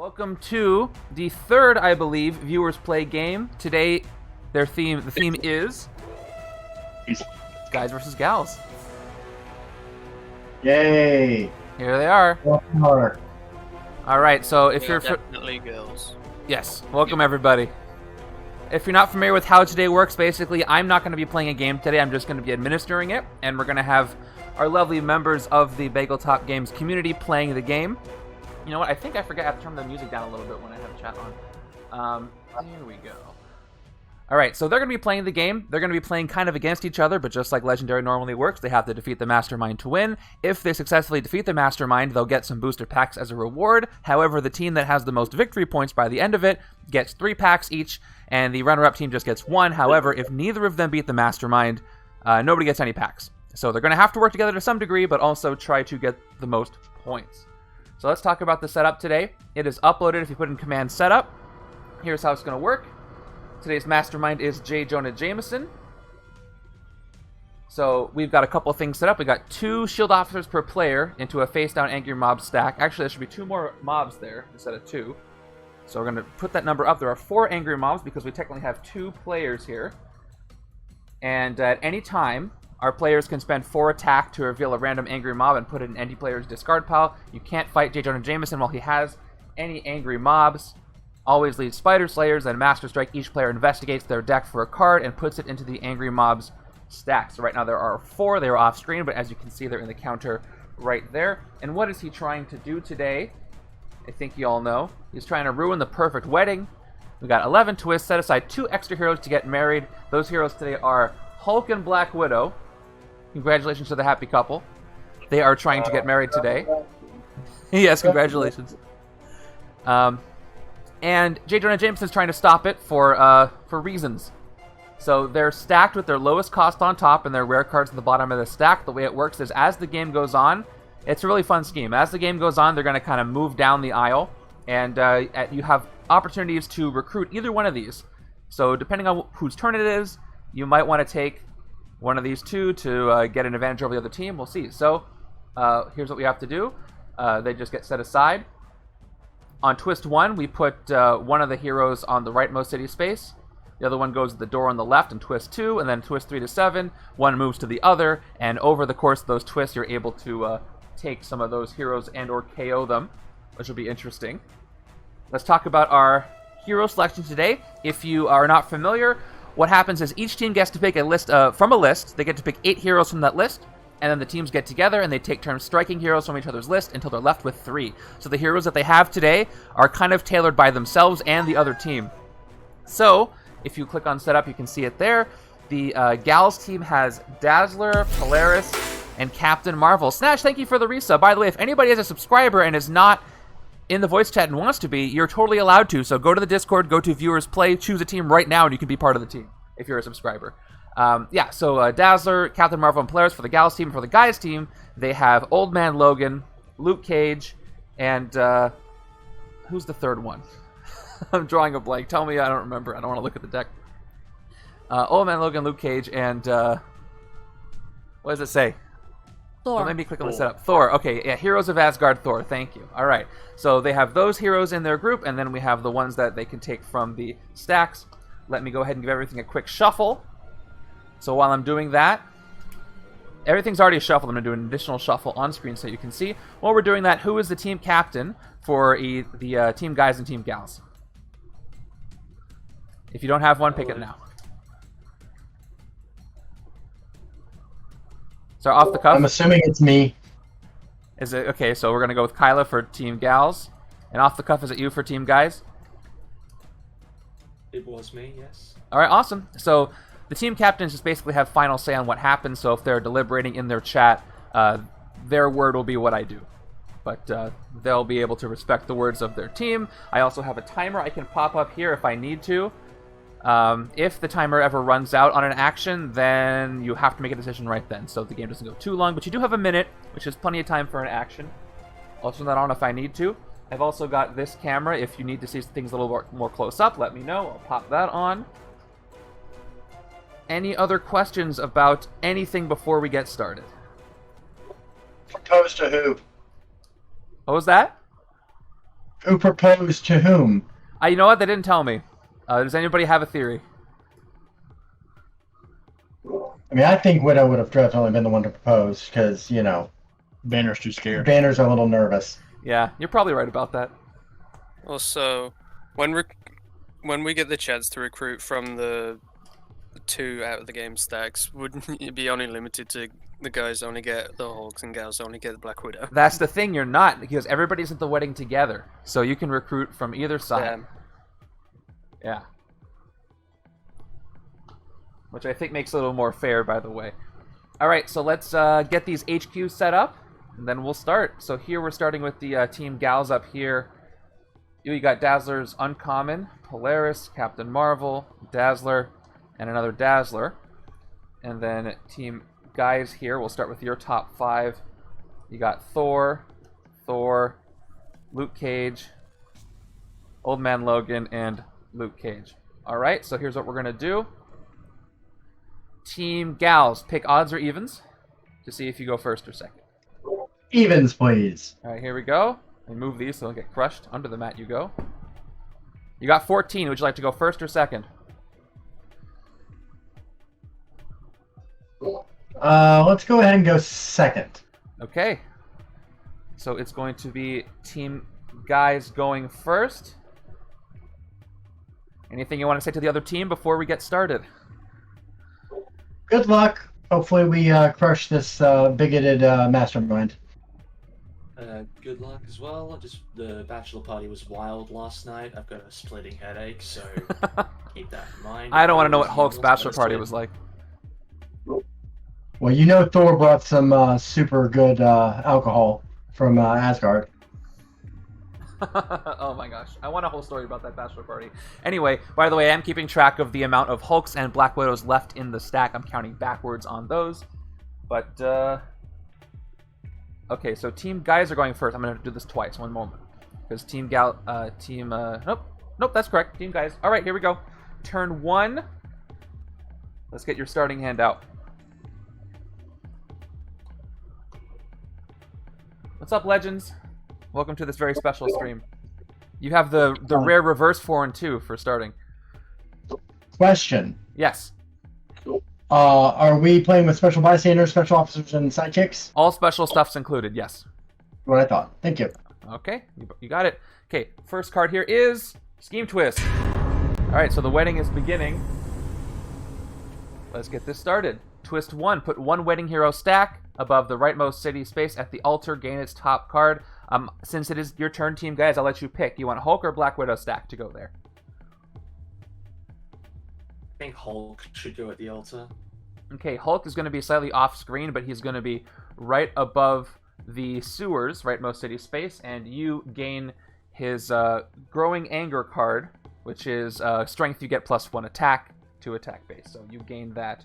Welcome to the third, I believe, Viewers Play game. Today, the theme is Guys versus Gals. Yay! Here they are. All right, so if you're definitely girls. Yes, welcome everybody. If you're not familiar with how today works, basically, I'm not going to be playing a game today. I'm just going to be administering it, and we're going to have our lovely members of the Bagel Top Games community playing the game. You know what? I think I forgot I have to turn the music down a little bit when I have chat on. Here we go. All right, so they're going to be playing the game. They're going to be playing kind of against each other, but just like Legendary normally works, they have to defeat the Mastermind to win. If they successfully defeat the Mastermind, they'll get some booster packs as a reward. However, the team that has the most victory points by the end of it gets 3 packs each, and the runner-up team just gets 1. However, if neither of them beat the Mastermind, nobody gets any packs. So they're going to have to work together to some degree, but also try to get the most points. So let's talk about the setup today. It is uploaded if you put in command setup. Here's how it's going to work. Today's Mastermind is Jonah, Jameson. So we've got a couple of things set up. We got 2 shield officers per player into a face-down angry mob stack. Actually, there should be 2 more mobs there instead of 2. So we're going to put that number up. There are 4 angry mobs because we technically have 2 players here. And at any time, our players can spend 4 attack to reveal a random angry mob and put it in any player's discard pile. You can't fight Jonah Jameson while he has any angry mobs. Always leads Spider Slayers, and Master Strike. Each player investigates their deck for a card and puts it into the angry mob's stack. So right now there are 4. They are off screen, but as you can see, they're in the counter right there. And what is he trying to do today? I think you all know. He's trying to ruin the perfect wedding. We got 11 twists. Set aside 2 extra heroes to get married. Those heroes today are Hulk and Black Widow. Congratulations to the happy couple. They are trying to get married today. Yes, congratulations. And Jonah Jameson is trying to stop it for reasons. So they're stacked with their lowest cost on top and their rare cards at the bottom of the stack. The way it works is as the game goes on, it's a really fun scheme. As the game goes on, they're going to kind of move down the aisle, and you have opportunities to recruit either one of these. So depending on whose turn it is, you might want to take one of these 2 to get an advantage over the other team. We'll see. So here's what we have to do. They just get set aside. On twist 1, we put one of the heroes on the rightmost city space. The other one goes to the door on the left in twist 2, and then twist 3 to 7, one moves to the other, and over the course of those twists, you're able to take some of those heroes and or KO them, which will be interesting. Let's talk about our hero selection today. If you are not familiar, what happens is each team gets to pick a list from a list. They get to pick 8 heroes from that list, and then the teams get together and they take turns striking heroes from each other's list until they're left with 3. So the heroes that they have today are kind of tailored by themselves and the other team. So if you click on setup, you can see it there. The Gals team has Dazzler, Polaris, and Captain Marvel. Snatch, thank you for the resub. By the way, if anybody is a subscriber and is not in the voice chat and wants to be, you're totally allowed to. So go to the Discord, go to Viewers Play, choose a team right now, and you can be part of the team if you're a subscriber. So Dazzler, Captain Marvel, and Polaris for the Gals team. For the Guys team, they have Old Man Logan, Luke Cage, and who's the third one? I'm drawing a blank. Tell me I don't remember. I don't want to look at the deck. Old Man Logan, Luke Cage, and what does it say? Thor. Well, let me click on the setup. Thor. Okay, yeah, Heroes of Asgard, Thor. Thank you. All right. So they have those heroes in their group, and then we have the ones that they can take from the stacks. Let me go ahead and give everything a quick shuffle. So while I'm doing that, everything's already shuffled. I'm going to do an additional shuffle on screen so you can see. While we're doing that, who is the team captain for the Team Guys and Team Gals? If you don't have one, pick it now. So off the cuff. I'm assuming it's me. Is it okay? So we're gonna go with Kyla for Team Gals, and off the cuff, is it you for Team Guys? It was me, yes. All right, awesome. So the team captains just basically have final say on what happens. So if they're deliberating in their chat, their word will be what I do. But they'll be able to respect the words of their team. I also have a timer I can pop up here if I need to. If the timer ever runs out on an action, then you have to make a decision right then, so the game doesn't go too long. But you do have a minute, which is plenty of time for an action. I'll turn that on if I need to. I've also got this camera. If you need to see things a little more close up, let me know. I'll pop that on. Any other questions about anything before we get started? Opposed to who? What was that? Who proposed to whom? You know what? They didn't tell me. Does anybody have a theory? I mean, I think Widow would have definitely been the one to propose because, Banner's too scared. Banner's a little nervous. Yeah, you're probably right about that. Also, when we get the chance to recruit from the 2 out of the game stacks, wouldn't it be only limited to the guys only get the Hulks and gals only get the Black Widow? That's the thing, you're not, because everybody's at the wedding together. So you can recruit from either side. Yeah. Which I think makes it a little more fair, by the way. Alright, so let's get these HQs set up, and then we'll start. So here we're starting with the Team Gals up here. You got Dazzler's Uncommon, Polaris, Captain Marvel, Dazzler, and another Dazzler. And then Team Guys here, we'll start with your top 5. You got Thor, Luke Cage, Old Man Logan, and Luke Cage. Alright, so here's what we're going to do. Team Gals, pick odds or evens to see if you go first or second. Evens, please. Alright, here we go. Let me move these so they don't get crushed. Under the mat you go. You got 14. Would you like to go first or second? Let's go ahead and go second. Okay. So it's going to be Team Guys going first. Anything you want to say to the other team before we get started? Good luck. Hopefully we crush this bigoted mastermind. Good luck as well. The bachelor party was wild last night. I've got a splitting headache, so keep that in mind. I don't want to know what Hulk's bachelor party was like. Well, Thor brought some super good alcohol from Asgard. Oh my gosh. I want a whole story about that bachelor party. Anyway, by the way, I'm keeping track of the amount of Hulks and Black Widows left in the stack. I'm counting backwards on those. But, okay, so Team Guys are going first. I'm going to do this twice. One moment. Because Nope, that's correct. Team Guys. Alright, here we go. Turn 1. Let's get your starting hand out. What's up, Legends? Welcome to this very special stream. You have the rare reverse 4 and 2 for starting. Question. Yes. Are we playing with special bystanders, special officers, and sidekicks? All special stuff's included, yes. What I thought. Thank you. Okay, you got it. Okay, first card here is Scheme Twist. Alright, so the wedding is beginning. Let's get this started. Twist 1. Put 1 wedding hero stack above the rightmost city space at the altar. Gain its top card. Since it is your turn, Team Guys, I'll let you pick. You want Hulk or Black Widow stack to go there? I think Hulk should go at the altar. Okay, Hulk is going to be slightly off screen, but he's going to be right above the sewers, rightmost city space, and you gain his Growing Anger card, which is strength. You get +1 attack to attack base, so you gain that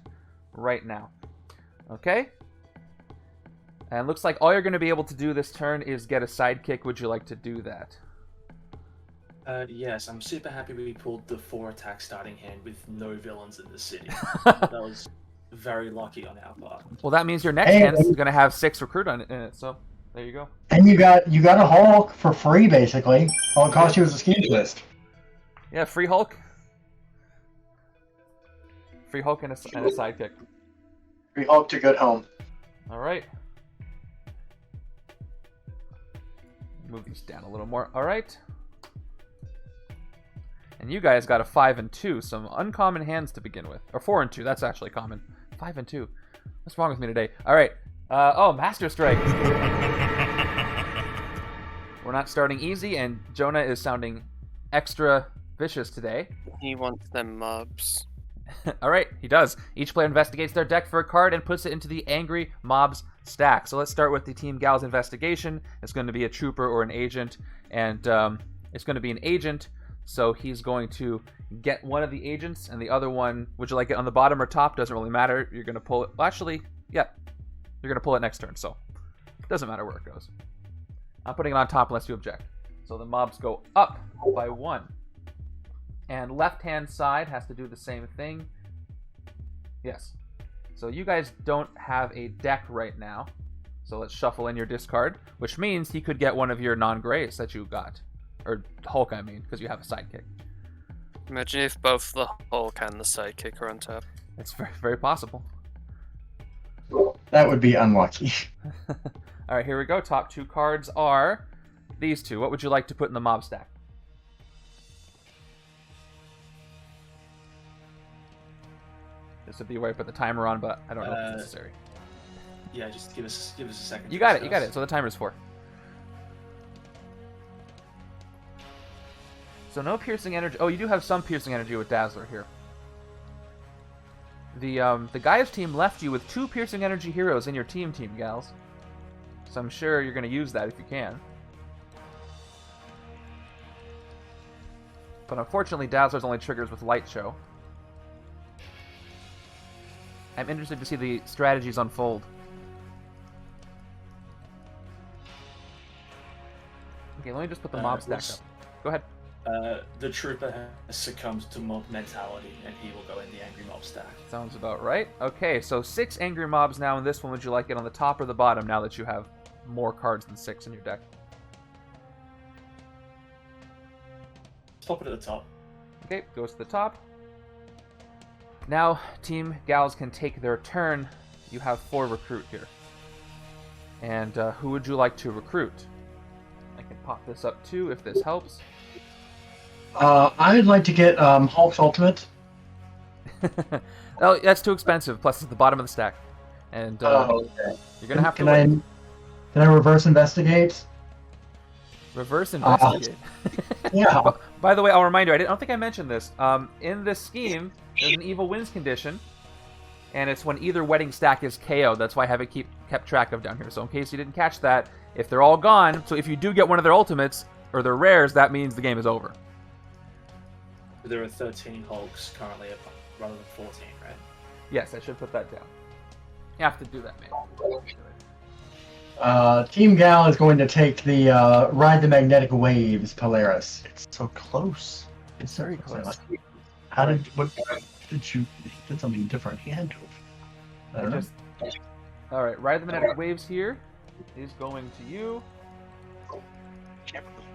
right now. Okay? And looks like all you're going to be able to do this turn is get a sidekick. Would you like to do that? Yes, I'm super happy we pulled the 4 attack starting hand with no villains in the city. That was very lucky on our part. Well, that means your next hand is going to have 6 recruit in it, so there you go. And you got a Hulk for free, basically. All it cost you was a scheme twist. Yeah, free Hulk. Free Hulk and a sidekick. Free Hulk to good home. All right. Move these down a little more. All right. And you guys got a 5 and 2, some uncommon hands to begin with. Or 4 and 2, that's actually common. 5 and 2. What's wrong with me today? All right. Master Strike. We're not starting easy, and Jonah is sounding extra vicious today. He wants them mobs. Alright, he does. Each player investigates their deck for a card and puts it into the Angry Mobs stack. So let's start with the Team Gals investigation. It's going to be a trooper or an agent, and it's going to be an agent, so he's going to get one of the agents, and the other one, would you like it on the bottom or top? Doesn't really matter. You're going to pull it. Well, actually, yeah. You're going to pull it next turn, so it doesn't matter where it goes. I'm putting it on top unless you object. So the mobs go up by 1. And left-hand side has to do the same thing. Yes. So you guys don't have a deck right now. So let's shuffle in your discard, which means he could get one of your non-grays that you got. Or Hulk, I mean, because you have a sidekick. Imagine if both the Hulk and the sidekick are on top. It's very, very possible. That would be unlucky. All right, here we go. Top 2 cards are these two. What would you like to put in the mob stack? This would be where I put the timer on, but I don't know if it's necessary. Yeah, just give us a second. You got it. You got it. So the timer's 4. So no piercing energy. Oh, you do have some piercing energy with Dazzler here. The Gaia's team left you with 2 piercing energy heroes in your team, gals. So I'm sure you're going to use that if you can. But unfortunately, Dazzler's only triggers with Light Show. I'm interested to see the strategies unfold. Okay, let me just put the mob stack up. Go ahead. The trooper has succumbed to mob mentality, and he will go in the angry mob stack. Sounds about right. Okay, so 6 angry mobs now in this one. Would you like it on the top or the bottom now that you have more cards than 6 in your deck? Let's pop it at the top. Okay, goes to the top. Now, Team Gals can take their turn. You have 4 recruit here. And who would you like to recruit? I can pop this up too if this helps. I would like to get Hulk's ultimate. Oh, that's too expensive. Plus, it's at the bottom of the stack. And Okay. you're going to have to Can I reverse investigate? reverse investigate. Yeah. By the way, I'll remind you, I don't think I mentioned this. In this scheme, there's an evil wins condition, and it's when either wedding stack is KO. That's why I haven't kept track of down here. So in case you didn't catch that, if they're all gone, so if you do get one of their ultimates, or their rares, that means the game is over. There are 13 Hulks currently, rather than 14, right? Yes, I should put that down. You have to do that, man. Team Gal is going to take the Ride the Magnetic Waves Polaris. It's so close. It's very close. How did you did something different? He had to have. I don't know. All right, Ride the Magnetic Waves here is going to you.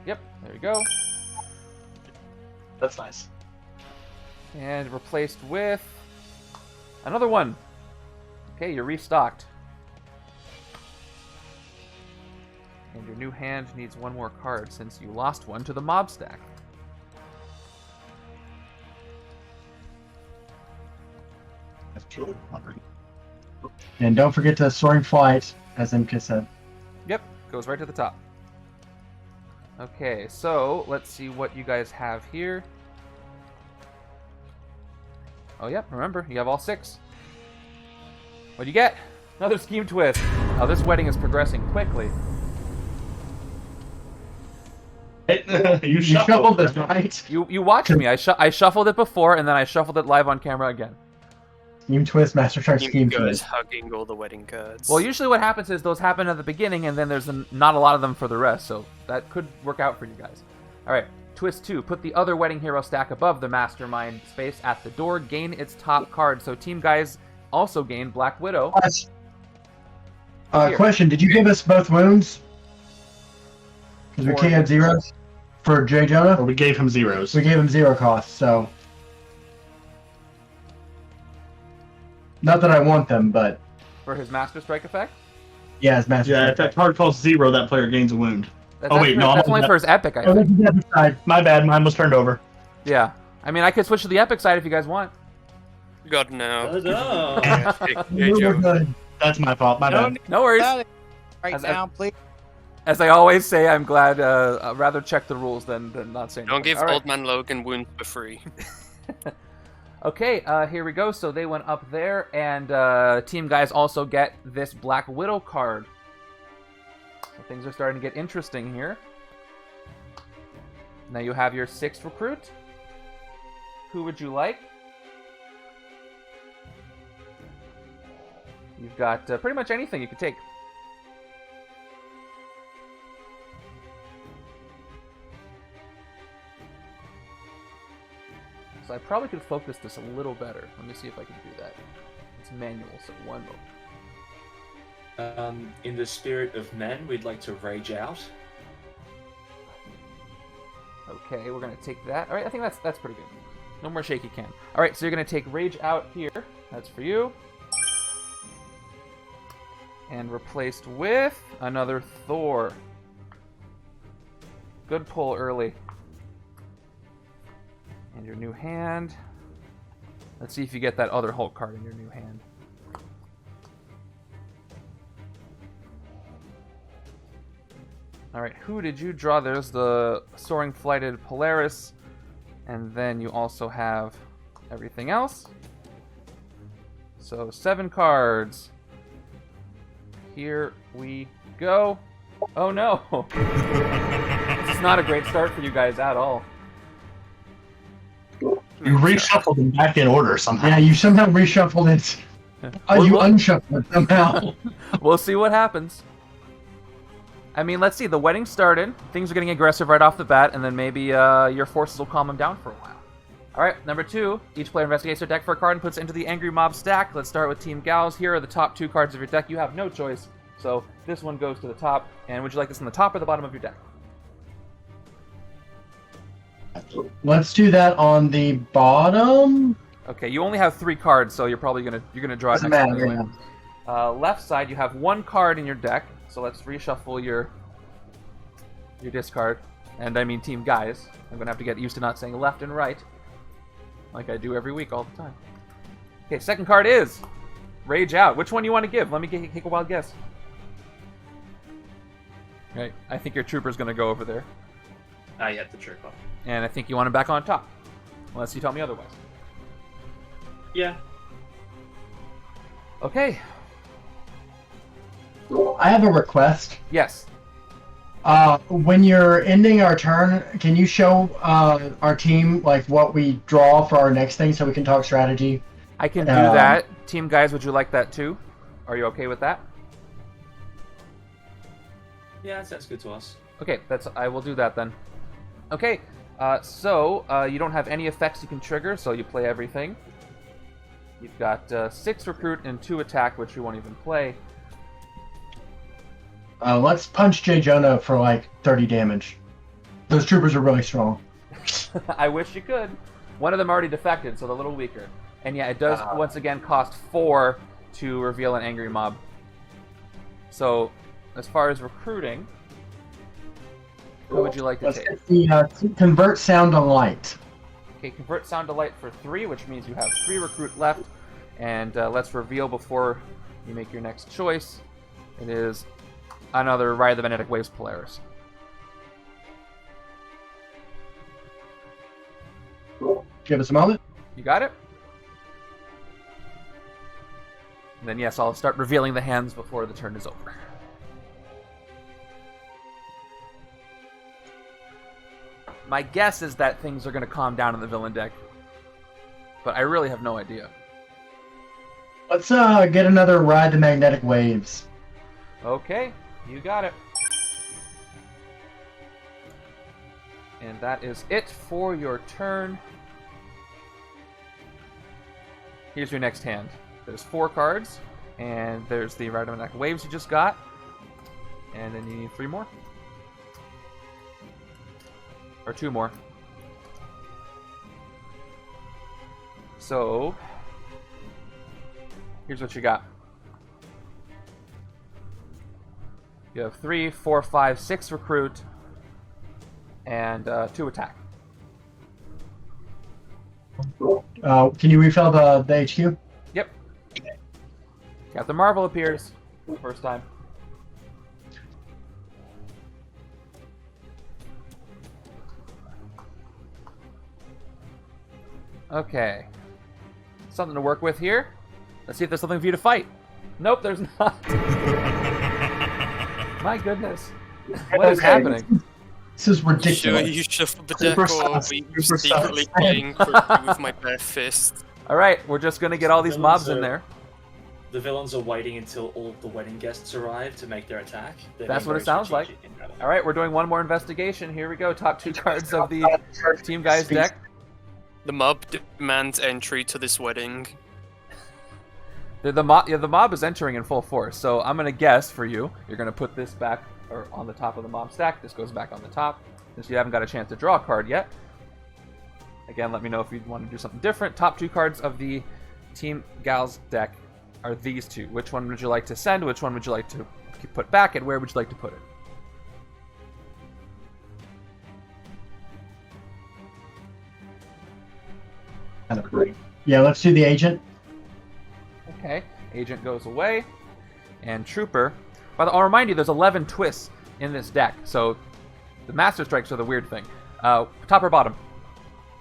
Yep, there you go. That's nice. And replaced with another one. Okay, you're restocked. And your new hand needs 1 more card since you lost one to the mob stack. That's true. And don't forget to Soaring Flight, as MK said. Yep, goes right to the top. Okay, so let's see what you guys have here. Oh, yep, remember, you have all 6. What do you get? Another scheme twist. Oh, this wedding is progressing quickly. You shuffled this, right? You watched me. I shuffled it before, and then I shuffled it live on camera again. Scheme Twist, Master Shark You Scheme guys Twist. hugging all the wedding cards. Well, usually what happens is those happen at the beginning, and then there's not a lot of them for the rest, so that could work out for you guys. All right, twist 2. Put the other wedding hero stack above the Mastermind space at the door. Gain its top card. So team guys also gain Black Widow. Question, did you give us both wounds? Because we KO'd zeros for J. Jonah? Or we gave him zeros. We gave him 0 cost, so... Not that I want them, but... For his Master Strike effect? Yeah, his Master Yeah, Strike. if that card costs 0, that player gains a wound. That's Oh, wait, no, that's I'm only on for his epic, I Oh, think. that's the other side. My bad, mine was turned over. Yeah. I mean, I could switch to the epic side if you guys want. God, no. Oh, no. Yeah, We were good. That's my fault. My bad. No worries. Right As- now, please. As I always say, I'm glad, I'd rather check the rules than not say anything. Don't give All right. Old Man Logan wounds for free. Okay, here we go. So they went up there, and team guys also get this Black Widow card. So things are starting to get interesting here. Now you have your 6th recruit. Who would you like? You've got pretty much anything you could take. So I probably could focus this a little better. Let me see if I can do that. It's manual, so 1 moment. In the spirit of men, we'd like to rage out. Okay, we're gonna take that. All right, I think that's pretty good. No more shaky cam. All right, so you're gonna take Rage out here. That's for you. And replaced with another Thor. Good pull early. And your new hand. Let's see if you get that other Hulk card in your new hand. Alright, who did you draw? There's the Soaring Flighted Polaris. And then you also have everything else. So 7 cards. Here we go. Oh no! This is not a great start for you guys at all. You reshuffled them back in order somehow. Yeah, you somehow reshuffled it. Oh, you unshuffled it somehow. We'll see what happens. I mean, let's see. The wedding started. Things are getting aggressive right off the bat, and then maybe your forces will calm them down for a while. All right, number 2. Each player investigates their deck for a card and puts it into the Angry Mob stack. Let's start with Team Gals. Here are the top 2 cards of your deck. You have no choice, so this one goes to the top. And would you like this on the top or the bottom of your deck? Let's do that on the bottom. Okay, you only have 3 cards, so you're probably gonna draw it Doesn't next matter. time anyway. Left side, you have 1 card in your deck, so let's reshuffle your discard. And I mean Team Guys. I'm gonna have to get used to not saying left and right, like I do every week all the time. Okay, second card is Rage Out. Which one do you want to give? Let me take a wild guess. Right, I think your trooper's gonna go over there. Yeah, the trooper. And I think you want him back on top, unless you tell me otherwise. Yeah. Okay. I have a request. Yes. When you're ending our turn, can you show our team like what we draw for our next thing so we can talk strategy? I can do that. Team Guys, would you like that too? Are you okay with that? Yeah, that sounds good to us. Okay, I will do that then. Okay, so you don't have any effects you can trigger, so you play everything. You've got 6 recruit and 2 attack, which you won't even play. Let's punch J. Jonah for like 30 damage. Those troopers are really strong. I wish you could. One of them already defected, so they're a little weaker. And yeah, it does once again cost 4 to reveal an Angry Mob. So, as far as recruiting, what would you like to Let's take? get the convert sound to light. Okay, convert sound to light for 3, which means you have 3 recruit left. And let's reveal before you make your next choice. It is another Ride the Magnetic Waves Polaris. Give us a moment. You got it? And then yes, I'll start revealing the hands before the turn is over. My guess is that things are going to calm down in the villain deck, but I really have no idea. Let's get another Ride the Magnetic Waves. Okay, you got it. And that is it for your turn. Here's your next hand. There's 4 cards, and there's the Ride the Magnetic Waves you just got, and then you need 3 more. Or 2 more. So, here's what you got. You have 3, 4, 5, 6 recruit, and 2 attack. Can you refill the HQ? Yep. Captain Marvel appears for the first time. Okay. Something to work with here. Let's see if there's something for you to fight. Nope, there's not. My goodness. What is happening? This is ridiculous. Sure, you shuffled the deck, Super or sus, we super secretly sus. playing with my bare fist. Alright, we're just gonna get all these mobs in there. The villains are waiting until all of the wedding guests arrive to make their attack. They're That's being what it very sounds like. strategic in that. Alright, we're doing one more investigation. Here we go. Top 2 cards of the Team Guys deck. The mob demands entry to this wedding. The mob is entering in full force, so I'm gonna guess for you. You're gonna put this back or on the top of the mob stack. This goes back on the top. since you haven't got a chance to draw a card yet. Again, let me know if you want to do something different. Top 2 cards of the Team Gals deck are these two. Which one would you like to send? Which one would you like to put back? And where would you like to put it? Kind of great. Yeah, let's do the agent. Okay, Agent goes away. And Trooper. I'll remind you, there's 11 twists in this deck, so the Master Strikes are the weird thing. Top or bottom?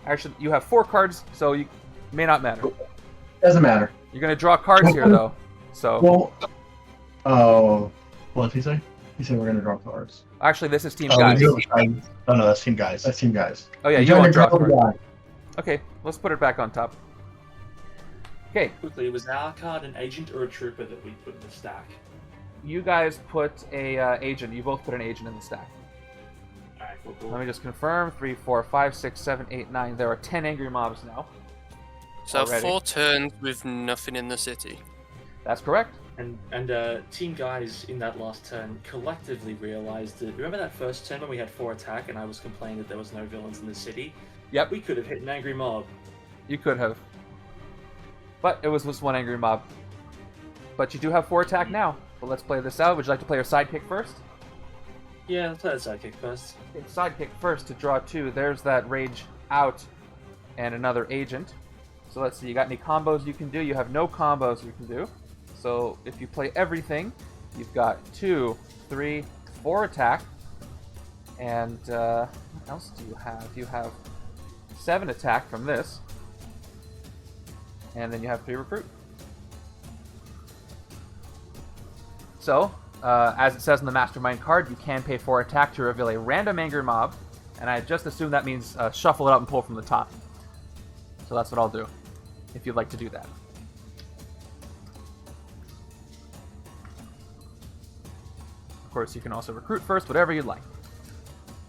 Actually, you have 4 cards, so you may not matter. Doesn't matter. You're going to draw cards here, though. So Well, oh, What did he say? he said we're gonna draw cards. actually, this is Team Oh, Guys. no, that's Team Guys. That's team guys. Oh yeah, You're you trying want to to draw draw the cards. guy. Okay, let's put it back on top. Okay, Quickly, it was our card, an agent, or a trooper that we put in the stack. you guys put a agent. You both put an agent in the stack. Alright, cool. Let me just confirm. 3, 4, 5, 6, 7, 8, 9. There are 10 angry mobs now. So Already. 4 turns with nothing in the city. That's correct. And Team Guys in that last turn collectively realized that, remember that first turn when we had 4 attack and I was complaining that there was no villains in the city? Yep, We could have hit an angry mob. you could have. But it was just 1 angry mob. But you do have 4 attack now. But let's play this out. Would you like to play your sidekick first? Yeah, let's play the sidekick first. Okay, sidekick first to draw 2. There's that rage out and another agent. So let's see, you got any combos you can do? You have no combos you can do. So if you play everything, you've got 2, 3, 4 attack. And what else do you have? You have 7 attack from this. And then you have 3 recruit. So, as it says in the Mastermind card, you can pay 4 attack to reveal a random angry mob. And I just assume that means shuffle it up and pull from the top. So that's what I'll do, if you'd like to do that. Of course, you can also recruit first, whatever you'd like.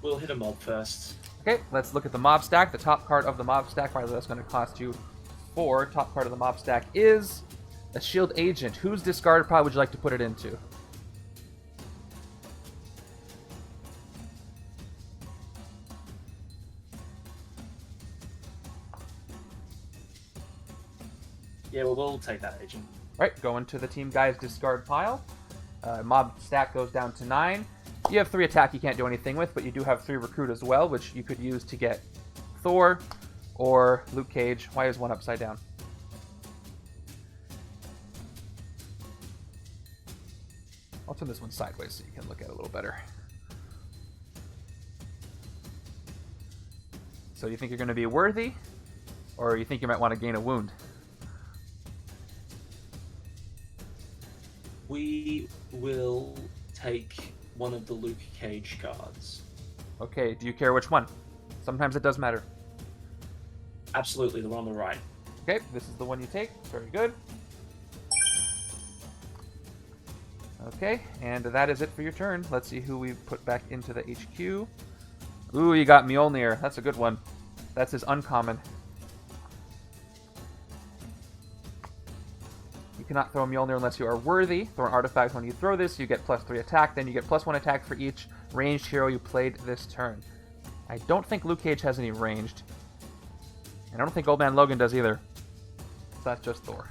We'll hit a mob first. Okay, let's look at the mob stack. The top card of the mob stack, by the way, that's going to cost you 4. Top card of the mob stack is a shield agent. Whose discard pile would you like to put it into? Yeah, well, we'll take that agent. Right, go into the Team Guys discard pile. Mob stack goes down to 9. You have 3 attack you can't do anything with, but you do have 3 recruit as well, which you could use to get Thor or Luke Cage. Why is 1 upside down? I'll turn this one sideways so you can look at it a little better. So you think you're going to be worthy, or you think you might want to gain a wound? We will take one of the Luke Cage cards. Okay, do you care which one? Sometimes it does matter. Absolutely, the one on the right. Okay, this is the one you take. Very good. Okay, and that is it for your turn. Let's see who we put back into the HQ. Ooh, you got Mjolnir. That's a good one. That's his uncommon. You cannot throw Mjolnir unless you are worthy. Throw an artifact when you throw this. You get +3 attack. Then you get +1 attack for each ranged hero you played this turn. I don't think Luke Cage has any ranged. And I don't think Old Man Logan does either. So that's just Thor.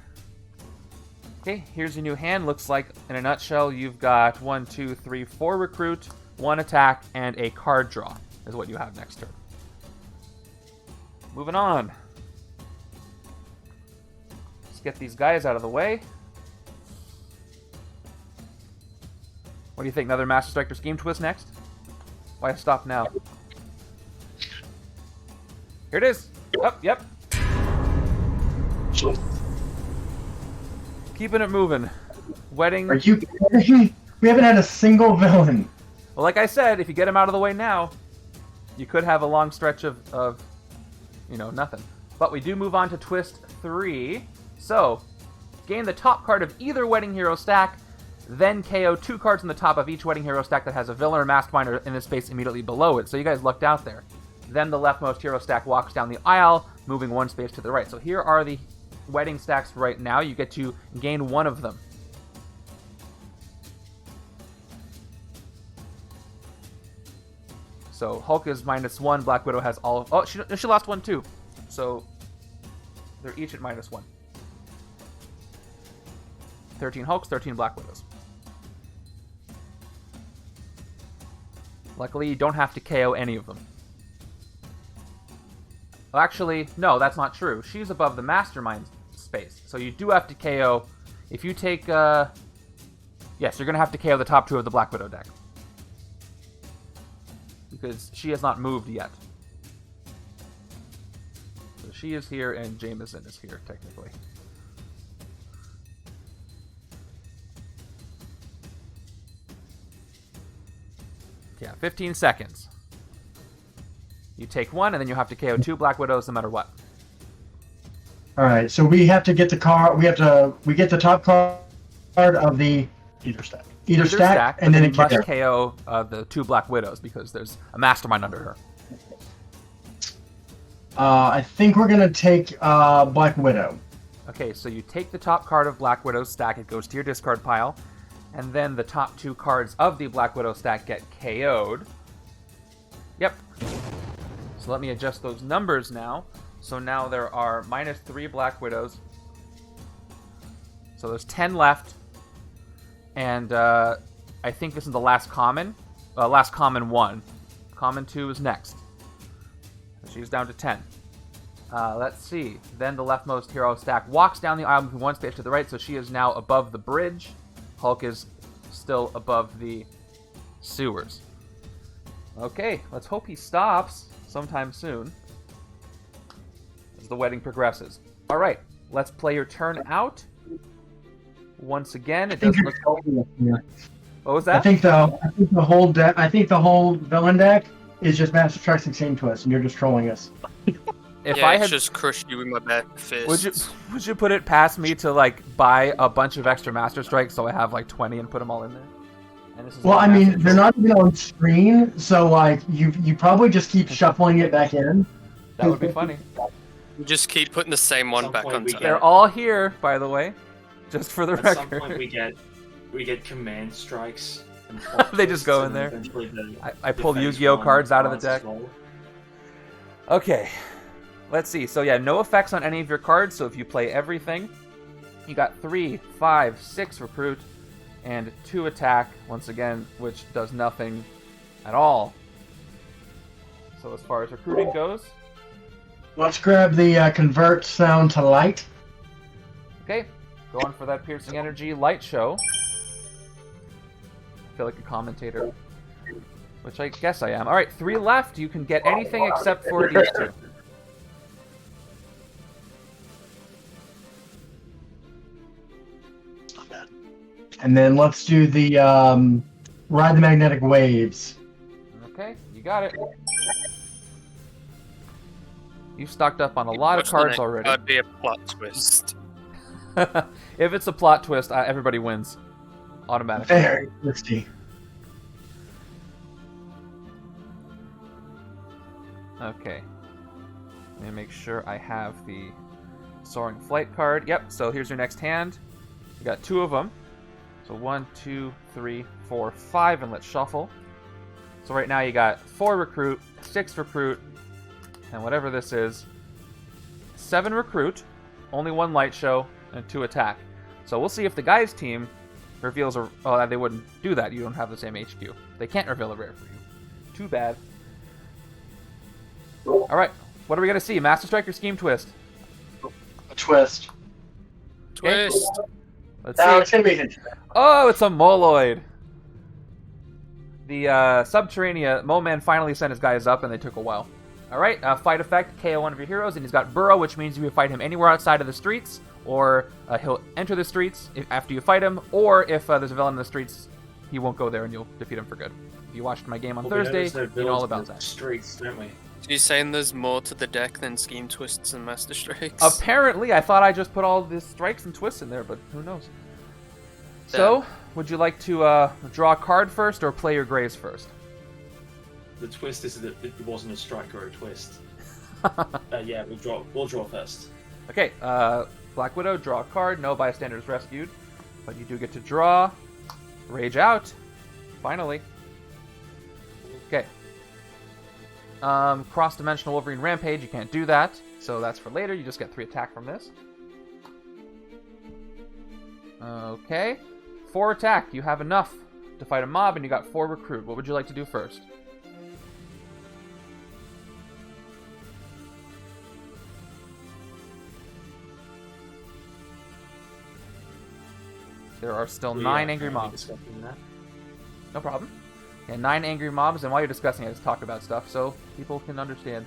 Okay, here's your new hand. Looks like, in a nutshell, you've got 1, 2, 3, 4 recruit, 1 attack, and a card draw is what you have next turn. Moving on. Let's get these guys out of the way. What do you think? Another Master Striker Scheme Twist next? Why stop now? Here it is. Oh, yep. Keeping it moving. Wedding. Are you kidding? We haven't had a single villain. Well, like I said, if you get him out of the way now, you could have a long stretch of nothing. But we do move on to Twist 3. So, gain the top card of either Wedding Hero stack, then KO 2 cards in the top of each Wedding Hero stack that has a villain or Mastermind in the space immediately below it. So you guys lucked out there. Then the leftmost hero stack walks down the aisle, moving 1 space to the right. So here are the wedding stacks right now. You get to gain 1 of them. So Hulk is -1. Black Widow has all of... Oh, she lost 1 too. So they're each at -1. 13 Hulks, 13 Black Widows. Luckily, you don't have to KO any of them. Well, actually, no, that's not true. She's above the Mastermind space. So you do have to KO... If you take... Yes, you're going to have to KO the top 2 of the Black Widow deck. Because she has not moved yet. So she is here, and Jameson is here, technically. Yeah, 15 seconds. You take 1, and then you have to KO 2 Black Widows no matter what. All right, so we have to get the card. We get the top card of the Either stack. either stack, and but then you it must KO. KO the 2 Black Widows because there's a Mastermind under her. I think we're gonna take Black Widow. Okay, so you take the top card of Black Widow's stack, it goes to your discard pile, and then the top 2 cards of the Black Widow stack get KO'd. Yep. So let me adjust those numbers now. So now there are -3 Black Widows. So there's 10 left. And I think this is the last common. Last common 1. Common 2 is next. She's down to 10. Let's see. Then the leftmost hero stack walks down the aisle, moving 1 space to the right, so she is now above the bridge. Hulk is still above the sewers. Okay, let's hope he stops sometime soon as the wedding progresses. All right, let's play your turn out. Once again, it doesn't look... What was that? I think the whole deck. I think the whole villain deck is just Master Strike Succeed Twist, and you're just trolling us. If yeah, I I had... just crushed you with my bare fists. Would you put it past me to like buy a bunch of extra Master Strikes so I have like 20 and put them all in there? And this is Well, all I mean, Master they're not even on screen, so like you probably just keep shuffling it back in. That would be funny. You just keep putting the same one some back point on we top. get- They're all here, by the way, just for the At some record. point we get command strikes. And They just go in and there. eventually the I pulled defense Yu-Gi-Oh one cards out of the cards deck. as well. Okay, let's see. So yeah, no effects on any of your cards. So if you play everything, you got 3, 5, 6 recruit, and 2 attack. Once again, which does nothing at all. So as far as recruiting goes, Let's grab the convert sound to light. okay, going for that piercing energy light show. I feel like a commentator, which I guess I am. All right, 3 left. You can get anything except for these 2. Not bad. And then let's do the ride the magnetic waves. Okay, you got it. You've stocked up on a lot of What's the cards next? already. That'd be a plot twist. If it's a plot twist, everybody wins. Automatically. Very twisty. Okay. Let me make sure I have the Soaring Flight card. Yep, so here's your next hand. You got 2 of them. So 1, 2, 3, 4, 5, and let's shuffle. So right now you got 4 recruit, 6 recruit, and whatever this is, 7 recruit, only 1 light show, and 2 attack. So we'll see if the guys' team reveals a... Oh, they wouldn't do that. You don't have the same HQ. They can't reveal a rare for you. Too bad. Alright, what are we going to see? Master Strike or Scheme Twist? A twist. Twist. Let's No, see. it's gonna be a Oh, it's a Moloid! The Subterranea, Mo-Man finally sent his guys up and they took a while. Alright, fight effect, KO one of your heroes, and he's got Burrow, which means you can fight him anywhere outside of the streets, or he'll enter the streets after you fight him, or if there's a villain in the streets, he won't go there and you'll defeat him for good. If you watched my game on Well, we know Thursday, there's no you know all builds about in the that. Streets, don't we? So you're saying there's more to the deck than Scheme Twists and Master Strikes? Apparently, I thought I just put all the strikes and twists in there, but who knows. So, would you like to draw a card first or play your grays first? The twist is that it wasn't a strike or a twist. Yeah, we'll draw first. Okay, Black Widow, draw a card. No bystanders rescued. But you do get to draw. Rage out. Finally. Okay. Cross-dimensional Wolverine Rampage, you can't do that, so that's for later. You just get 3 attack from this. Okay. 4 attack. You have enough to fight a mob, and you got 4 recruit. What would you like to do first? There are still 9 angry mobs. No problem. And 9 angry mobs, and while you're discussing it, just talk about stuff so people can understand.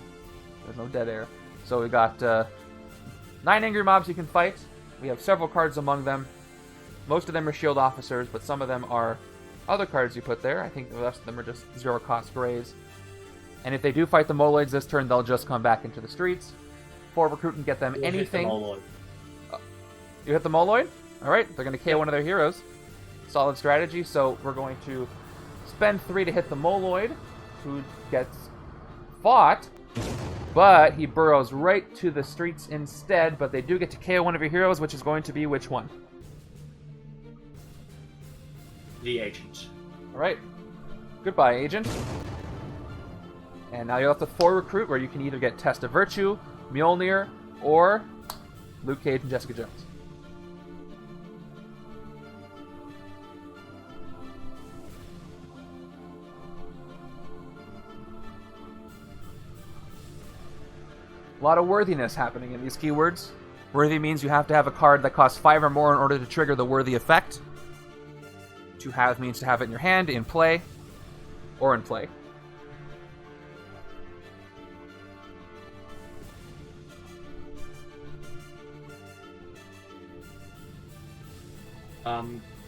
There's no dead air. So we got 9 angry mobs you can fight. We have several cards among them. Most of them are shield officers, but some of them are other cards you put there. I think the rest of them are just 0-cost grays. And if they do fight the Moloids this turn, they'll just come back into the streets. 4 recruit can get them anything. You hit the Moloid? Alright, they're going to KO one of their heroes. Solid strategy, so we're going to spend 3 to hit the Moloid, who gets fought, but he burrows right to the streets instead, but they do get to KO one of your heroes, which is going to be which one? The agent. Alright. Goodbye, agent. And now you're left with 4 recruit, where you can either get Test of Virtue, Mjolnir, or Luke Cage and Jessica Jones. A lot of worthiness happening in these keywords. Worthy means you have to have a card that costs 5 or more in order to trigger the worthy effect. To have means to have it in your hand, in play, or in play.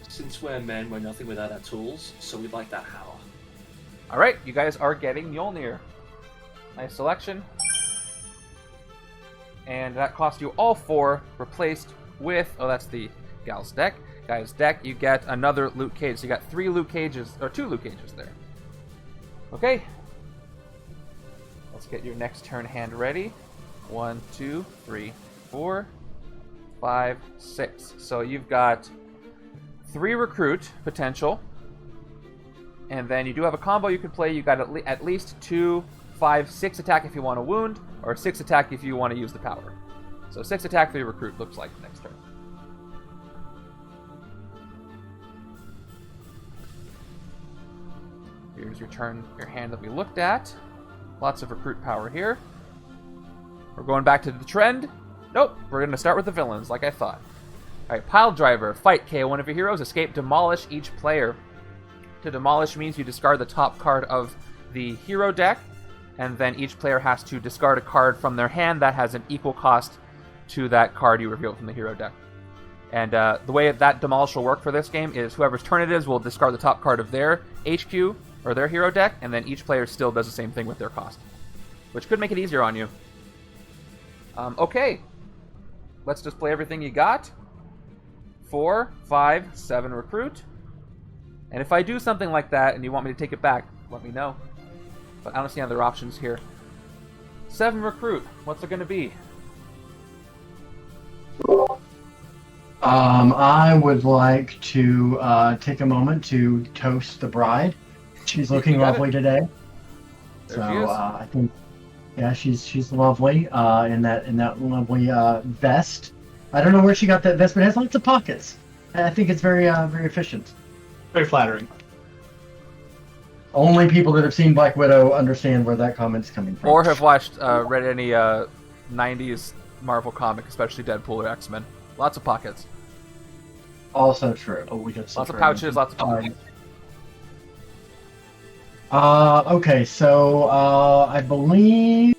Since we're men, we're nothing without our tools, so we'd like that power. Alright, you guys are getting Mjolnir. Nice selection. And that cost you all 4, replaced with... Oh, that's the gal's deck. Guy's deck, you get another Luke Cage. So you got 3 Luke Cages, or 2 Luke Cages there. Okay. Let's get your next turn hand ready. 1, 2, 3, 4, 5, 6. So you've got 3 recruit potential. And then you do have a combo you could play. You got at least 2, 5, 6 attack if you want to wound, or 6 attack if you want to use the power. So 6 attack for your recruit looks like next turn. Here's your turn, your hand that we looked at. Lots of recruit power here. We're going back to the trend. Nope, we're going to start with the villains, like I thought. Alright, Pile Driver. Fight, KO one of your heroes. Escape, demolish each player. To demolish means you discard the top card of the hero deck, and then each player has to discard a card from their hand that has an equal cost to that card you revealed from the hero deck. And the way that demolish will work for this game is whoever's turn it is will discard the top card of their HQ, or their hero deck, and then each player still does the same thing with their cost, which could make it easier on you. Okay. Let's display everything you got. 4, 5, 7 recruit. And if I do something like that and you want me to take it back, let me know. But I don't see any other options here. 7 recruit. What's it going to be? I would like to take a moment to toast the bride. She's looking lovely today. There So she is. I think, yeah, she's lovely in that lovely vest. I don't know where she got that vest, but it has lots of pockets. I think it's very efficient. Very flattering. Only people that have seen Black Widow understand where that comment's coming from. Or have watched, read any 90s Marvel comic, especially Deadpool or X-Men. Lots of pockets. Also true. Oh, we got Lots of pouches, lots of pockets. Okay, so I believe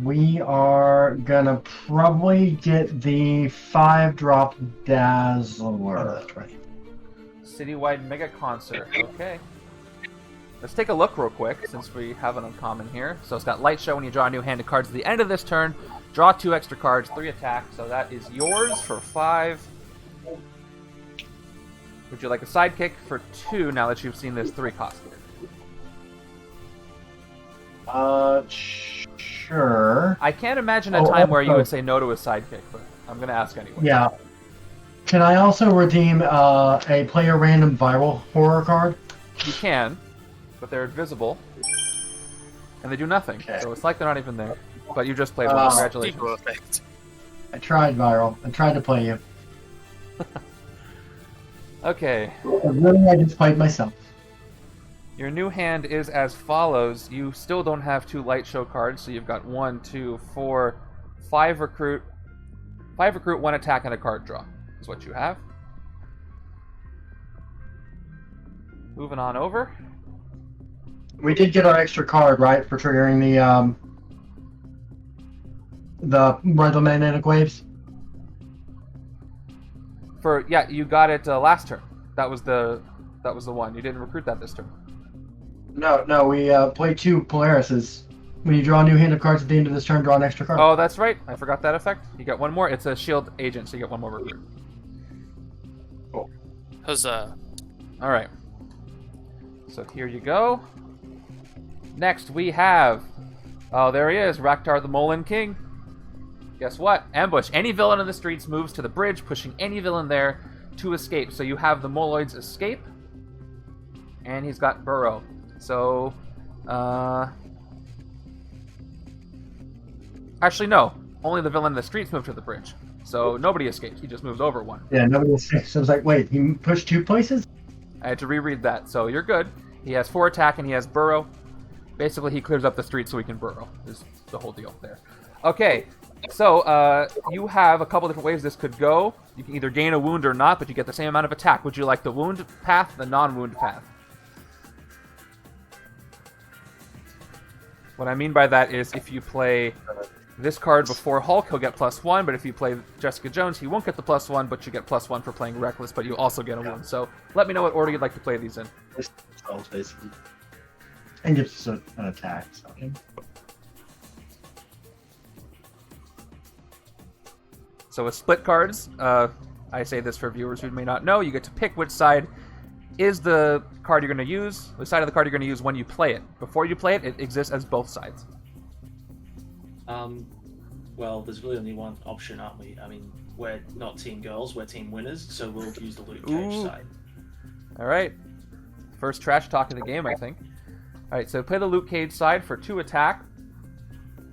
we are gonna probably get the 5-drop Dazzler. Oh, that's right. Citywide Mega Concert. Okay. Let's take a look real quick, since we have an uncommon here. So it's got Light Show when you draw a new hand of cards at the end of this turn. Draw 2 extra cards, 3 attack. So that is yours for 5. Would you like a sidekick for 2 now that you've seen this 3 cost? Sure. I can't imagine a time where you would say no to a sidekick, but I'm going to ask anyway. Yeah. Can I also redeem a player random viral horror card? You can, but they're invisible. and they do nothing. Okay. So it's like they're not even there. But you just played one. Congratulations. People effect. I tried, Viral. I tried to play you. Okay. But really, I just played myself. Your new hand is as follows. You still don't have 2 light show cards, so you've got 1, 2, 4, 5 recruit. 5 recruit, 1 attack, and a card draw is what you have. Moving on over. We did get our extra card, right, for triggering the Rental Magnetic Waves? Yeah, you got it last turn. That was the one. You didn't recruit that this turn. No, we played 2 Polarises. When you draw a new hand of cards at the end of this turn, draw an extra card. Oh, that's right. I forgot that effect. You get 1 more. It's a shield agent, so you get 1 more recruit. Cool. Huzzah. All right. So here you go. Next we have, oh, there he is, Raktar the Molin King. Guess what? Ambush. Any villain in the streets moves to the bridge, pushing any villain there to escape. So you have the Moloid's escape, and he's got Burrow. So, actually no, only the villain in the streets move to the bridge. So nobody escapes. He just moves over 1. Yeah, nobody escapes. So I was like, wait, he pushed 2 places? I had to reread that. So you're good. He has 4 attack and he has Burrow. Basically, he clears up the street so he can burrow, is the whole deal there. Okay, so you have a couple different ways this could go. You can either gain a wound or not, but you get the same amount of attack. Would you like the wound path, the non-wound path? What I mean by that is if you play this card before Hulk, he'll get +1, but if you play Jessica Jones, he won't get the +1, but you get +1 for playing Reckless, but you also get a wound. So let me know what order you'd like to play these in. Basically. And gives us an attack. So. So with split cards, I say this for viewers who may not know, you get to pick which side is the card you're going to use, the side of the card you're going to use when you play it. Before you play it, it exists as both sides. Well, there's really only one option, aren't we? I mean, we're not team girls, we're team winners, so we'll use the Luke Cage side. All right. First trash talk of the game, I think. All right, so play the Luke Cage side for 2 attack.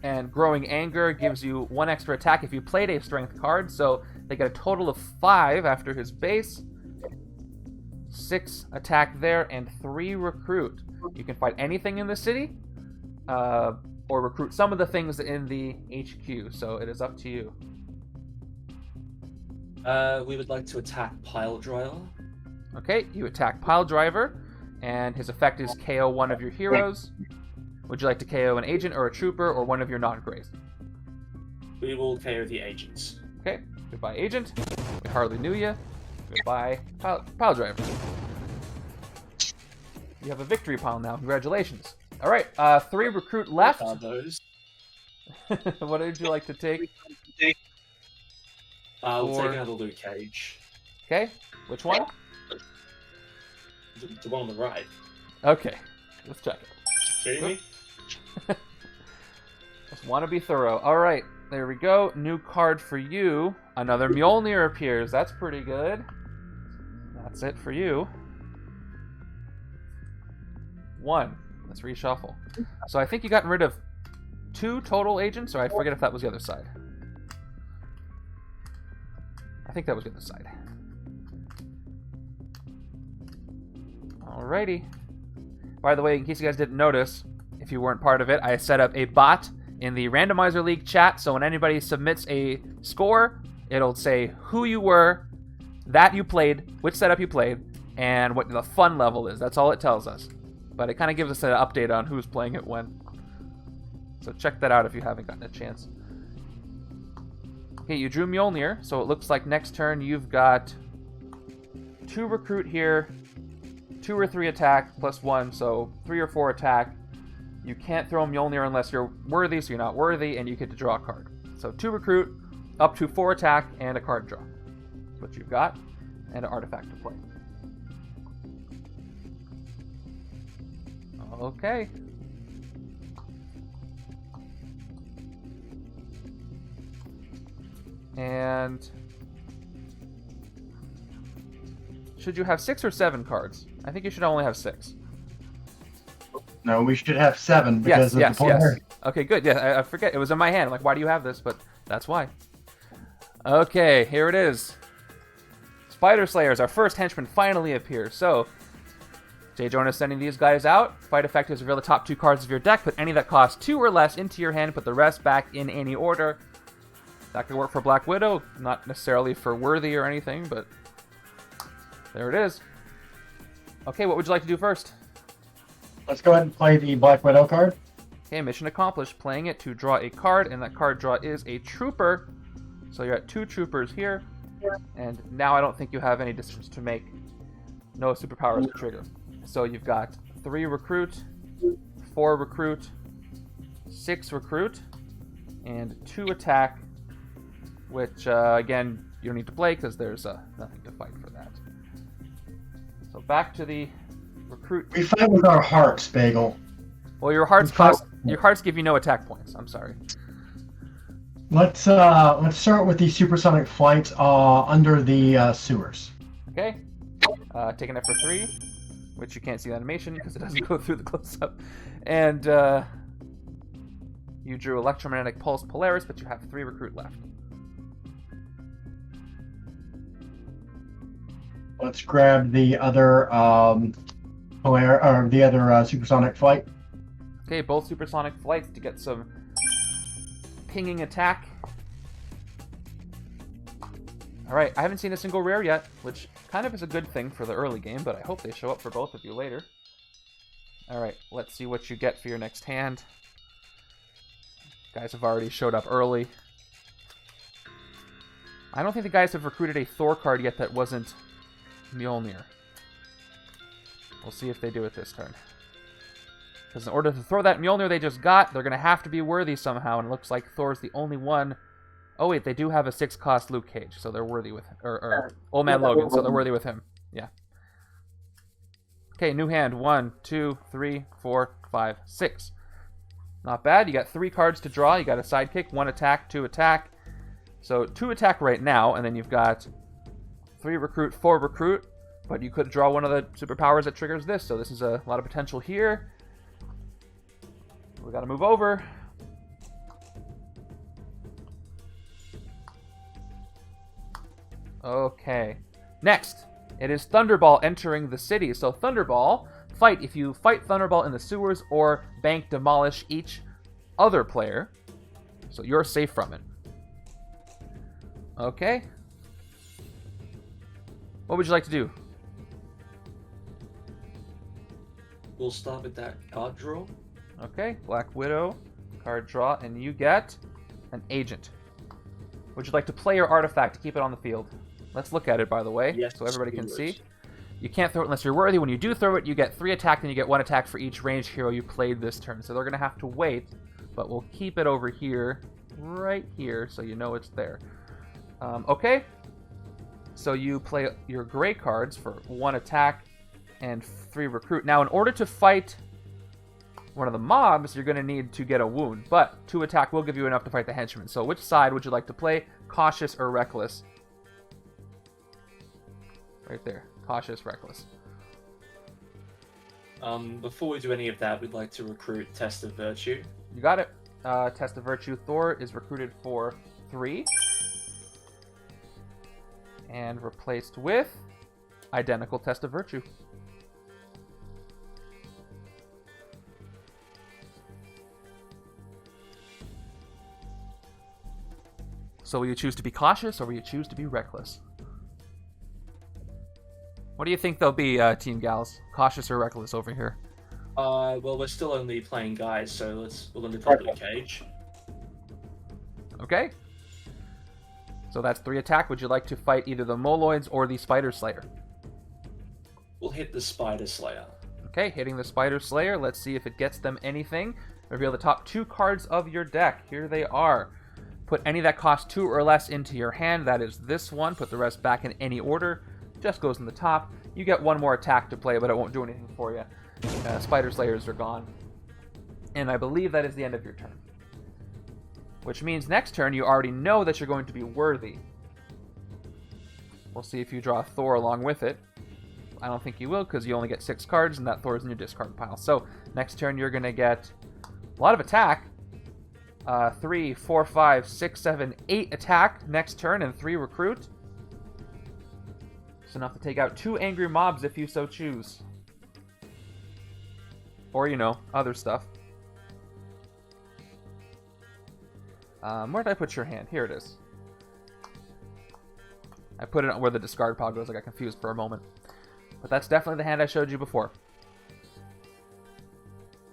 And Growing Anger gives you 1 extra attack if you played a strength card. So they get a total of 5 after his base. 6 attack there and 3 recruit. You can fight anything in the city. Or recruit some of the things in the HQ. So it is up to you. We would like to attack Pile Driver. Okay, you attack Pile Driver. And his effect is KO 1 of your heroes. Would you like to KO an agent or a trooper or one of your non-grays? We will KO the agents. Okay, goodbye agent. We hardly knew you. Goodbye pile driver. You have a victory pile now. Congratulations. All right, 3 recruit left. What are those? What would you like to take? We'll take another Luke Cage. Okay, which one? The one on the right. Okay, let's check it. Kidding me? Just want to be thorough. All right, there we go. New card for you. Another Mjolnir appears. That's pretty good. That's it for you. 1. Let's reshuffle. So I think you gotten rid of 2 total agents, or I forget if that was the other side. I think that was the other side. Alrighty. By the way, in case you guys didn't notice, if you weren't part of it, I set up a bot in the Randomizer League chat, so when anybody submits a score, it'll say who you were, that you played, which setup you played, and what the fun level is. That's all it tells us. But it kind of gives us an update on who's playing it when. So check that out if you haven't gotten a chance. Okay, you drew Mjolnir, so it looks like next turn you've got 2 recruit here, 2 or 3 attack plus 1, so 3 or 4 attack. You can't throw Mjolnir unless you're worthy, so you're not worthy, and you get to draw a card. So 2 recruit, up to 4 attack, and a card draw. That's what you've got, and an artifact to play. Okay. And should you have 6 or 7 cards? I think you should only have 6. No, we should have 7 because Yes, of the yes. Polaris. Okay, good. Yeah, I forget. It was in my hand. I'm like, why do you have this? But that's why. Okay, here it is. Spider Slayers, our first henchman, finally appears. So, J. Jonah is sending these guys out. Fight effect is reveal the top 2 cards of your deck. Put any that cost 2 or less into your hand. Put the rest back in any order. That could work for Black Widow. Not necessarily for Worthy or anything, but there it is. Okay, what would you like to do first? Let's go ahead and play the Black Widow card. Okay, mission accomplished. Playing it to draw a card, and that card draw is a Trooper. So you're at 2 Troopers here. And now I don't think you have any decisions to make. No superpowers to trigger. So you've got 3 Recruit, 4 Recruit, 6 Recruit, and 2 Attack, which, again, you don't need to play because there's nothing to fight for that. So back to the Recruit. We fight with our hearts, Bagel. Well, your hearts give you no attack points. I'm sorry. Let's start with the supersonic flight under the sewers. Okay. Taking it for 3, which you can't see the animation because it doesn't go through the close-up. And you drew Electromagnetic Pulse Polaris, but you have 3 Recruit left. Let's grab the other supersonic flight. Okay, both supersonic flights to get some pinging attack. Alright, I haven't seen a single rare yet, which kind of is a good thing for the early game, but I hope they show up for both of you later. Alright, let's see what you get for your next hand. Guys have already showed up early. I don't think the guys have recruited a Thor card yet that wasn't Mjolnir. We'll see if they do it this turn. Because in order to throw that Mjolnir they just got, they're going to have to be worthy somehow, and it looks like Thor's the only one. Oh wait, they do have a 6-cost Luke Cage, so they're worthy with him. Or Old Man Logan, so they're worthy with him. Yeah. Okay, new hand. 1, 2, 3, 4, 5, 6. Not bad. You got 3 cards to draw. You got a sidekick, 1 attack, 2 attack. So 2 attack right now, and then you've got 3 recruit, 4 recruit. But you could draw one of the superpowers that triggers this, so this is a lot of potential here. We gotta move over. Okay. Next, it is Thunderball entering the city. So Thunderball, fight. If you fight Thunderball in the sewers or bank demolish each other player, so you're safe from it. Okay. What would you like to do? We'll start with that card draw. Okay, Black Widow, card draw, and you get an agent. Would you like to play your artifact to keep it on the field? Let's look at it, by the way, yes, so everybody can see. You can't throw it unless you're worthy. When you do throw it, you get 3 attack, and you get 1 attack for each ranged hero you played this turn. So they're going to have to wait, but we'll keep it over here, right here, so you know it's there. Okay, so you play your gray cards for 1 attack and 3 recruit. Now, in order to fight one of the mobs, you're going to need to get a wound, but 2 attack will give you enough to fight the henchmen. So which side would you like to play? Cautious or reckless? Right there. Cautious, reckless. Before we do any of that, we'd like to recruit Test of Virtue. You got it. Test of Virtue Thor is recruited for 3. And replaced with identical Test of Virtue. So will you choose to be cautious, or will you choose to be reckless? What do you think they'll be, Team Gals? Cautious or reckless over here? Well, we're still only playing guys, so we'll only play the cage. Okay. So that's 3 attack. Would you like to fight either the Moloids or the Spider Slayer? We'll hit the Spider Slayer. Okay, hitting the Spider Slayer. Let's see if it gets them anything. Reveal the top 2 cards of your deck. Here they are. Put any that cost 2 or less into your hand. That is this one. Put the rest back in any order. Just goes in the top. You get 1 more attack to play, but it won't do anything for you. Spider Slayers are gone. And I believe that is the end of your turn. Which means next turn you already know that you're going to be worthy. We'll see if you draw Thor along with it. I don't think you will, because you only get 6 cards, and that Thor's in your discard pile. So, next turn you're going to get a lot of attack. 3, 4, 5, 6, 7, 8 attack next turn, and 3 recruit. It's enough to take out 2 angry mobs if you so choose. Or, you know, other stuff. Where did I put your hand? Here it is. I put it where the discard pile goes. I got confused for a moment. But that's definitely the hand I showed you before.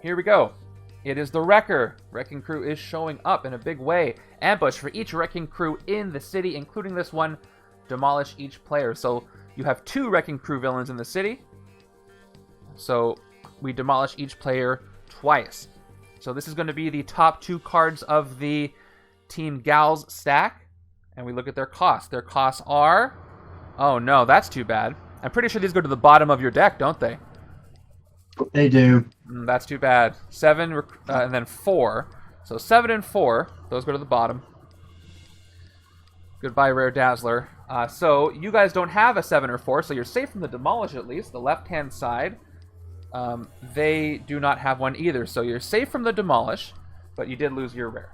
Here we go. It is the Wrecker. Wrecking Crew is showing up in a big way. Ambush for each Wrecking Crew in the city, including this one. Demolish each player. So you have 2 Wrecking Crew villains in the city. So we demolish each player twice. So this is going to be the top 2 cards of the Team Gals stack. And we look at their costs. Their costs are... Oh no, that's too bad. I'm pretty sure these go to the bottom of your deck, don't they? They do. That's too bad. 7 and then 4. So 7 and 4. Those go to the bottom. Goodbye, Rare Dazzler. So you guys don't have a 7 or 4, so you're safe from the demolish at least. The left-hand side, they do not have one either. So you're safe from the demolish, but you did lose your rare,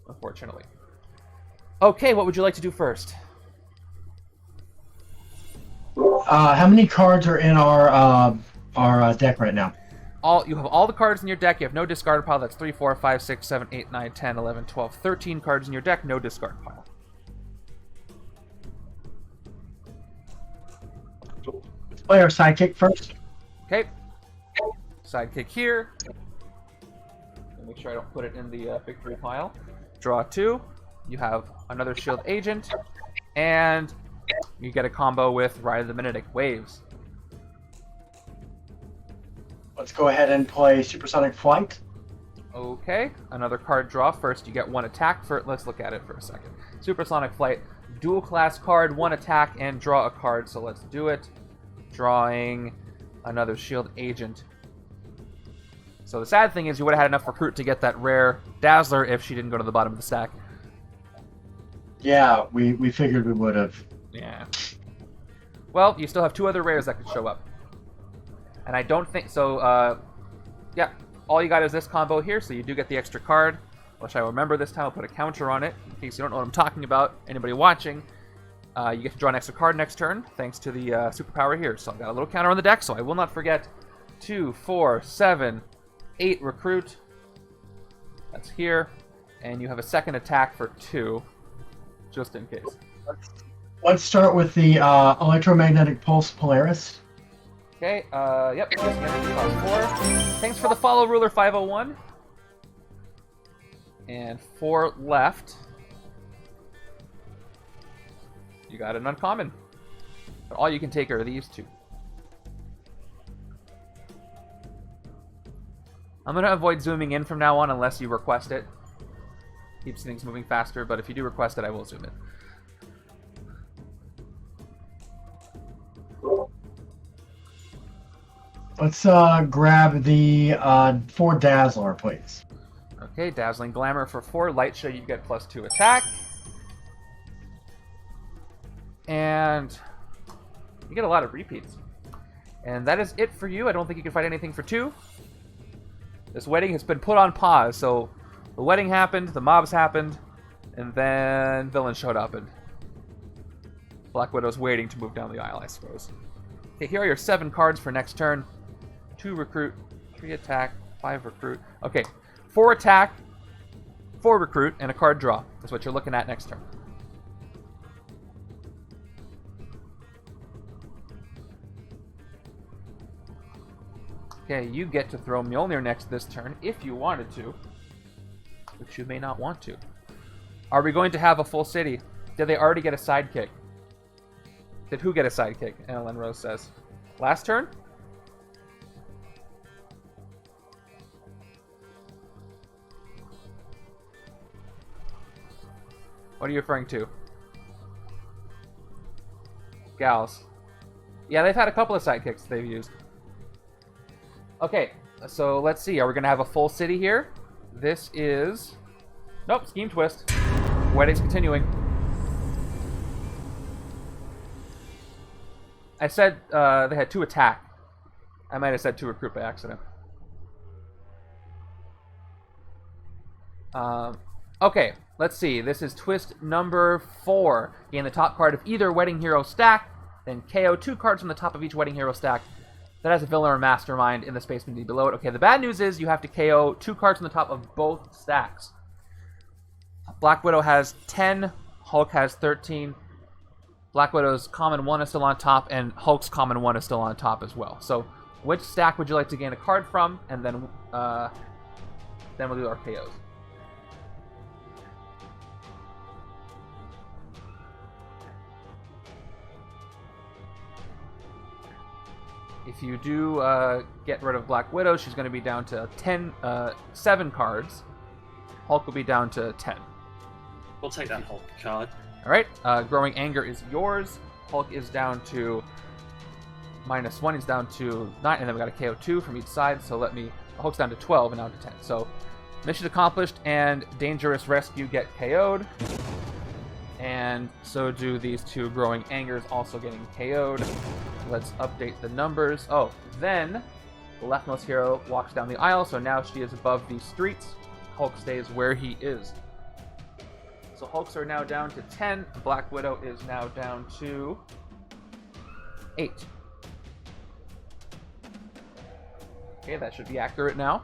unfortunately. Okay, what would you like to do first? How many cards are in our deck right now? You have all the cards in your deck. You have no discard pile. That's 3, 4, 5, 6, 7, 8, 9, 10, 11, 12, 13 cards in your deck. No discard pile. Let's play our sidekick first. Okay. Sidekick here. Make sure I don't put it in the victory pile. Draw 2. You have another shield agent. And you get a combo with Ride of the Minitic Waves. Let's go ahead and play Supersonic Flight. Okay, another card draw. First, you get 1 attack. Let's look at it for a second. Supersonic Flight, dual class card, 1 attack, and draw a card. So let's do it. Drawing another shield agent. So the sad thing is you would have had enough recruit to get that rare Dazzler if she didn't go to the bottom of the stack. Yeah, we figured we would have. Yeah. Well, you still have 2 other rares that could show up. And I don't think... So, yeah. All you got is this combo here, so you do get the extra card. Which I remember this time. I'll put a counter on it, in case you don't know what I'm talking about. Anybody watching. You get to draw an extra card next turn, thanks to the superpower here. So I've got a little counter on the deck, so I will not forget. 2, 4, 7, 8 recruit. That's here. And you have a second attack for 2. Just in case. Let's start with the electromagnetic pulse Polaris. Okay, yep, just energy cost 4. Thanks for the follow, Ruler 501. And 4 left. You got an uncommon. But all you can take are these 2. I'm going to avoid zooming in from now on unless you request it. Keeps things moving faster, but if you do request it, I will zoom in. Let's grab the 4 Dazzler, please. Okay, Dazzling Glamour for 4. Light Show, you get +2 attack. And you get a lot of repeats. And that is it for you. I don't think you can fight anything for 2. This wedding has been put on pause, so the wedding happened, the mobs happened, and then villains showed up, and Black Widow's waiting to move down the aisle, I suppose. Okay, here are your 7 cards for next turn. 2 recruit, 3 attack, 5 recruit. Okay, 4 attack, 4 recruit, and a card draw. That's what you're looking at next turn. Okay, you get to throw Mjolnir next this turn if you wanted to, which you may not want to. Are we going to have a full city? Did they already get a sidekick? Did who get a sidekick? Ellen Rose says. Last turn? What are you referring to? Gals. Yeah, they've had a couple of sidekicks they've used. Okay, so let's see. Are we going to have a full city here? This is... Nope, Scheme Twist. Wedding's continuing. I said they had 2 attack. I might have said 2 recruit by accident. Okay, let's see. This is twist number 4. Gain the top card of either Wedding Hero stack, then KO 2 cards from the top of each Wedding Hero stack that has a villain or mastermind in the space below it. Okay, the bad news is you have to KO 2 cards from the top of both stacks. Black Widow has 10, Hulk has 13. Black Widow's common 1 is still on top, and Hulk's common 1 is still on top as well. So, which stack would you like to gain a card from? And then we'll do our KOs. If you do get rid of Black Widow, she's going to be down to 7 cards. Hulk will be down to 10. We'll take that Hulk card. Alright, Growing Anger is yours. Hulk is down to -1, he's down to 9, and then we got a KO 2 from each side, so Hulk's down to 12 and now to 10. So, mission accomplished, and Dangerous Rescue get KO'd. And so do these 2 Growing Angers also getting KO'd. Let's update the numbers. Oh, then the leftmost hero walks down the aisle, so now she is above the streets. Hulk stays where he is. So Hulks are now down to 10. Black Widow is now down to 8. Okay, that should be accurate now.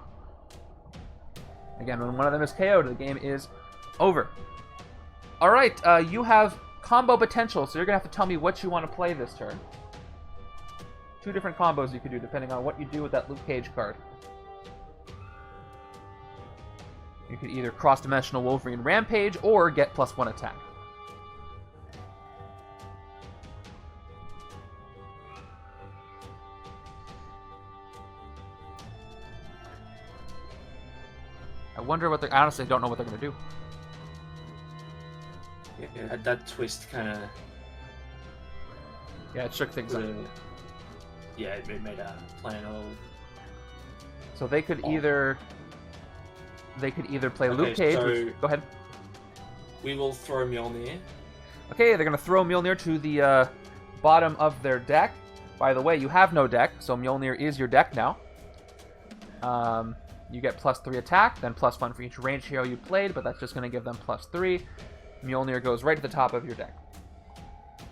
Again, when one of them is KO'd, the game is over. Alright, you have combo potential, so you're going to have to tell me what you want to play this turn. 2 different combos you could do depending on what you do with that Luke Cage card. You could either cross-dimensional Wolverine Rampage or get +1 attack. I wonder what I honestly don't know what they're going to do. Yeah, that twist kind of... Yeah, it shook things up. Yeah, it made a plan all... So they could either play Luke Cage. So go ahead. We will throw Mjolnir. Okay, they're going to throw Mjolnir to the bottom of their deck. By the way, you have no deck, so Mjolnir is your deck now. You get +3 attack, then +1 for each ranged hero you played, but that's just going to give them +3. Mjolnir goes right to the top of your deck.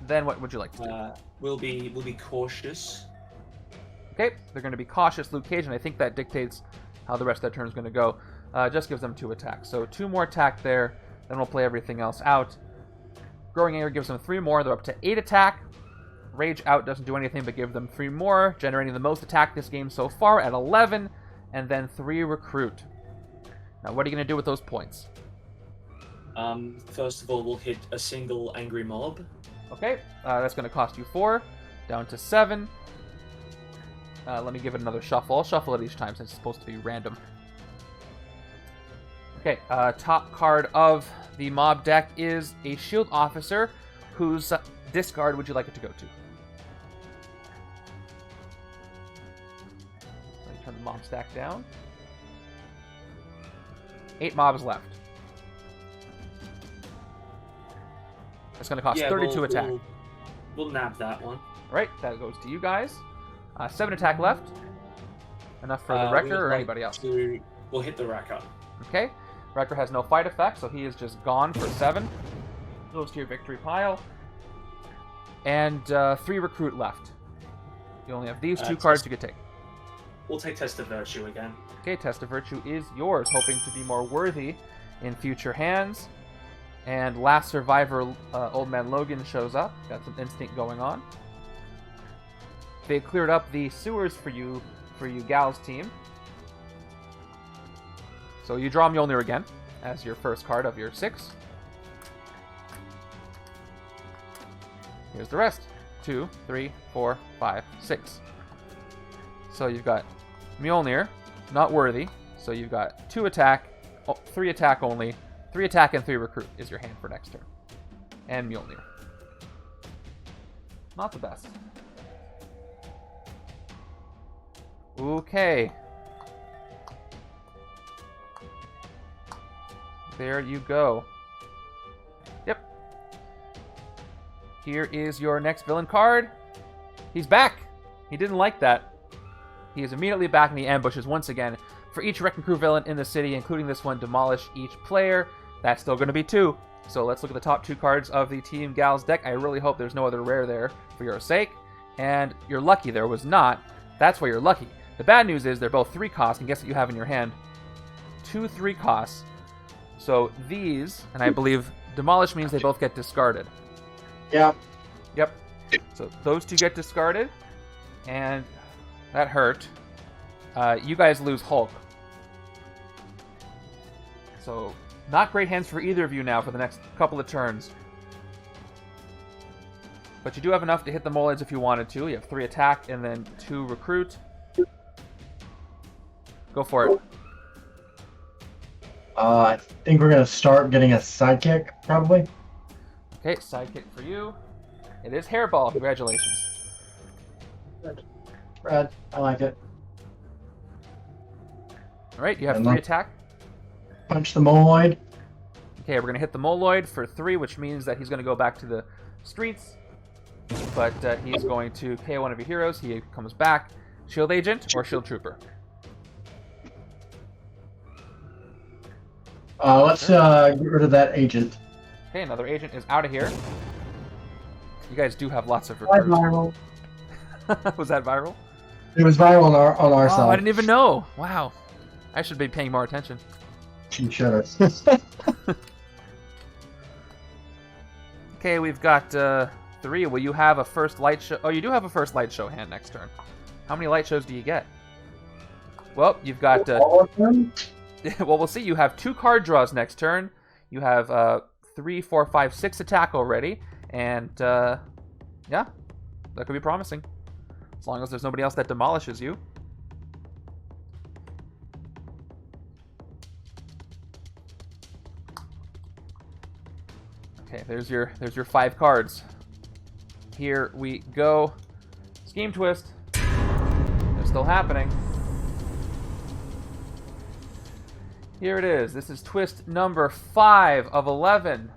Then what would you like to do? We'll be cautious. Okay, they're going to be cautious Luke Cage, and I think that dictates how the rest of that turn is going to go. Just gives them 2 attacks. So 2 more attack there, then we'll play everything else out. Growing Anger gives them 3 more, they're up to 8 attack. Rage Out doesn't do anything but give them 3 more, generating the most attack this game so far at 11, and then 3 Recruit. Now what are you going to do with those points? First of all, we'll hit a single Angry Mob. Okay, that's going to cost you 4, down to 7. Let me give it another shuffle. I'll shuffle it each time since it's supposed to be random. Okay, top card of the mob deck is a shield officer whose discard would you like it to go to? Let me turn the mob stack down. 8 mobs left. It's going to cost 32 attack. We'll nab that one. Alright, that goes to you guys. 7 attack left. Enough for the Wrecker or anybody else? We'll hit the Wrecker. Okay. Wrecker has no fight effect, so he is just gone for 7. Goes to your victory pile. And 3 Recruit left. You only have these 2 cards you could take. We'll take Test of Virtue again. Okay, Test of Virtue is yours, hoping to be more worthy in future hands. And last survivor, Old Man Logan, shows up. Got some instinct going on. They cleared up the sewers for you gals team. So you draw Mjolnir again as your first card of your 6. Here's the rest. 2, 3, 4, 5, 6. So you've got Mjolnir, not worthy. So you've got 2 attack, 3 attack only. 3 attack and 3 recruit is your hand for next turn. And Mjolnir. Not the best. Okay. There you go. Yep. Here is your next villain card. He's back! He didn't like that. He is immediately back in the ambushes once again. For each Wreck and Crew villain in the city, including this one, demolish each player. That's still going to be 2. So let's look at the top 2 cards of the Team Gals deck. I really hope there's no other rare there for your sake. And you're lucky there was not. That's why you're lucky. The bad news is they're both 3 costs, and guess what you have in your hand? 2 3 costs. So these, and I believe demolish means they both get discarded. Yeah. Yep. So those 2 get discarded, and that hurt. You guys lose Hulk. So not great hands for either of you now for the next couple of turns. But you do have enough to hit the Molids if you wanted to. You have 3 attack and then 2 recruit. Go for it. I think we're going to start getting a sidekick, probably. Okay, sidekick for you. It is Hairball. Congratulations. Brad, I like it. Alright, you have 3 attack. Punch the Moloid. Okay, we're going to hit the Moloid for 3, which means that he's going to go back to the streets. But he's going to KO one of your heroes. He comes back. Shield Agent or Shield Trooper? Let's get rid of that agent. Okay, another agent is out of here. You guys do have lots of recruits. Viral. Was that viral? It was viral on our Oh, side. I didn't even know. Wow. I should be paying more attention. You should have. Okay, we've got 3. Will you have a first light show? Oh, you do have a first light show hand next turn. How many light shows do you get? Well, you've got... All of them? well, we'll see. You have 2 card draws next turn. You have 3, 4, 5, 6 attack already. And, yeah, that could be promising. As long as there's nobody else that demolishes you. Okay, there's your 5 cards. Here we go. Scheme twist. They're still happening. Here it is. This is twist number 5 of 11.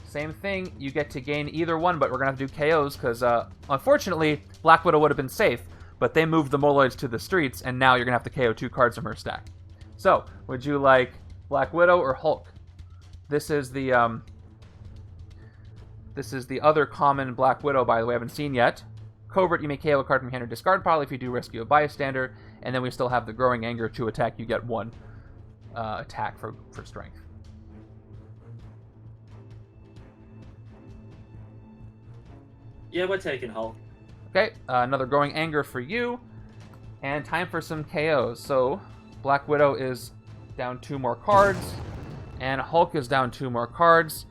Same thing. You get to gain either one, but we're going to have to do KOs because, unfortunately, Black Widow would have been safe, but they moved the Moloids to the streets, and now you're going to have to KO 2 cards from her stack. So, would you like Black Widow or Hulk? This is the other common Black Widow, by the way, I haven't seen yet. Covert, you may KO a card from your hand or discard pile if you do rescue a bystander, and then we still have the Growing Anger. 2 attack, you get 1 attack for strength. Yeah, we're taking Hulk. Okay, another Growing Anger for you, and time for some KOs. So, Black Widow is down 2 more cards, and Hulk is down 2 more cards.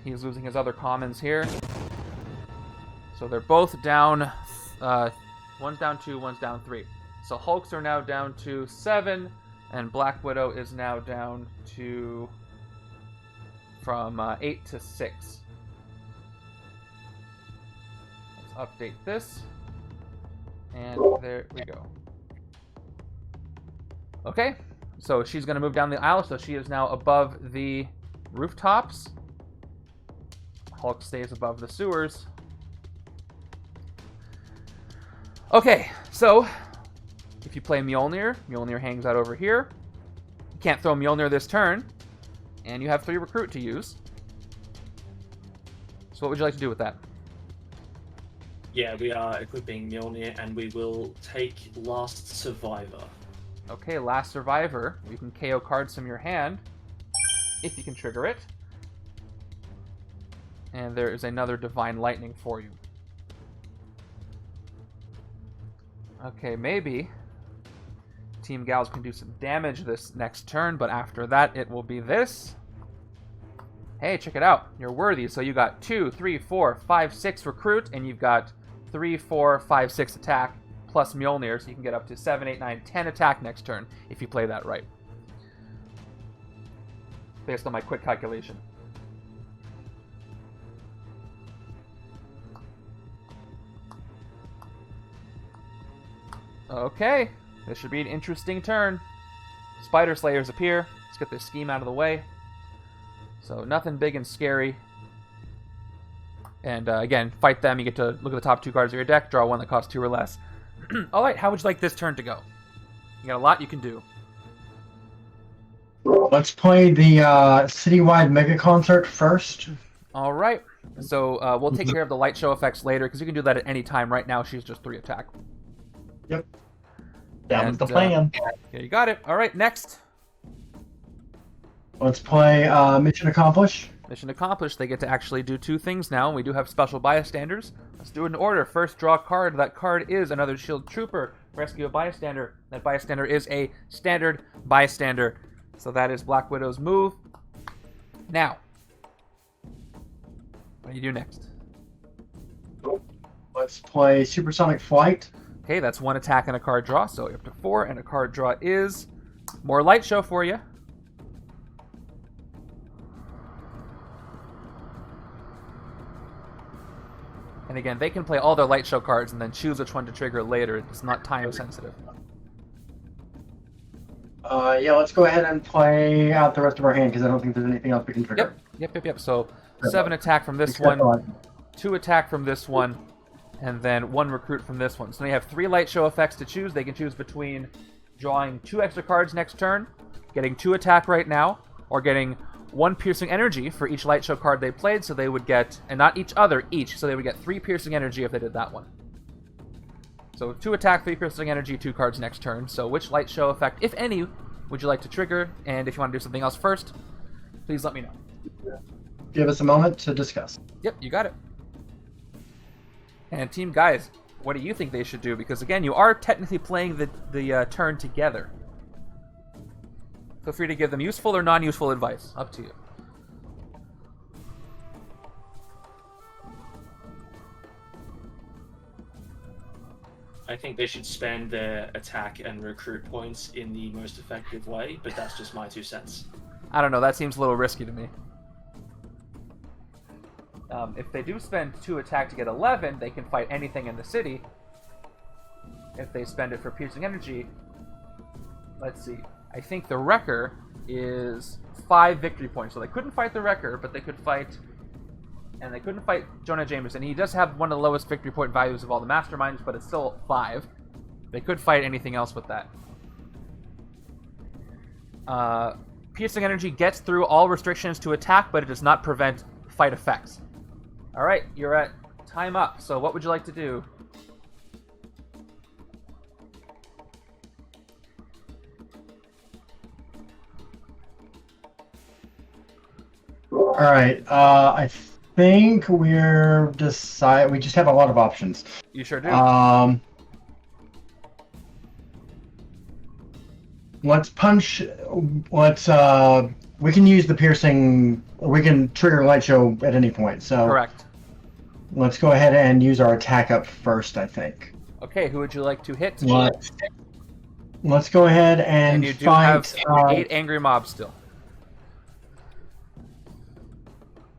He's losing his other commons here. So they're both down, one's down 2, one's down 3. So Hulks are now down to 7, and Black Widow is now down to, from 8 to 6. Let's update this, and there we go. Okay, so she's going to move down the aisle, so she is now above the rooftops. Hulk stays above the sewers. Okay, so if you play Mjolnir, Mjolnir hangs out over here. You can't throw Mjolnir this turn, and you have 3 recruit to use. So what would you like to do with that? Yeah, we are equipping Mjolnir, and we will take Last Survivor. Okay, Last Survivor. You can KO cards from your hand, if you can trigger it. And there is another Divine Lightning for you. Okay, maybe Team Gals can do some damage this next turn, but after that it will be this. Hey, check it out. You're worthy. So you got 2, 3, 4, 5, 6 recruit, and you've got 3, 4, 5, 6 attack, plus Mjolnir, so you can get up to 7, 8, 9, 10 attack next turn if you play that right. Based on my quick calculation. Okay, this should be an interesting turn. Spider Slayers appear. Let's get this scheme out of the way. So nothing big and scary. And again, fight them. You get to look at the top 2 cards of your deck, draw one that costs 2 or less. All right, how would you like this turn to go? You got a lot you can do. Let's play the citywide mega concert first. All right. So we'll take care of the light show effects later, because you can do that at any time. Right now, she's just 3 attack. Yep. That was And, the plan. Yeah, you got it. All right, next. Let's play Mission Accomplished. Mission accomplished. They get to actually do 2 things now. We do have special bystanders. Let's do it in order. First, draw a card. That card is another shield trooper. Rescue a bystander. That bystander is a standard bystander. So that is Black Widow's move. Now, what do you do next? Let's play Supersonic Flight. Okay, that's 1 attack and a card draw, so you're up to 4, and a card draw is more light show for you. And again, they can play all their light show cards and then choose which one to trigger later. It's not time sensitive. Yeah, let's go ahead and play out the rest of our hand, because I don't think there's anything else we can trigger. Yep. So 7 attack from this one, 2 attack from this one, and then 1 recruit from this one. So they have 3 light show effects to choose. They can choose between drawing 2 extra cards next turn, getting 2 attack right now, or getting 1 piercing energy for each light show card they played, so they would get, and not each other, each, so they would get 3 piercing energy if they did that one. So 2 attack, 3 piercing energy, 2 cards next turn. So which light show effect, if any, would you like to trigger? And if you want to do something else first, please let me know. Give us a moment to discuss. Yep, you got it. And team guys, what do you think they should do? Because again, you are technically playing the turn together. Feel free to give them useful or non-useful advice. Up to you. I think they should spend their attack and recruit points in the most effective way, but that's just my 2 cents. I don't know, that seems a little risky to me. If they do spend 2 attack to get 11, they can fight anything in the city. If they spend it for piercing energy, let's see. I think the Wrecker is 5 victory points, so they couldn't fight the Wrecker, but they could fight, and they couldn't fight Jonah Jameson. He does have one of the lowest victory point values of all the Masterminds, but it's still 5. They could fight anything else with that. Piercing energy gets through all restrictions to attack, but it does not prevent fight effects. Alright, you're at time up, so what would you like to do? All right. I think we just have a lot of options. You sure do. Let's punch. We can use the piercing. We can trigger light show at any point. So Correct. Let's go ahead and use our attack up first, I think. Okay, who would you like to hit? Let's go ahead And and you do fight. have 8 angry mobs still.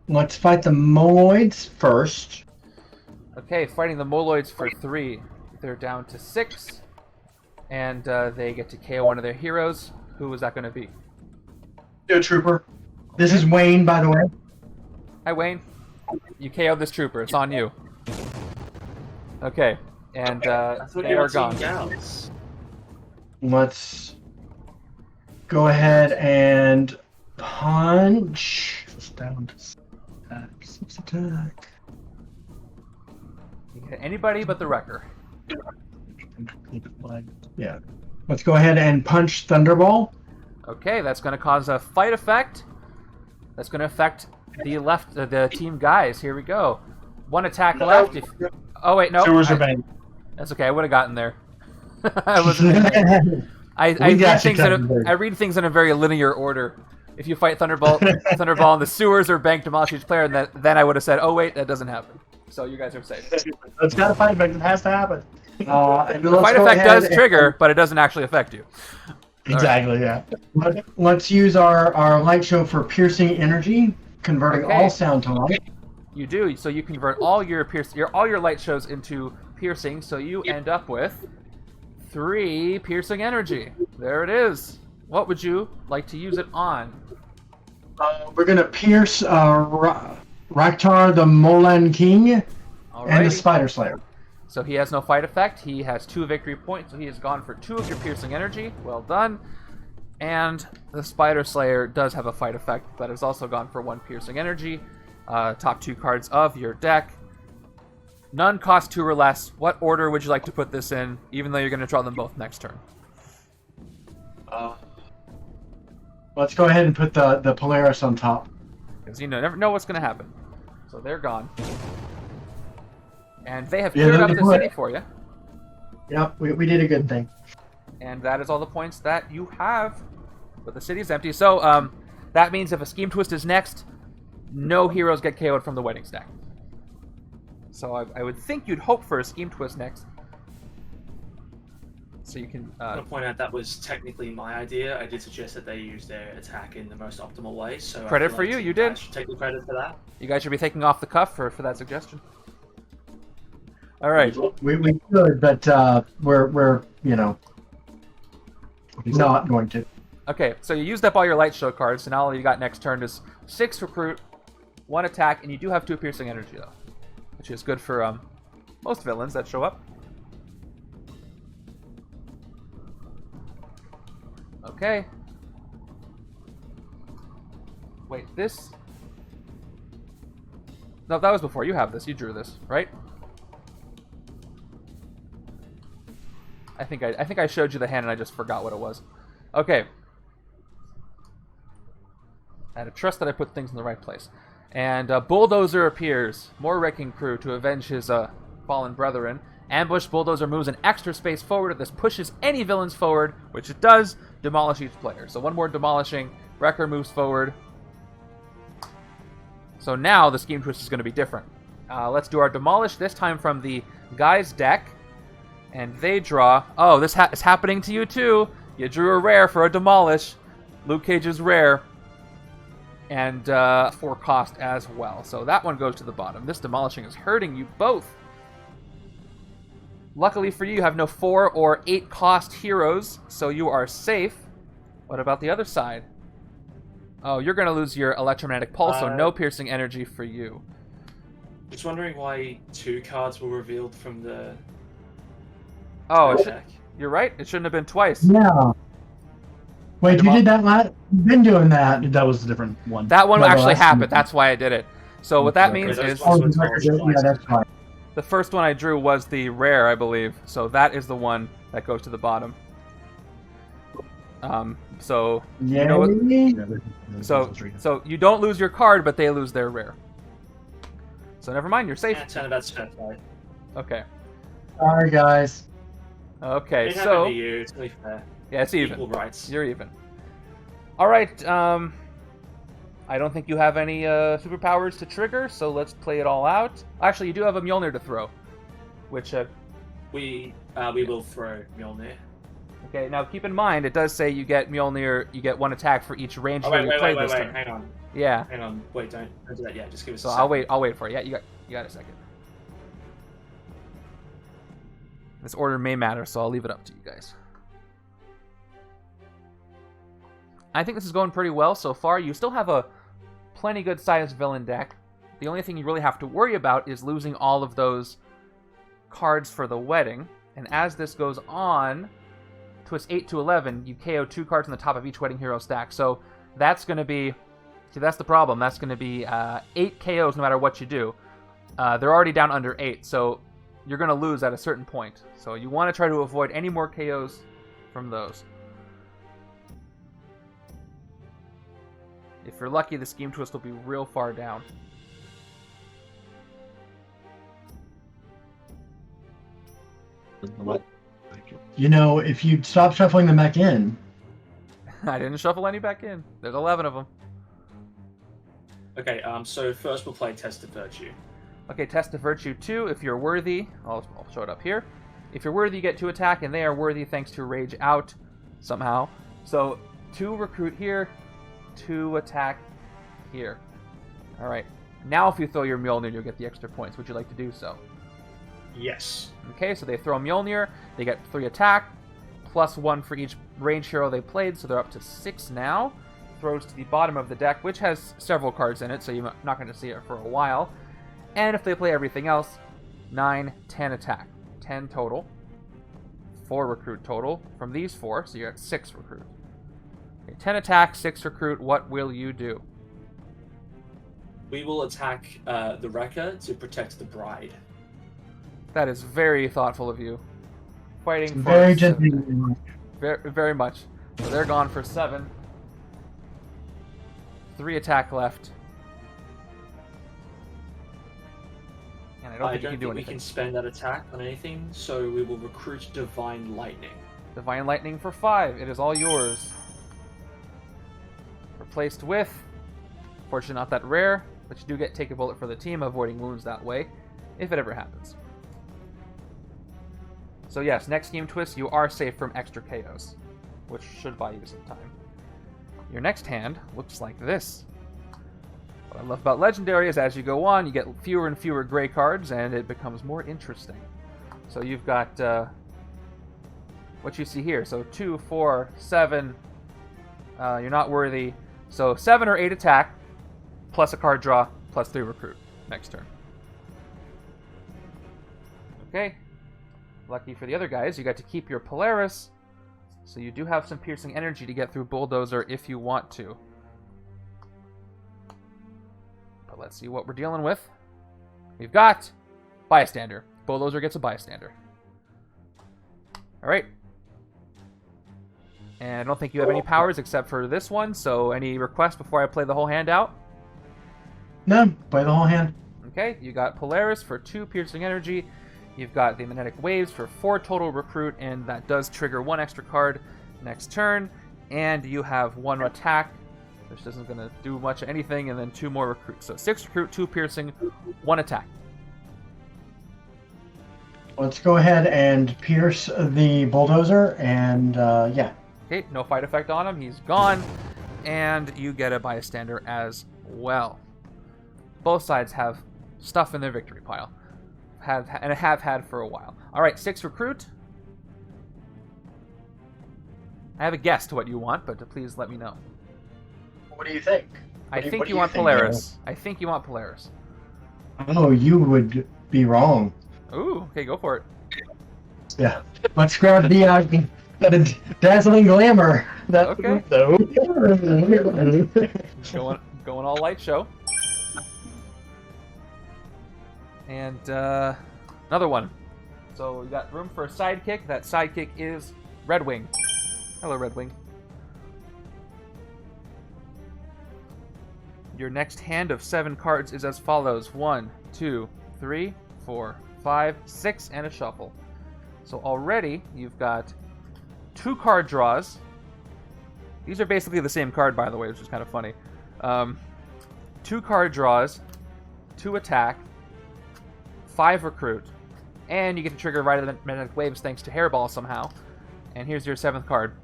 Let's fight the Moloids first. Okay, fighting the Moloids for 3. They're down to 6. And they get to KO one of their heroes. Who was that going to be? Do a trooper. This is Wayne, by the way. Hi, Wayne. You KO'd this trooper. It's on you. Okay, and they are gone. Let's go ahead and punch. Down to attack. You can hit anybody but the Wrecker. Yeah. Let's go ahead and punch Thunderball. Okay, that's going to cause a fight effect. That's going to affect the team guys. Here we go. 1 attack left. Oh wait, no. Sewers are banned. That's okay. I would have gotten there. I wasn't in there. I read things in a very linear order. If you fight Thunderball and the sewers are banked to demolish each player, and then I would have said, "Oh wait, that doesn't happen." So you guys are safe. It's got a fight effect. It has to happen. The fight effect does trigger, but it doesn't actually affect you. Exactly. Yeah. Let's use our light show for piercing energy, converting all sound to light. You do. So you convert all your light shows into piercing. So you end up with 3 piercing energy. There it is. What would you like to use it on? We're gonna pierce Raktar, the Molan King, and the Alrighty. Spider Slayer. So he has no fight effect. He has 2 victory points, so he has gone for 2 of your piercing energy. Well done. And the Spider Slayer does have a fight effect, but has also gone for 1 piercing energy. Top 2 cards of your deck. None cost 2 or less. What order would you like to put this in, even though you're going to draw them both next turn? Let's go ahead and put the Polaris on top. Because you never know what's going to happen. So they're gone. And they have cleared up the city for you. Yep, we did a good thing. And that is all the points that you have. But the city is empty. So that means if a Scheme Twist is next, no heroes get KO'd from the wedding stack. So I would think you'd hope for a Scheme Twist next. So you can... I want to point out that was technically my idea. I did suggest that they use their attack in the most optimal way. So Credit I feel for like you, Team you did. Dash should take the credit for that. You guys should be taking off the cuff for that suggestion. All right. We could, but we're not going to. Okay, so you used up all your light show cards, so now all you got next turn is 6 recruit, 1 attack, and you do have 2 piercing energy though, which is good for most villains that show up. Okay. Wait, this... No, that was before. You have this. You drew this, right? I think I showed you the hand and I just forgot what it was. Okay. I had to trust that I put things in the right place. And Bulldozer appears. More wrecking crew to avenge his fallen brethren. Ambush Bulldozer moves an extra space forward. This pushes any villains forward, which it does. Demolish each player. So 1 more demolishing. Wrecker moves forward. So now the Scheme Twist is going to be different. Let's do our Demolish, this time from the guy's deck. And they draw... Oh, this is happening to you too. You drew a rare for a Demolish. Luke Cage's rare. And 4 cost as well. So that one goes to the bottom. This Demolishing is hurting you both. Luckily for you, you have no 4 or 8 cost heroes, so you are safe. What about the other side? Oh, you're going to lose your Electromagnetic Pulse, so no piercing energy for you. Just wondering why 2 cards were revealed from the Oh, deck. you're right. It shouldn't have been twice. Yeah. Wait, you did that last? You've been doing that. That was a different one. That one No, actually last happened. one. That's why I did it. So what that means those is... ones- Oh, yeah, that's fine. The first one I drew was the rare, I believe. So that is the one that goes to the bottom. So Yeah. you know what? So you don't lose your card, but they lose their rare. So never mind, you're safe. Yeah, turnabout's fair play. Okay. Sorry, guys. Okay. It So happened to you, it's really fair. yeah, it's even. Equal rights. You're even. All right. I don't think you have any superpowers to trigger, so let's play it all out. Actually, you do have a Mjolnir to throw, which We will throw Mjolnir. okay. Now keep in mind, it does say you get Mjolnir. You get 1 attack for each range Oh, hero you wait, played this turn. hang on. Yeah. Hang on, wait, don't do that yet, just give us So a I'll second. wait for it. Yeah, you got a second. This order may matter, so I'll leave it up to you guys. I think this is going pretty well so far. You still have a plenty good sized villain deck. The only thing you really have to worry about is losing all of those cards for the wedding. And as this goes on, twist 8 to 11, you KO 2 cards on the top of each wedding hero stack. So that's going to be... See, that's the problem. That's going to be 8 KOs no matter what you do. They're already down under 8, so you're going to lose at a certain point. So you want to try to avoid any more KOs from those. If you're lucky, the Scheme Twist will be real far down. You know, if you stop shuffling them back in. I didn't shuffle any back in. There's 11 of them. Okay, so first we'll play Test of Virtue. Okay, Test of Virtue 2. If you're worthy, I'll show it up here. If you're worthy, you get 2 attack, and they are worthy thanks to Rage Out somehow. So 2 recruit here, 2 attack here. Alright. Now if you throw your Mjolnir, you'll get the extra points. Would you like to do so? Yes. Okay, so they throw Mjolnir. They get 3 attack, plus 1 for each range hero they played, so they're up to 6 now. throws to the bottom of the deck, which has several cards in it, so you're not going to see it for a while. And if they play everything else, 9, 10 attack. 10 total. 4 recruit total from these 4, so you're at 6 recruit. Okay, 10 attack, 6 recruit, what will you do? We will attack the Wrecker to protect the bride. That is very thoughtful of you. Fighting for Very gently. very, very much. So they're gone for 7. 3 attack left. And I don't think you can do we anything. can spend that attack on anything, so we will recruit Divine Lightning. Divine Lightning for 5. It is all yours. Replaced with, fortunately not that rare, but you do get take a bullet for the team, avoiding wounds that way, if it ever happens. So yes, next game twist, you are safe from extra chaos, which should buy you some time. Your next hand looks like this. What I love about Legendary is as you go on, you get fewer and fewer gray cards, and it becomes more interesting. So you've got what you see here. So 2, 4, 7. You're not worthy. So 7 or 8 attack, plus a card draw, plus 3 recruit next turn. Okay. Lucky for the other guys, you got to keep your Polaris, so you do have some piercing energy to get through Bulldozer if you want to. But let's see what we're dealing with. We've got Bystander. Bulldozer gets a Bystander. Alright. And I don't think you have any powers except for this one, so any requests before I play the whole hand out? No, play the whole hand. Okay, you got Polaris for 2 piercing energy. You've got the Magnetic Waves for 4 total recruit, and that does trigger 1 extra card next turn. And you have 1 attack, which isn't going to do much of anything, and then 2 more recruit. So 6 recruit, 2 piercing, 1 attack. Let's go ahead and pierce the Bulldozer, and yeah. Okay, no fight effect on him. He's gone. And you get a Bystander as well. Both sides have stuff in their victory pile. Have had for a while. Alright, 6 recruit. I have a guess to what you want, but please let me know. What do you think? I think you want Polaris. I think you want Polaris. Oh, you would be wrong. Ooh, okay, go for it. Yeah. Let's grab the dazzling glamour. That, Okay. So. Going all light show. And another one. So we got room for a sidekick. That sidekick is Red Wing. Hello, Red Wing. Your next hand of 7 cards is as follows: 1, 2, 3, 4, 5, 6, and a shuffle. So already you've got 2 card draws. These are basically the same card, by the way, which is kind of funny. 2 card draws, 2 attack, 5 recruit, and you get to trigger right of the Magnetic Waves thanks to Hairball somehow. And here's your 7th card.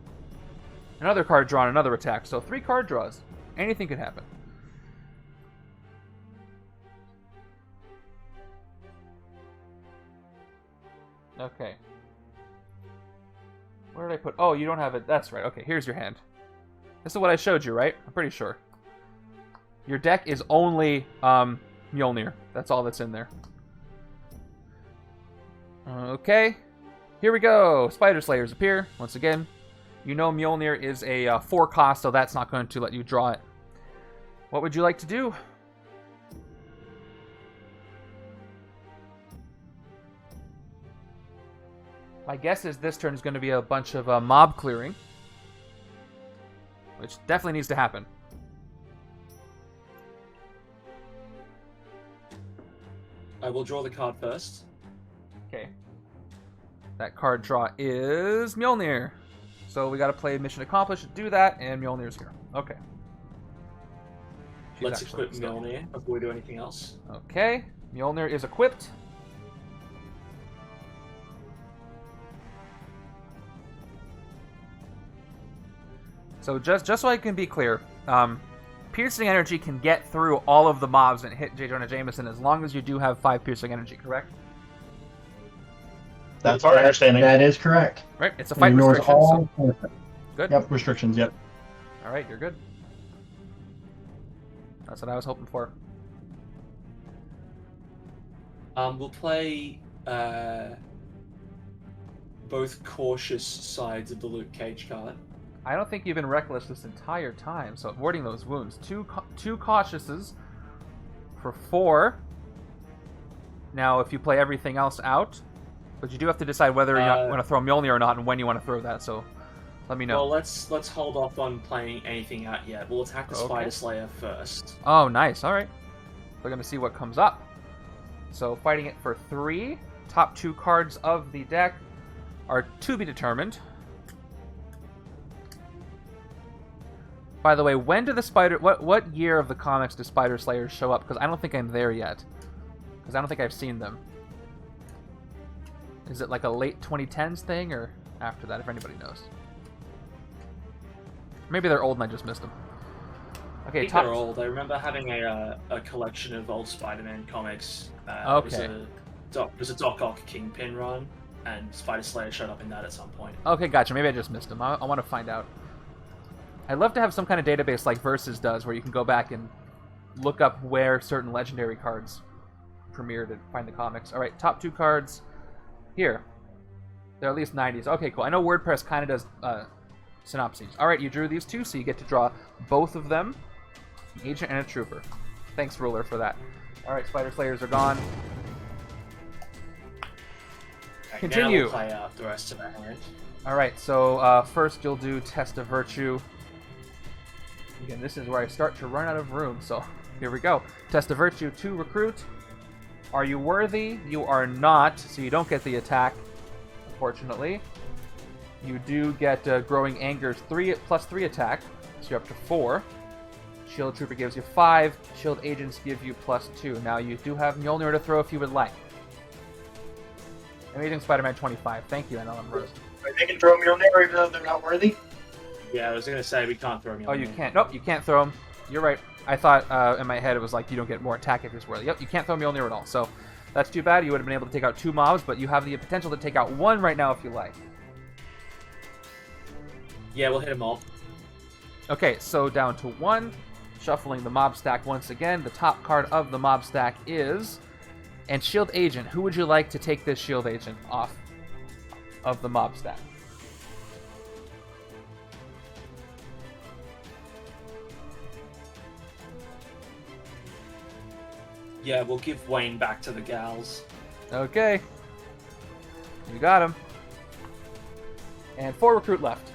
Another card drawn, another attack. So 3 card draws. Anything could happen. Okay. Where did I put... Oh, you don't have it. That's right. Okay, here's your hand. This is what I showed you, right? I'm pretty sure. Your deck is only Mjolnir. That's all that's in there. Okay, here we go. Spider Slayers appear once again. You know Mjolnir is a 4 cost, so that's not going to let you draw it. What would you like to do? My guess is this turn is going to be a bunch of mob clearing, which definitely needs to happen. I will draw the card first. Okay. That card draw is Mjolnir. So we got to play Mission Accomplished to do that, and Mjolnir's here. Okay. She's Let's actually equip still- Mjolnir before we do anything else. Okay. Mjolnir is equipped. So just so I can be clear, piercing energy can get through all of the mobs and hit Jonah Jameson as long as you do have 5 piercing energy, correct? That's our understanding. That is correct. Right? It's a fight Ignores restriction. all. So good. Yep. Restrictions, yep. All right, you're good. That's what I was hoping for. We'll play both cautious sides of the Luke Cage card. I don't think you've been reckless this entire time, so avoiding those wounds. Two cautiouses for 4. Now, if you play everything else out, but you do have to decide whether you want to throw Mjolnir or not, and when you want to throw that. So, let me know. Well, let's hold off on playing anything out yet. We'll attack the Spider Slayer first. Oh, nice. All right. We're going to see what comes up. So, fighting it for 3. Top 2 cards of the deck are to be determined. By the way, when do the Spider... What year of the comics do Spider Slayers show up? Because I don't think I'm there yet. Because I don't think I've seen them. Is it like a late 2010s thing, or after that, if anybody knows? Maybe they're old and I just missed them. Okay, I think they're old. I remember having a collection of old Spider-Man comics. Okay. It was a Doc Ock Kingpin run, and Spider Slayer showed up in that at some point. Okay, gotcha. Maybe I just missed them. I want to find out. I'd love to have some kind of database like Versus does, where you can go back and look up where certain legendary cards premiered and find the comics. All right, top 2 cards here. They're at least 90s. Okay, cool. I know WordPress kind of does synopses. All right, you drew these 2, so you get to draw both of them, an agent and a trooper. Thanks, Ruler, for that. All right, Spider Slayers are gone. Okay, Continue. Now we'll play out the rest of our hand. All right, so first you'll do Test of Virtue. Again, this is where I start to run out of room, so here we go. Test of Virtue, 2 recruit. Are you worthy? You are not, so you don't get the attack, unfortunately. You do get Growing Anger's 3+3 attack, so you're up to 4. Shield Trooper gives you 5. Shield Agents give you +2. Now you do have Mjolnir to throw if you would like. Amazing Spider-Man 25. Thank you, NLM Rose. They can throw Mjolnir even though they're not worthy. Yeah, I was gonna say we can't throw Mjolnir. Oh, you can't. Nope, you can't throw him. You're right. I thought in my head it was like you don't get more attack if it's worthy. Yep, you can't throw Mjolnir at all. So that's too bad. You would have been able to take out 2 mobs, but you have the potential to take out 1 right now if you like. Yeah, we'll hit them all. Okay, so down to 1. Shuffling the mob stack once again. The top card of the mob stack is... And Shield Agent. Who would you like to take this Shield Agent off of the mob stack? Yeah, we'll give Wayne back to the gals. Okay. You got him. And 4 recruit left.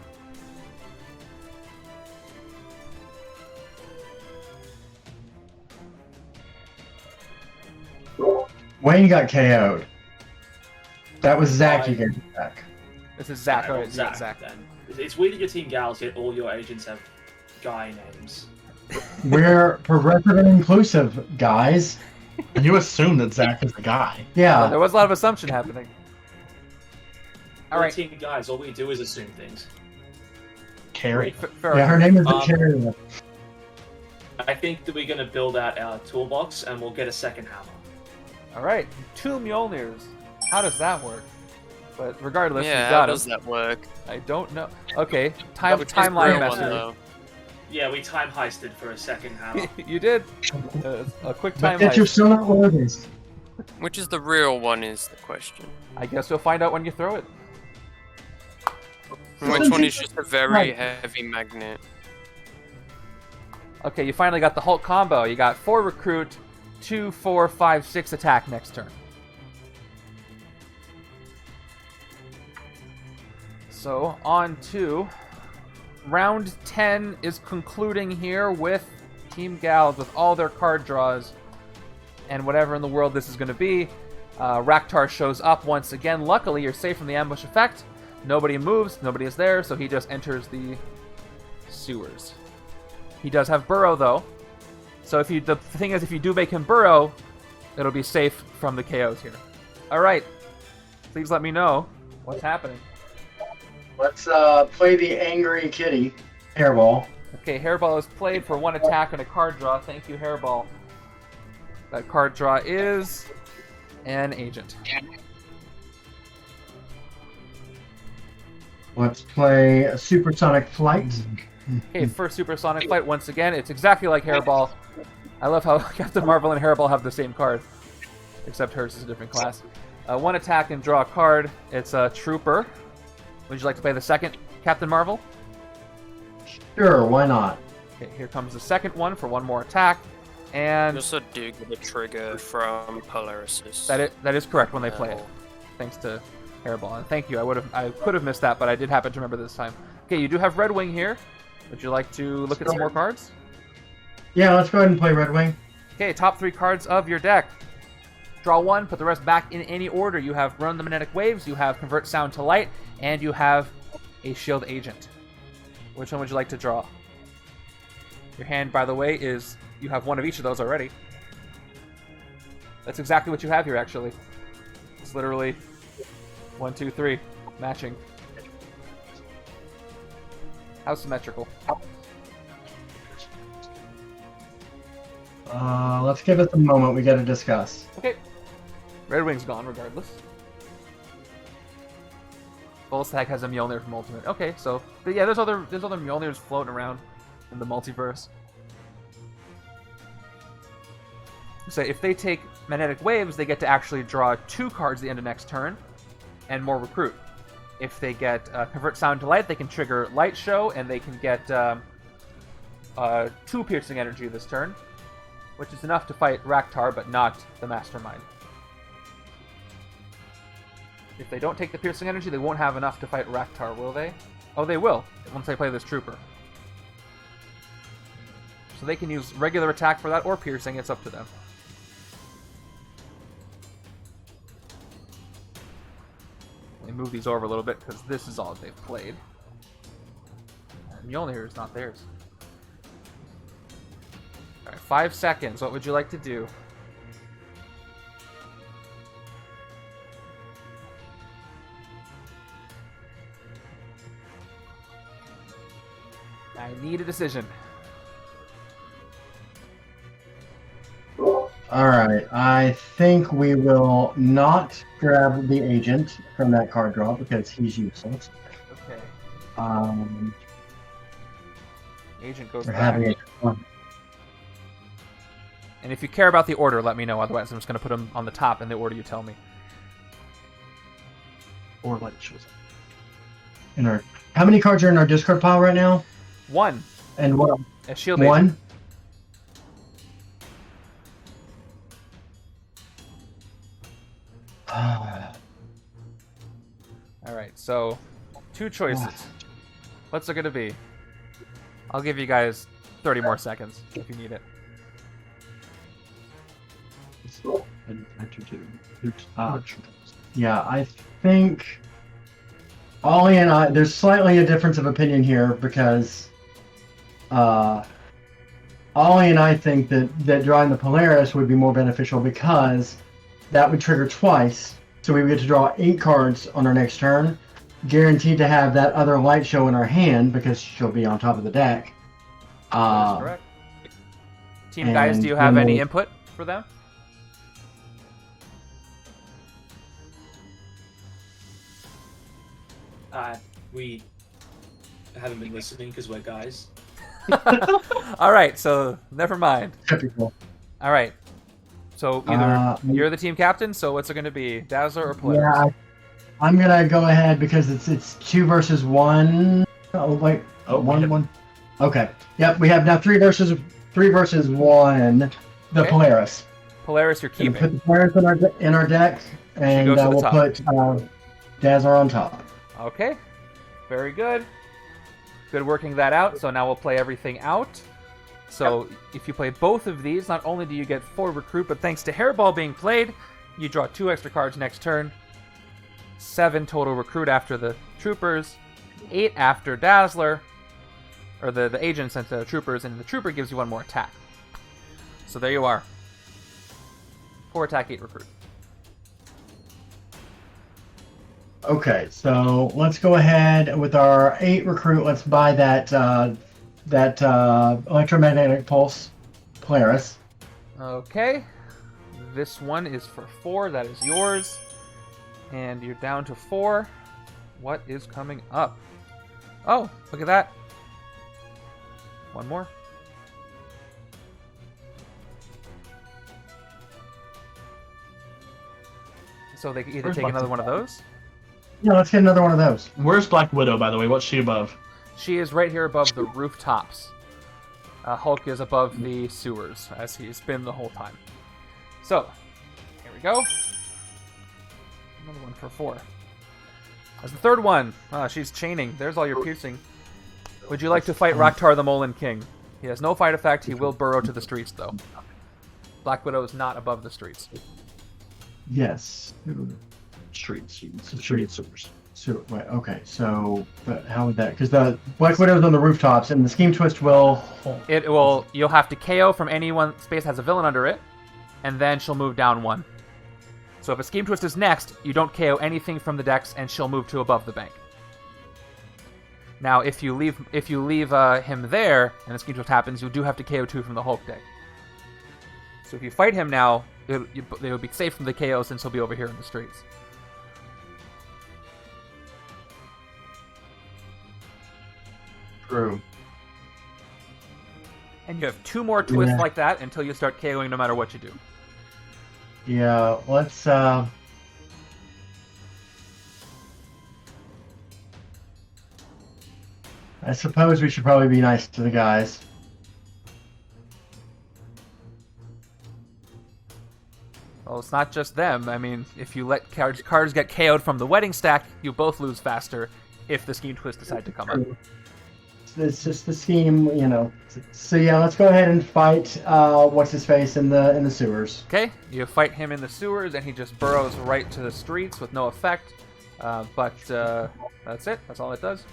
Wayne got KO'd. That was Zach you gave back. This is Zach. Yeah, All well, right, Zach, Zach. then. It's weird that your team gals, yet all your agents have guy names. We're progressive inclusive, guys. And you assume that Zach is the guy. Yeah. There was a lot of assumption happening. All right. Team guys, all we do is assume things. Carrie. Fair Yeah, her name is the carrier. I think that we're going to build out our toolbox and we'll get a second hammer. All right, 2 Mjolnirs. How does that work? But regardless, Yeah, we how got does him. that work? I don't know. Okay, Which is timeline the real one, message. though. Yeah, we time heisted for a second hammer. You did. A quick But time yet you're heist. still not worthy. Which is the real one is the question. I guess you'll find out when you throw it. Which one is just a very heavy magnet? Okay, you finally got the Hulk combo. You got 4 recruit, 2, 4, 5, 6 attack next turn. So, on to round 10 is concluding here with Team Gals with all their card draws and whatever in the world this is going to be. Raktar shows up once again. Luckily, you're safe from the ambush effect. Nobody moves, nobody is there, so he just enters the sewers. He does have burrow, though. So the thing is, if you do make him burrow, it'll be safe from the KOs here. All right. Please let me know what's happening. Let's play the angry kitty. Hairball. Okay, Hairball is played for 1 attack and a card draw. Thank you, Hairball. That card draw is an agent. Let's play a supersonic flight. Okay, for Supersonic Flight, once again, it's exactly like Hairball. I love how Captain Marvel and Hairball have the same card, except hers is a different class. One attack and draw a card. It's a Trooper. Would you like to play the second Captain Marvel? Sure, why not? Okay, here comes the second one for one more attack. And You also do get a trigger from Polaris. that is correct when they play it. Thanks to Hairball. And thank you. I could have missed that, but I did happen to remember this time. Okay, you do have Red Wing here. Would you like to look at some more cards? Yeah, let's go ahead and play Red Wing. Okay, top 3 cards of your deck. Draw 1, put the rest back in any order. You have Run the Magnetic Waves, you have Convert Sound to Light, and you have a Shield Agent. Which one would you like to draw? Your hand, by the way, is... You have one of each of those already. That's exactly what you have here, actually. It's literally 1, 2, 3. Matching. How symmetrical. Let's give it a moment. We got to discuss. Okay. Red Wing's gone, regardless. Volstagg has a Mjolnir from Ultimate. Okay, so... But yeah, there's other Mjolnirs floating around in the multiverse. So if they take Magnetic Waves, they get to actually draw 2 cards at the end of next turn, and more recruit. If they get Convert Sound to Light, they can trigger Light Show, and they can get 2 Piercing Energy this turn, which is enough to fight Raktar, but not the Mastermind. If they don't take the Piercing Energy, they won't have enough to fight Raktar, will they? Oh, they will, once they play this Trooper. So they can use regular attack for that, or Piercing, it's up to them. Let me move these over a little bit, because this is all they've played. And Mjolnir is not theirs. Alright, 5 seconds. What would you like to do? I need a decision. Alright, I think we will not grab the agent from that card draw because he's useless. Okay. Agent goes We're back. having it. And if you care about the order, let me know. Otherwise, I'm just going to put them on the top in the order you tell me. Or like shows up. In our, how many cards are in our discard pile right now? 1. And what? A shield agent. 1? Alright, so 2 choices. What's it going to be? I'll give you guys 30 more seconds if you need it. And enter to Yeah, I think Ollie and I, there's slightly a difference of opinion here because Ollie and I think that drawing the Polaris would be more beneficial because that would trigger twice, so we would get to draw 8 cards on our next turn, guaranteed to have that other Light Show in our hand because she'll be on top of the deck. That is correct. Team guys, do you have any input for them? We haven't been listening because we're guys. Alright, so never mind. Typical. Alright. So either you're the team captain, so what's it going to be? Dazzler or Polaris? Yeah, I'm gonna go ahead because it's 2 versus 1. Oh wait, one. Okay. Yep, we have now 3 versus 1. The Okay. Polaris. Polaris, you're We'll keeping. put the Polaris in our deck, and goes to the we'll top. put Dazzler on top. Okay. Very good. Good working that out. So now we'll play everything out. So if you play both of these, not only do you get 4 recruit, but thanks to Hairball being played, you draw 2 extra cards next turn. 7 total recruit after the troopers. 8 after Dazzler. Or the agent sent the troopers, and the trooper gives you 1 more attack. So there you are. 4 attack, 8 recruit. Okay, so let's go ahead with our 8 recruit. Let's buy that electromagnetic pulse Polaris. Okay. This one is for 4. That is yours. And you're down to 4. What is coming up? Oh, look at that. 1 more. So they can either Where's take another one of those. Yeah, let's get another one of those. Where's Black Widow, by the way? What's she above? She is right here above the rooftops. Hulk is above the sewers, as he's been the whole time. So, here we go. Another one for 4. As the third one, she's chaining. There's all your piercing. Would you like to fight Raktar the Molen King? He has no fight effect. He will burrow to the streets, though. Black Widow is not above the streets. Yes. Streets. Sewers. So, wait, okay, so, but how would that... Because the Black Widow's on the rooftops, and the Scheme Twist will... It will. You'll have to KO from any one space that has a villain under it, and then she'll move down 1. So if a Scheme Twist is next, you don't KO anything from the decks, and she'll move to above the bank. Now, if you leave him there, and the Scheme Twist happens, you do have to KO 2 from the Hulk deck. So if you fight him now, it'll be safe from the KO since he'll be over here in the streets. True. And you have 2 more twists like that until you start KOing no matter what you do. Yeah, let's, I suppose we should probably be nice to the guys. Well, it's not just them. I mean, if you let cards get KO'd from the wedding stack, you both lose faster if the Scheme Twist decide to come up. It's just the scheme, you know. So yeah, let's go ahead and fight what's his face in the sewers. Okay, you fight him in the sewers, and he just burrows right to the streets with no effect. But that's it. That's all it does.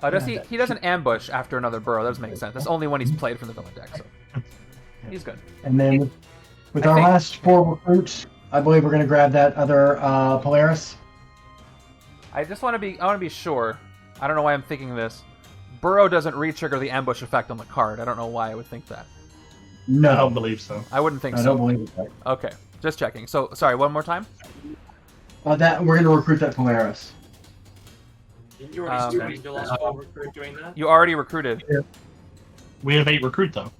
Does he? He doesn't ambush after another burrow. That doesn't make sense. That's only when he's played from the villain deck, so he's good. And then with our last 4 recruits, I believe we're going to grab that other Polaris. I want to be sure. I don't know why I'm thinking this. Burrow doesn't re-trigger the ambush effect on the card. I don't know why I would think that. No, I don't believe so. I wouldn't think so. I don't believe it. Okay, just checking. So, sorry, one more time? That we're going to recruit that Polaris. Didn't you already spend your last 4 recruit doing that? You already recruited. Yeah. We have 8 recruit, though.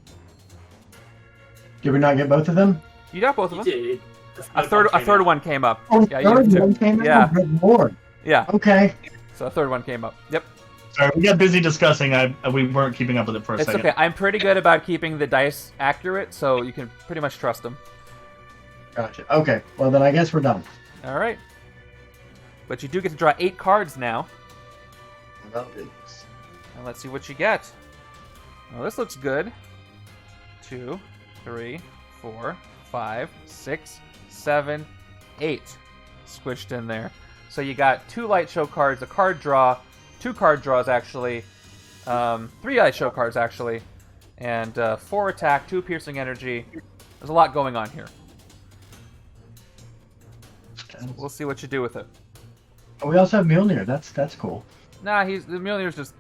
Did we not get both of them? You got both of them. You did. A third one came up. Oh, Yeah, third you did one too. came Yeah. out? Good Lord. Yeah. Okay. So a third one came up. Yep. Sorry, we got busy discussing. We weren't keeping up with it for a It's second. okay. I'm pretty good about keeping the dice accurate, so you can pretty much trust them. Gotcha. Okay. Well, then I guess we're done. All right. But you do get to draw 8 cards now. And let's see what you get. Well, this looks good. 2, 3, 4, 5, 6, 7, 8 squished in there. So you got 2 light show cards, a card draw, 2 card draws actually, 3 light show cards actually, and 4 attack, 2 piercing energy. There's a lot going on here. So we'll see what you do with it. Oh, we also have Mjolnir. That's cool. Nah, the Mjolnir's just,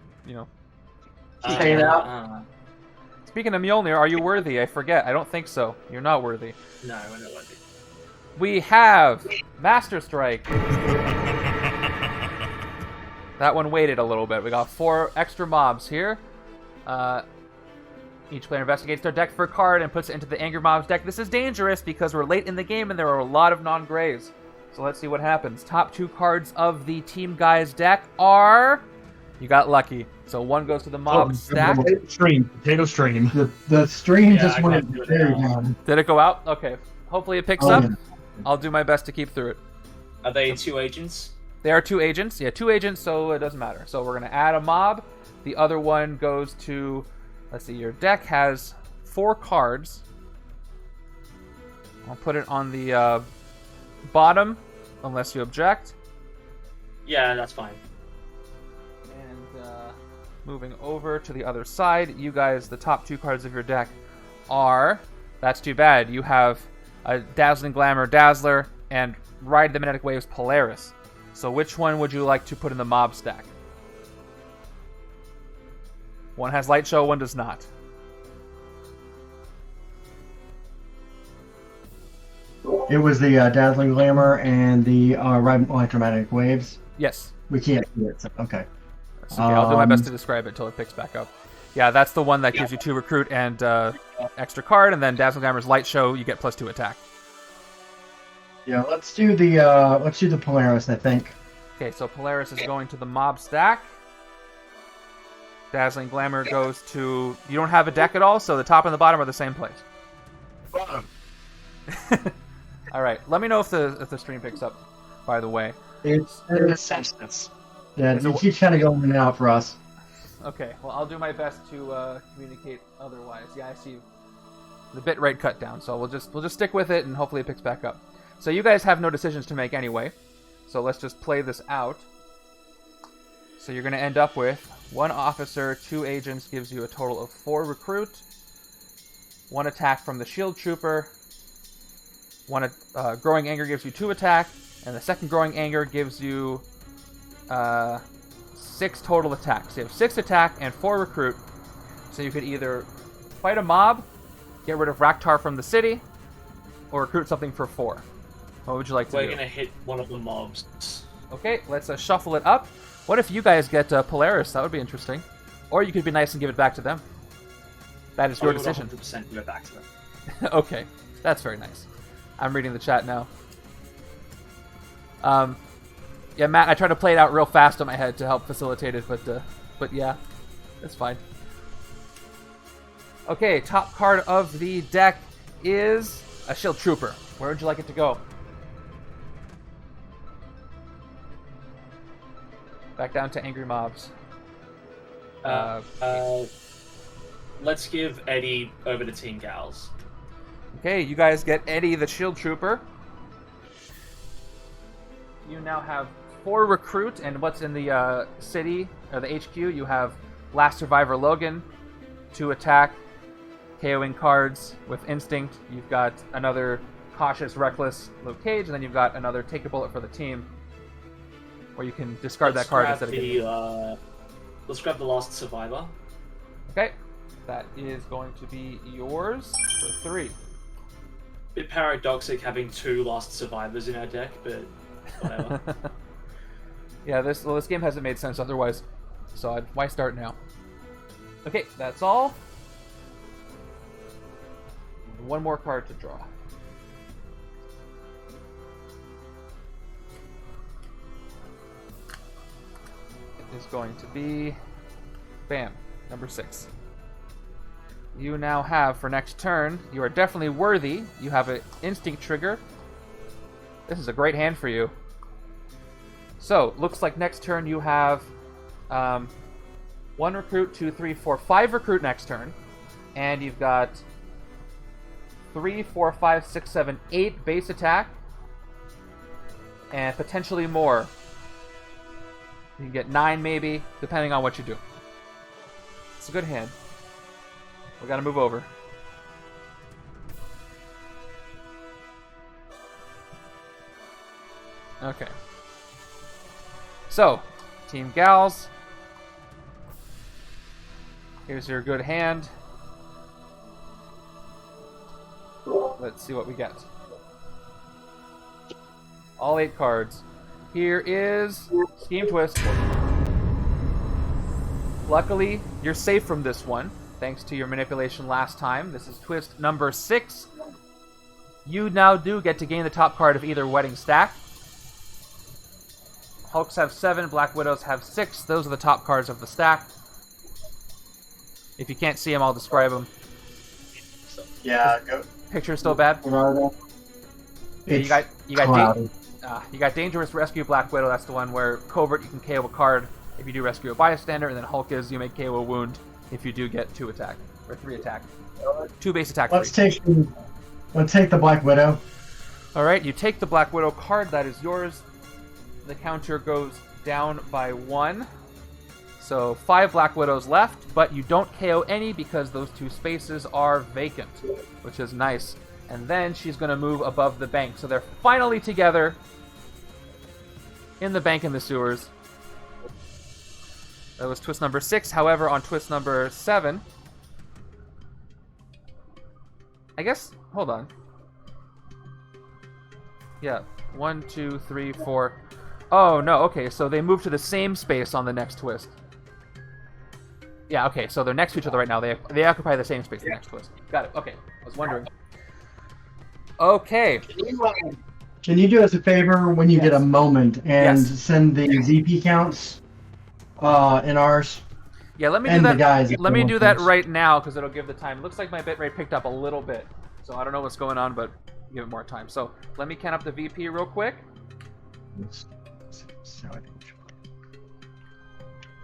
Hanging out. Speaking of Mjolnir, are you worthy? I forget. I don't think so. You're not worthy. No, we're not worthy. We have Master Strike. That one waited a little bit. We got 4 extra mobs here. Each player investigates their deck for a card and puts it into the Angry Mobs deck. This is dangerous because we're late in the game and there are a lot of non-grays. So let's see what happens. Top 2 cards of the Team Guys deck are... You got lucky. So 1 goes to the mob stack. Potato stream. The stream Yeah, just I went got it very now. down. Did it go out? Okay. Hopefully it picks Oh, up. yeah. I'll do my best to keep through it. Are they 2 agents? They are 2 agents. Yeah, 2 agents, so it doesn't matter. So we're going to add a mob. The other one goes to... Let's see, your deck has 4 cards. I'll put it on the bottom, unless you object. Yeah, that's fine. And moving over to the other side, you guys, the top 2 cards of your deck are... That's too bad. You have a Dazzling Glamour Dazzler and Ride the Magnetic Waves Polaris. So which one would you like to put in the mob stack? One has Light Show, one does not. It was the Dazzling Glamour and the Electromagnetic Waves. Yes. We can't see it, so, okay. That's okay. I'll do my best to describe it until it picks back up. Yeah, that's the one that gives you 2 recruit and extra card, and then Dazzling Glamour's Light Show, you get +2 attack. Yeah, let's do the Polaris, I think. Okay, so Polaris is going to the mob stack. Dazzling Glamour goes to... You don't have a deck at all, so the top and the bottom are the same place. Bottom. All right, let me know if the stream picks up, by the way. It's Sense. yeah, Is it- it keeps kind of going in and out for us. Okay, well, I'll do my best to communicate otherwise. Yeah, I see the bitrate cut down, so we'll just stick with it, and hopefully it picks back up. So you guys have no decisions to make anyway, so let's just play this out. So you're going to end up with 1 officer, 2 agents gives you a total of 4 recruit, 1 attack from the shield trooper, 1 growing anger gives you 2 attack, and the second growing anger gives you 6 total attacks. So you have 6 attack and 4 recruit, so you could either fight a mob, get rid of Raktar from the city, or recruit something for 4. What would you like to We're do? going to hit one of the mobs. Okay, let's shuffle it up. What if you guys get Polaris? That would be interesting. Or you could be nice and give it back to them. That is your I would decision. 100% give it back to them. Okay, that's very nice. I'm reading the chat now. Yeah, Matt, I tried to play it out real fast in my head to help facilitate it, but yeah, that's fine. Okay, top card of the deck is a Shield Trooper. Where would you like it to go? Back down to Angry Mobs. Let's give Eddie over to Team Gals. Okay, you guys get Eddie the Shield Trooper. You now have 4 recruit, and what's in the city, or the HQ, you have Last Survivor Logan, 2 attack, KOing cards with Instinct. You've got another Cautious, Reckless Luke Cage, and then you've got another Take a Bullet for the team, where you can discard that card instead of getting it. Let's grab the Last Survivor. Okay, that is going to be yours for 3. Bit paradoxic having 2 Last Survivors in our deck, but whatever. Yeah, this game hasn't made sense otherwise, so why start now? Okay, that's all. 1 more card to draw. It is going to be... Bam, number 6. You now have, for next turn, you are definitely worthy. You have an instinct trigger. This is a great hand for you. So, looks like next turn you have 1 recruit, 2, 3, 4, 5 recruit next turn. And you've got 3, 4, 5, 6, 7, 8 base attack. And potentially more. You can get 9 maybe, depending on what you do. It's a good hand. We gotta move over. Okay. So, Team Gals. Here's your good hand. Let's see what we get. All 8 cards. Here is Scheme Twist. Luckily, you're safe from this one, thanks to your manipulation last time. This is twist number 6. You now do get to gain the top card of either wedding stack. Hulks have 7, Black Widows have 6. Those are the top cards of the stack. If you can't see them, I'll describe them. Yeah, go. Picture still bad? It's You got cloudy. you got Dangerous Rescue Black Widow. That's the one where Covert, you can KO a card if you do rescue a bystander, and then Hulk is you may KO a wound if you do get 2 attack or 3 attack, 2 base attack. Let's take the Black Widow. All right, you take the Black Widow card. That is yours. The counter goes down by 1. So 5 Black Widows left, but you don't KO any because those 2 spaces are vacant, which is nice. And then she's going to move above the bank. So they're finally together in the bank in the sewers. That was twist number 6. However, on twist number 7... I guess... Hold on. Yeah. 1, 2, 3, 4... Oh, no. Okay, so they move to the same space on the next twist. Yeah, okay. So they're next to each other right now. They occupy the same space the next twist. Got it. Okay. I was wondering. Okay. Can you do us a favor when you get a moment and Yes. send the VP counts in ours? Yeah, let me do And the that. guys, if Let they me want do that things. right now because it'll give the time. Looks like my bitrate picked up a little bit, so I don't know what's going on, but give it more time. So let me count up the VP real quick.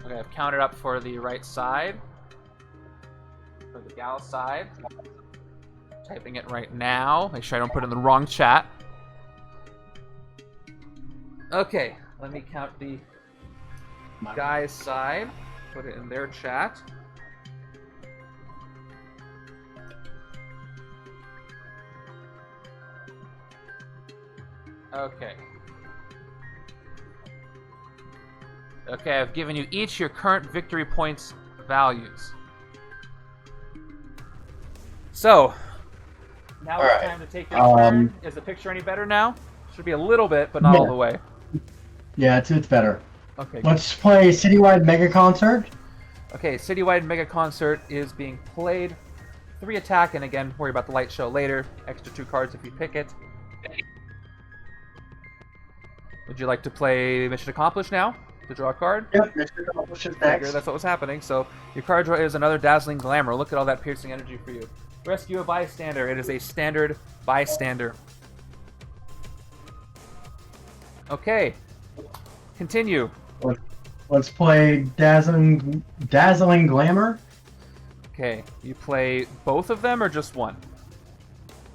Okay, I've counted up for the right side, for the gal side. Typing it right now. Make sure I don't put it in the wrong chat. Okay, let me count the guy's side. Put it in their chat. Okay. Okay, I've given you each your current victory points values. So, now it's time to take your turn. Is the picture any better now? Should be a little bit, but not all the way. Yeah, it's better. Okay. Let's play Citywide Mega Concert. Okay, Citywide Mega Concert is being played. 3 attack, and again, worry about the light show later. Extra 2 cards if you pick it. Would you like to play Mission Accomplished now? To draw a card? Yep, Mission Accomplished is Figure next. that's what was happening. So your card draw is another Dazzling Glamour. Look at all that piercing energy for you. Rescue a bystander. It is a standard bystander. Okay. Continue. Let's play Dazzling Glamour. Okay. You play both of them or just one?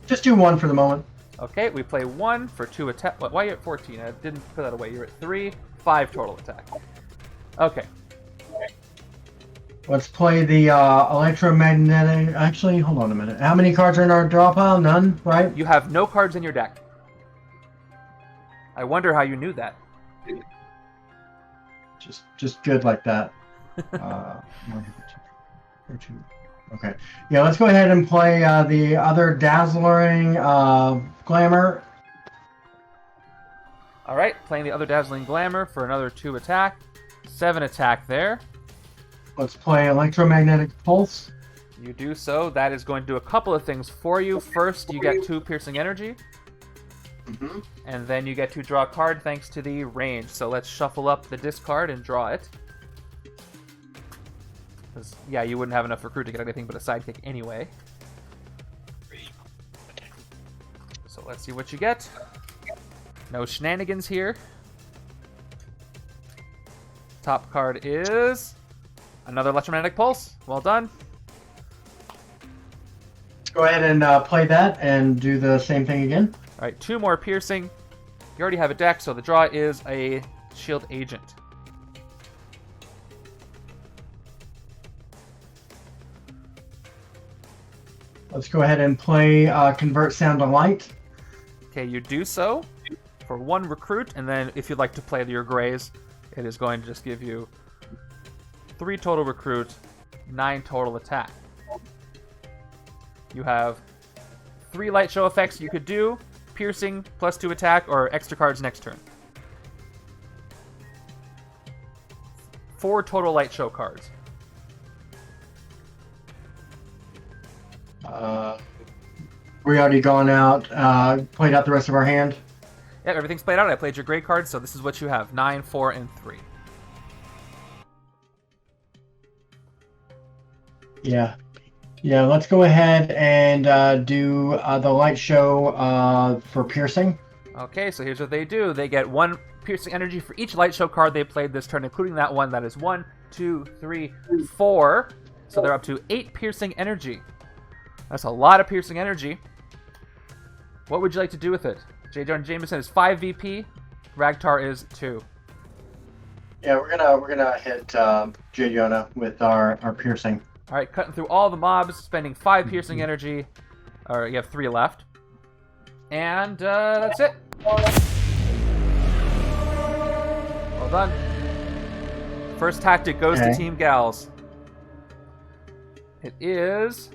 Just do one for the moment. Okay, we play 1 for 2 attack. Why are you at 14? I didn't put that away. You're at 3, 5 total attack. Okay. Let's play the electromagnetic. Actually, hold on a minute. How many cards are in our draw pile? None, right? You have no cards in your deck. I wonder how you knew that. Just good like that. Okay. Yeah, let's go ahead and play the other Dazzling Glamour. Alright, playing the other Dazzling Glamour for another 2 attack. 7 attack there. Let's play Electromagnetic Pulse. You do so. That is going to do a couple of things for you. First, you get 2 piercing energy. And then you get to draw a card thanks to the range. So let's shuffle up the discard and draw it. Because, yeah, you wouldn't have enough recruit to get anything but a sidekick anyway. So let's see what you get. No shenanigans here. Top card is another Electromagnetic Pulse. Well done. Let's go ahead and play that and do the same thing again. Alright, 2 more piercing. You already have a deck, so the draw is a Shield Agent. Let's go ahead and play Convert Sound to Light. Okay, you do so for 1 recruit, and then if you'd like to play your grays, it is going to just give you 3 total recruit, 9 total attack. You have 3 light show effects you could do, piercing, plus 2 attack, or extra cards next turn. 4 total light show cards. We already gone out, played out the rest of our hand. Yep, everything's played out. I played your gray cards, so this is what you have. 9, 4, and 3. Yeah. Yeah, let's go ahead and do the light show for piercing. Okay, so here's what they do. They get 1 piercing energy for each light show card they played this turn, including that one. That is 1, 2, 3, 4. So they're up to 8 piercing energy. That's a lot of piercing energy. What would you like to do with it? J. Jonah Jameson is 5 VP. Ragtar is 2. Yeah, we're gonna hit J. Jonah with our piercing. All right, cutting through all the mobs, spending 5 piercing energy. Or you have 3 left. And that's it. Well done. First tactic goes to Team Gals. It is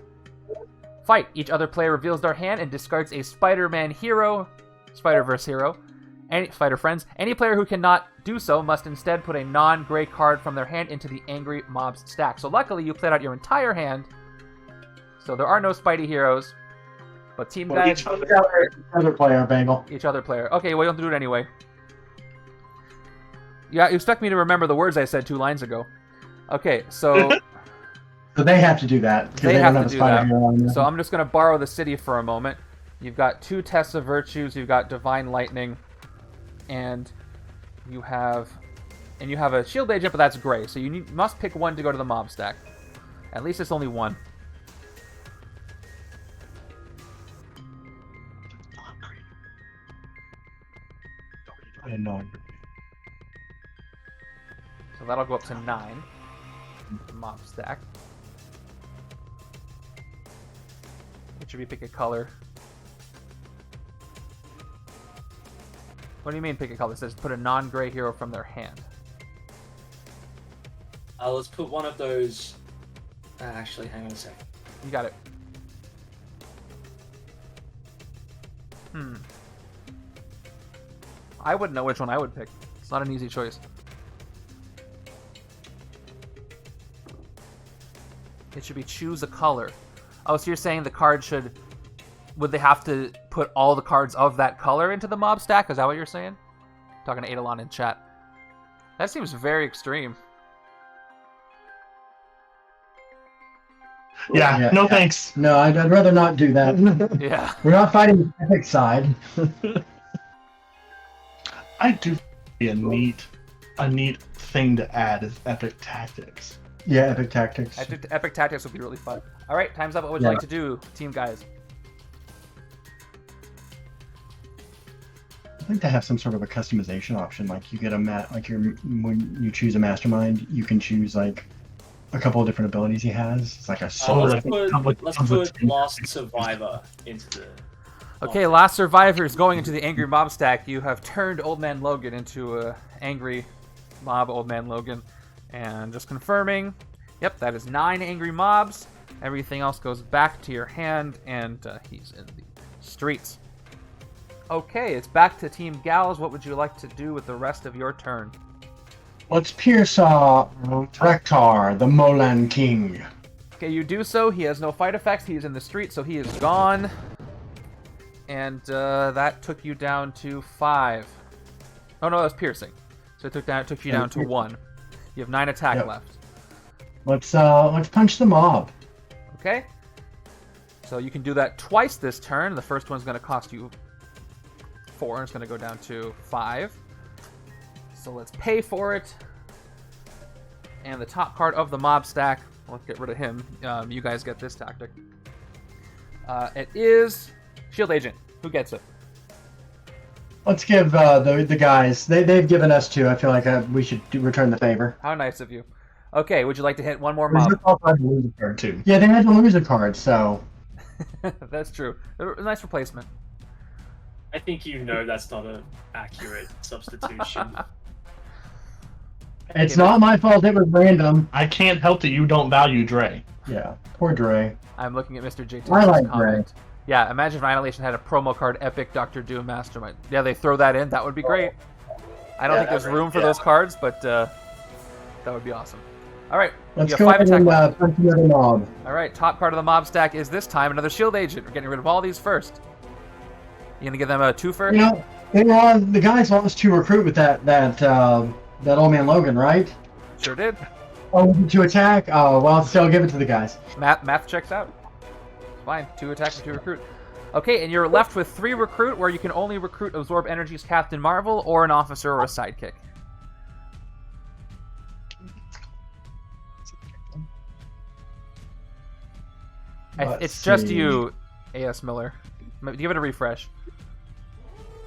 fight. Each other player reveals their hand and discards a Spider-Man hero, Spider-Verse hero, any Spider Friends. Any player who cannot do so must instead put a non-gray card from their hand into the angry mob's stack. So luckily you played out your entire hand, so there are no Spidey heroes. But team Well, guys, each other player, Bangle. each other player. Okay, well, you have to do it anyway. Yeah, you expect me to remember the words I said 2 lines ago. Okay, so... So they have to do that, because They they don't have have to a do spider that. hero on there. So I'm just going to borrow the city for a moment. You've got 2 tests of virtues, you've got divine lightning, and you have a shield agent, but that's gray. So you must pick one to go to the mob stack. At least it's only one. I didn't know. So that'll go up to 9. Mob stack. What should we pick a color? What do you mean pick a color? It says put a non-gray hero from their hand. Let's put one of those. Actually, hang on a second. You got it. I wouldn't know which one I would pick. It's not an easy choice. It should be choose a color. Oh, so you're saying the card should... Would they have to put all the cards of that color into the mob stack? Is that what you're saying? Talking to Eidolon in chat. That seems very extreme. Yeah, no thanks. No, I'd rather not do that. Yeah. We're not fighting the epic side. I do be a neat thing to add is epic tactics. Yeah, epic tactics. Epic Tactics would be really fun. Alright, time's up. What would you like to do, team guys? I'd like to have some sort of a customization option. Like you get when you choose a mastermind, you can choose like a couple of different abilities he has. It's like a soul. Let's put Last Survivor into the... Okay, Last Survivor is going into the Angry Mob stack. You have turned Old Man Logan into a angry mob Old Man Logan. And just confirming, yep, that is 9 angry mobs. Everything else goes back to your hand, and he's in the streets. Okay, it's back to Team Gals. What would you like to do with the rest of your turn? Let's pierce Rektar, the Molan King. Okay, you do so. He has no fight effects. He is in the street, so he is gone. And that took you down to 5. Oh no, that's piercing. So it took you down to 1. You have 9 attack left. Let's punch the mob. Okay. So you can do that twice this turn. The first one's going to cost you 4. It's going to go down to 5. So let's pay for it. And the top card of the mob stack, let's get rid of him. You guys get this tactic. It is Shield Agent. Who gets it? Let's give the guys. They've given us 2. I feel like we should return the favor. How nice of you. Okay, would you like to hit one more mob? Too. Yeah, they had to lose a card, so... That's true. A nice replacement. I think you know that's not an accurate substitution. It's not my fault, it was random. I can't help that you don't value Dre. Yeah, poor Dre. I'm looking at Mr. JT's I like comment. Yeah, imagine if Annihilation had a promo card, Epic Dr. Doom Mastermind. Yeah, they throw that in. That would be great. I don't think there's room for those cards, but that would be awesome. All right, let's you go have 5 ahead attack and punch another mob. All right, top card of the mob stack is this time another Shield Agent. We're getting rid of all these first. You gonna give them a 2 first? You know, the guys want us to recruit with that Old Man Logan, right? Sure did. Oh, to attack? Oh, well, still give it to the guys. Math checks out. It's fine. 2 attack and 2 recruit. Okay, and you're left with 3 recruit, where you can only recruit Absorb Energy's Captain Marvel, or an officer, or a sidekick. It's just you, A.S. Miller. Give it a refresh.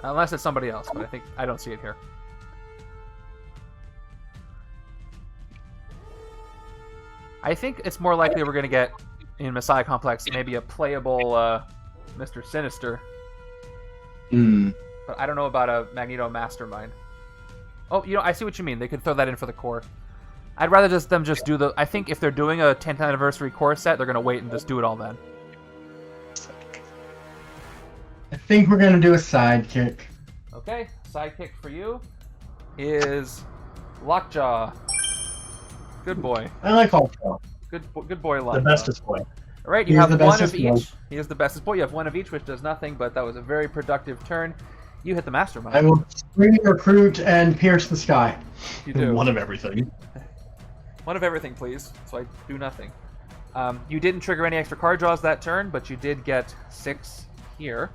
Unless it's somebody else, but I don't see it here. I think it's more likely we're going to get, in Messiah Complex, maybe a playable Mr. Sinister. But I don't know about a Magneto Mastermind. Oh, I see what you mean. They could throw that in for the core. I'd rather them just do the... I think if they're doing a 10th anniversary core set, they're going to wait and just do it all then. I think we're going to do a sidekick. Okay, sidekick for you is Lockjaw. Good boy. I like Lockjaw. Good boy, Lockjaw. The bestest boy. All right, you He's have the one of bestest boy. each. He is the bestest boy. You have one of each, which does nothing, but that was a very productive turn. You hit the Mastermind. I will scream, recruit, and pierce the sky. You do. One of everything. One of everything, please. So I do nothing. You didn't trigger any extra card draws that turn, but you did get 6 here.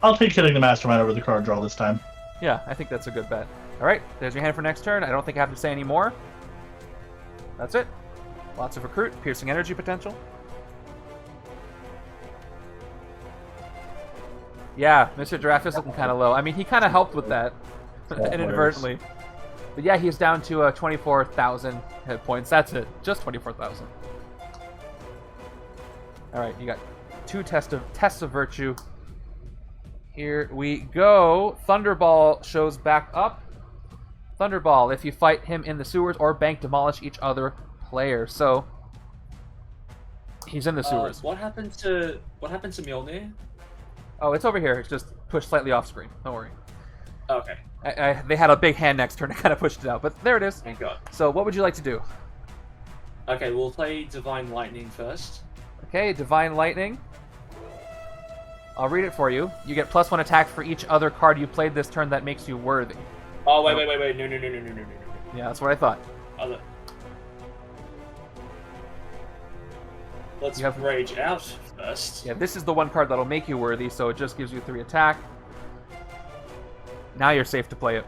I'll take hitting the Mastermind over the card draw this time. Yeah, I think that's a good bet. All right, there's your hand for next turn. I don't think I have to say any more. That's it. Lots of recruit, piercing energy potential. Yeah, Mr. Giraffe is looking kind of low. I mean, he kind of helped with that inadvertently. But yeah, he's down to 24,000 hit points. That's it. Just 24,000. All right, you got 2 tests of virtue. Here we go. Thunderball shows back up. Thunderball, if you fight him in the sewers or bank, demolish each other player. So he's in the sewers. What happened to Mjolnir? Oh, it's over here. It's just pushed slightly off screen. Don't worry. Okay, They had a big hand next turn. I kind of pushed it out, but there it is. thank God. So what would you like to do? Okay, we'll play Divine Lightning first. Okay, Divine Lightning. I'll read it for you. You get +1 attack for each other card you played this turn that makes you worthy. Oh, wait. No. Yeah, that's what I thought. Other. Let's You have- Rage out first. Yeah, this is the one card that'll make you worthy, so it just gives you 3 attack. Now you're safe to play it.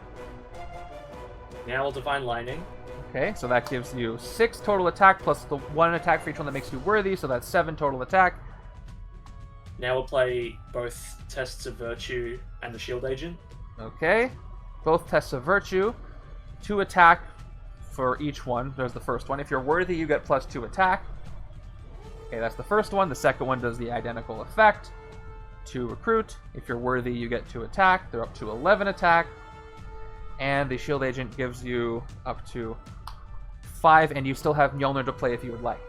Now we'll Divine Lightning. Okay, so that gives you 6 total attack plus the 1 attack for each one that makes you worthy, so that's 7 total attack. Now we'll play both Tests of Virtue and the Shield Agent. Okay, both tests of virtue, 2 attack for each one. There's the first one. If you're worthy, you get +2 attack. Okay, that's the first one. The second one does the identical effect. 2 recruit. If you're worthy, you get 2 attack. They're up to 11 attack. And the shield agent gives you up to 5, and you still have Mjolnir to play if you would like.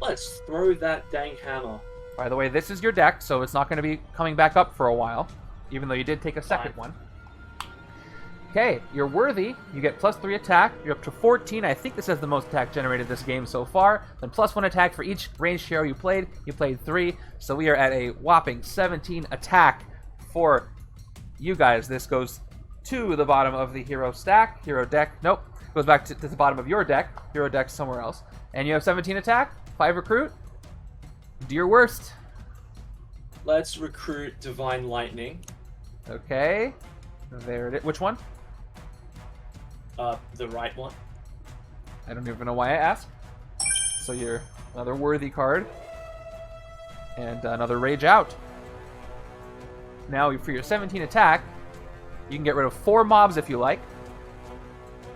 Let's throw that dang hammer. By the way, this is your deck, so it's not going to be coming back up for a while, even though you did take a second Fine. one. Okay, you're worthy. You get +3 attack. You're up to 14. I think this has the most attack generated this game so far. Then +1 attack for each ranged hero you played. You played 3, so we are at a whopping 17 attack for you guys. This goes to the bottom of the hero stack. Hero deck. Nope. Goes back to the bottom of your deck. Hero deck somewhere else. And you have 17 attack, 5 recruit. Do your worst. Let's recruit Divine Lightning. Okay. There it is. Which one? The right one. I don't even know why I asked. So you're another worthy card. And another rage out. Now for your 17 attack, you can get rid of 4 mobs if you like.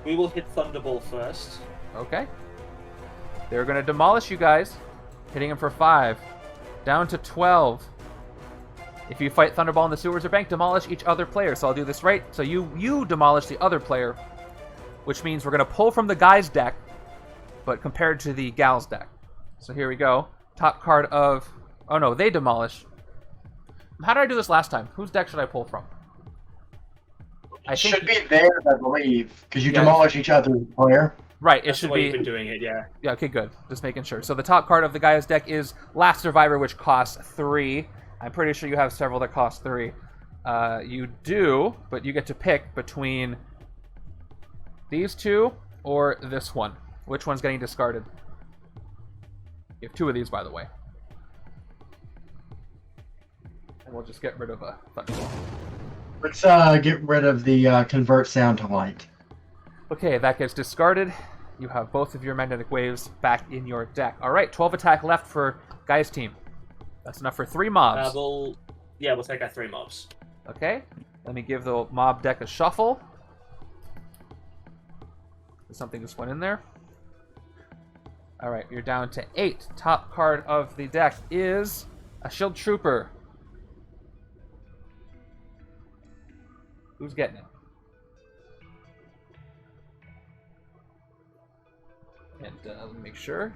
We will hit Thunderball first. Okay. They're going to demolish you guys, hitting them for 5. Down to 12. If you fight Thunderball in the sewers or bank, demolish each other player. So I'll do this right. So you demolish the other player, which means we're going to pull from the guy's deck, but compared to the gal's deck. So here we go. Top card of... Oh no, they demolish. How did I do this last time? Whose deck should I pull from? I It think... should be theirs, I believe, because you Yeah. demolish each other's player. Right, it That's the should way be... you've been doing it, yeah. Yeah, okay, good. Just making sure. So the top card of the guy's deck is Last Survivor, which costs 3. I'm pretty sure you have several that cost 3. You do, but you get to pick between these 2 or this one. Which one's getting discarded? You have 2 of these, by the way. And we'll just get rid of a Thunderball. Let's get rid of the convert sound to light. Okay, that gets discarded. You have both of your magnetic waves back in your deck. All right, 12 attack left for Guy's team. That's enough for 3 mobs. We'll take our 3 mobs. Okay, let me give the mob deck a shuffle. Something just went in there. All right, you're down to 8. Top card of the deck is a Shield Trooper. Who's getting it? And let me make sure.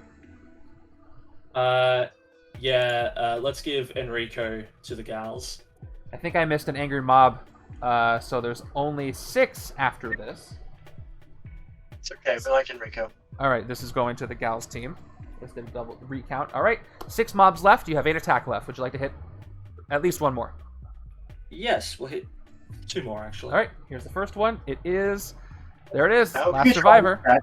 Let's give Enrico to the gals. I think I missed an angry mob, so there's only 6 after this. It's okay, we like Enrico. All right, this is going to the gals team. Let's get a double recount. All right, 6 mobs left. You have 8 attack left. Would you like to hit at least one more? Yes, we'll hit 2 more actually. All right, here's the first one. It is, there it is, That would last be survivor. fun.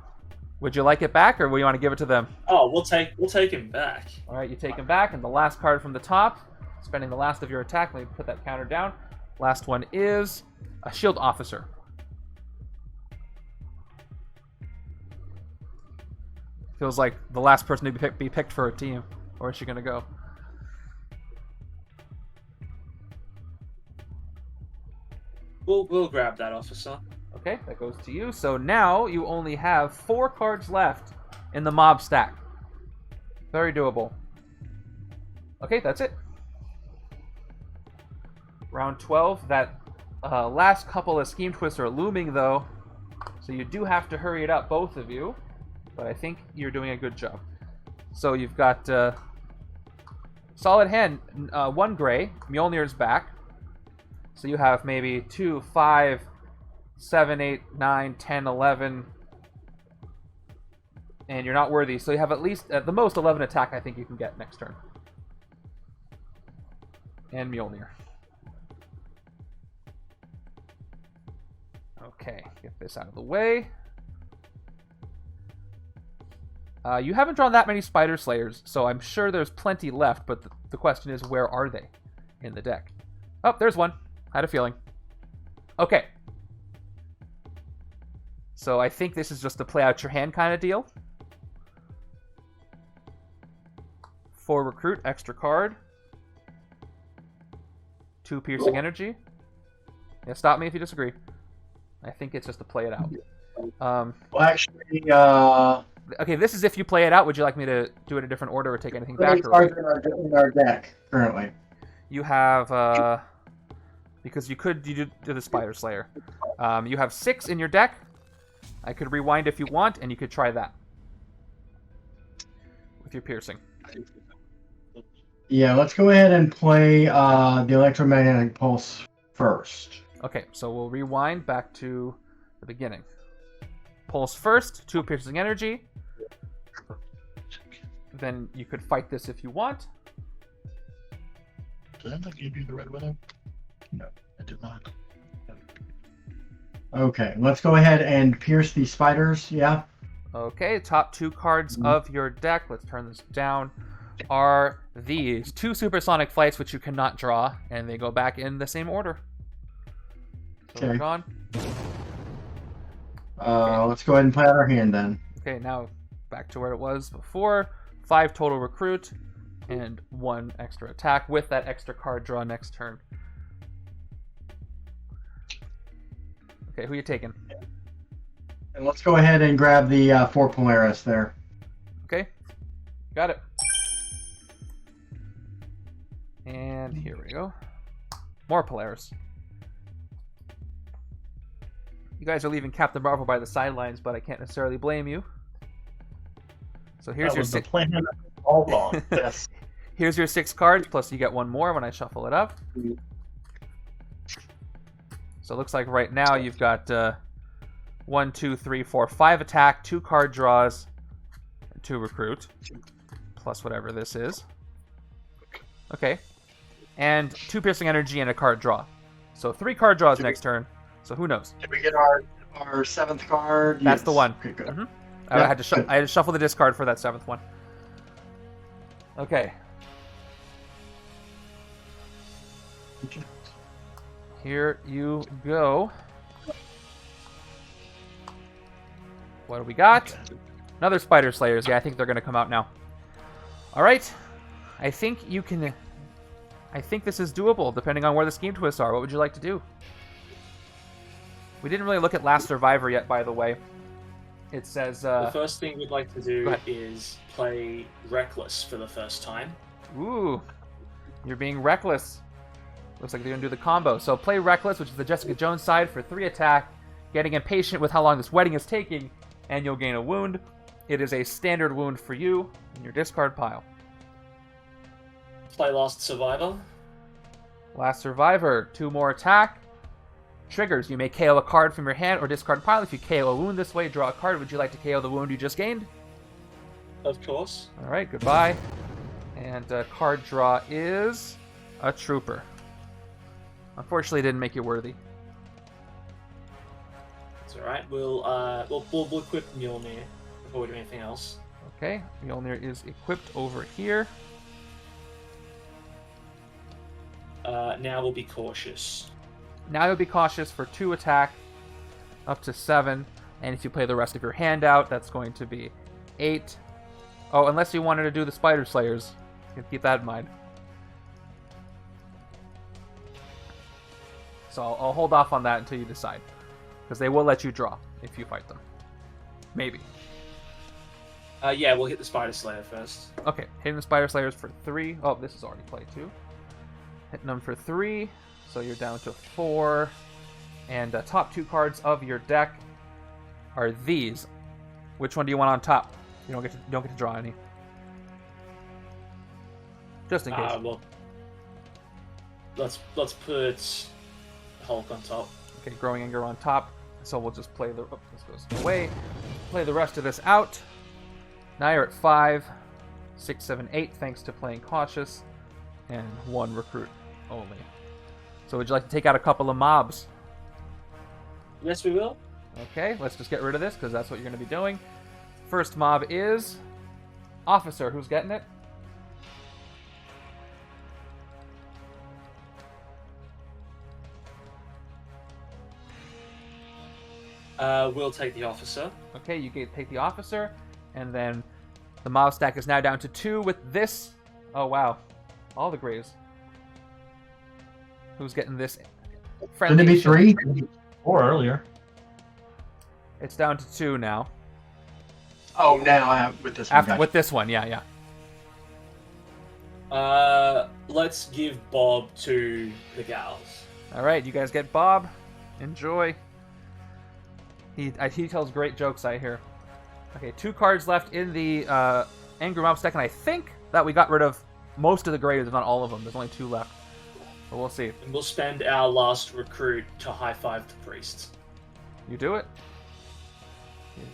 Would you like it back, or will you want to give it to them? Oh, we'll take him back. All right, you take him back, and the last card from the top, spending the last of your attack. Let me put that counter down. Last one is a shield officer. Feels like the last person to be picked for a team. Where is she going to go? We'll grab that officer. Okay, that goes to you. So now you only have 4 cards left in the mob stack. Very doable. Okay, that's it. Round 12. That last couple of scheme twists are looming, though. So you do have to hurry it up, both of you. But I think you're doing a good job. So you've got solid hand, 1 gray. Mjolnir's back. So you have maybe 2, 5, 7, 8, 9, 10, 11. And you're not worthy. So you have at least, at the most, 11 attack I think you can get next turn. And Mjolnir. Okay, get this out of the way. You haven't drawn that many Spider Slayers, so I'm sure there's plenty left, but the question is, where are they in the deck? Oh, there's one. Had a feeling. Okay. So I think this is just a play out your hand kind of deal. 4 recruit, extra card. 2 piercing energy. Yeah, stop me if you disagree. I think it's just to play it out. Well, actually, Okay, this is if you play it out. Would you like me to do it in a different order or take anything back? cards in our deck currently. You have, because you could do the Spider Slayer. You have 6 in your deck. I could rewind if you want, and you could try that with your piercing. Yeah, let's go ahead and play the electromagnetic pulse first. Okay, so we'll rewind back to the beginning. Pulse first, 2 piercing energy. Then you could fight this if you want. Did I give you the red widow? No, I did not. Okay, let's go ahead and pierce the spiders, yeah? Okay, top 2 cards of your deck, let's turn this down, are these. 2 supersonic flights, which you cannot draw, and they go back in the same order. So they're Okay. gone. Let's go ahead and play out our hand then. Okay, now back to where it was before. 5 total recruit, and 1 extra attack with that extra card draw next turn. Okay, who you taking? And let's go ahead and grab the 4 Polaris there. Okay, got it. And here we go. More Polaris. You guys are leaving Captain Marvel by the sidelines, but I can't necessarily blame you. So here's That your was the 6. plan all wrong. Yes. Here's your 6 cards, plus you get 1 more when I shuffle it up. So it looks like right now you've got 1, 2, 3, 4, 5 attack, 2 card draws, and 2 recruit, plus whatever this is. Okay. And 2 piercing energy and a card draw. So 3 card draws next turn. So who knows? Did we get our 7th card? That's Yes. the one. Okay, good. Mhm. Yeah, I had to shuffle the discard for that 7th one. Okay. Here you go. What do we got? Another Spider Slayers. Yeah, I think they're going to come out now. All right. I think you can... I think this is doable, depending on where the scheme twists are. What would you like to do? We didn't really look at Last Survivor yet, by the way. It says... The first thing we'd like to Go do ahead. is play Reckless for the first time. Ooh. You're being reckless. Looks like they're going to do the combo. So play Reckless, which is the Jessica Jones side, for 3 attack. Getting impatient with how long this wedding is taking, and you'll gain a wound. It is a standard wound for you in your discard pile. Play Last Survivor. Last Survivor, 2 more attack. Triggers, you may KO a card from your hand or discard pile. If you KO a wound this way, draw a card. Would you like to KO the wound you just gained? Of course. All right, goodbye. And card draw is a trooper. Unfortunately, it didn't make you worthy. It's all right. We'll equip Mjolnir before we do anything else. Okay, Mjolnir is equipped over here. Now we'll be cautious. Now you'll be cautious for 2 attack, up to 7. And if you play the rest of your hand out, that's going to be 8. Oh, unless you wanted to do the Spider Slayers. You can keep that in mind. So I'll hold off on that until you decide. Because they will let you draw if you fight them. Maybe. Yeah, we'll hit the Spider Slayer first. Okay, hitting the Spider Slayers for 3. Oh, this is already played too. Hitting them for 3, so you're down to 4. And top 2 cards of your deck are these. Which one do you want on top? You don't get to draw any. Just in case. Well, let's put Hulk on top. Okay, Growing Anger on top. So we'll just play the... Oh, this goes away. Play the rest of this out. Now you're at 5, 6, 7, 8, thanks to playing cautious. And 1 recruit only. So would you like to take out a couple of mobs? Yes, we will. Okay, let's just get rid of this, because that's what you're going to be doing. First mob is... Officer. Who's getting it? We'll take the officer. Okay, you take the officer, and then the mob stack is now down to 2 with this. Oh, wow. All the grays. Who's getting this? Shouldn't it be 3? 4 earlier. It's down to 2 now. Oh, now I have with this one. With this one, yeah. Let's give Bob to the gals. All right, you guys get Bob. Enjoy. He tells great jokes, I hear. Okay, 2 cards left in the Angry Mob stack, and I think that we got rid of most of the grays, if not all of them. There's only 2 left. But we'll see. And we'll spend our last recruit to high-five the priest. You do it?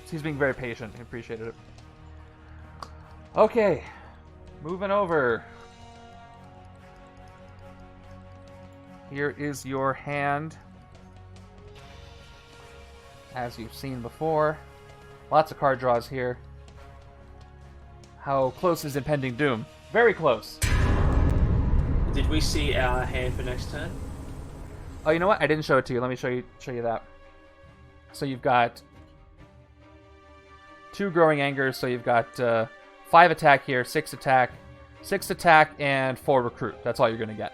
He's being very patient. I appreciated it. Okay. Moving over. Here is your hand. As you've seen before. Lots of card draws here. How close is Impending Doom? Very close. Did we see our hand for next turn? Oh, you know what? I didn't show it to you. Let me show you that. So you've got 2 Growing Angers, so you've got 5 attack here, 6 attack, and 4 recruit. That's all you're going to get.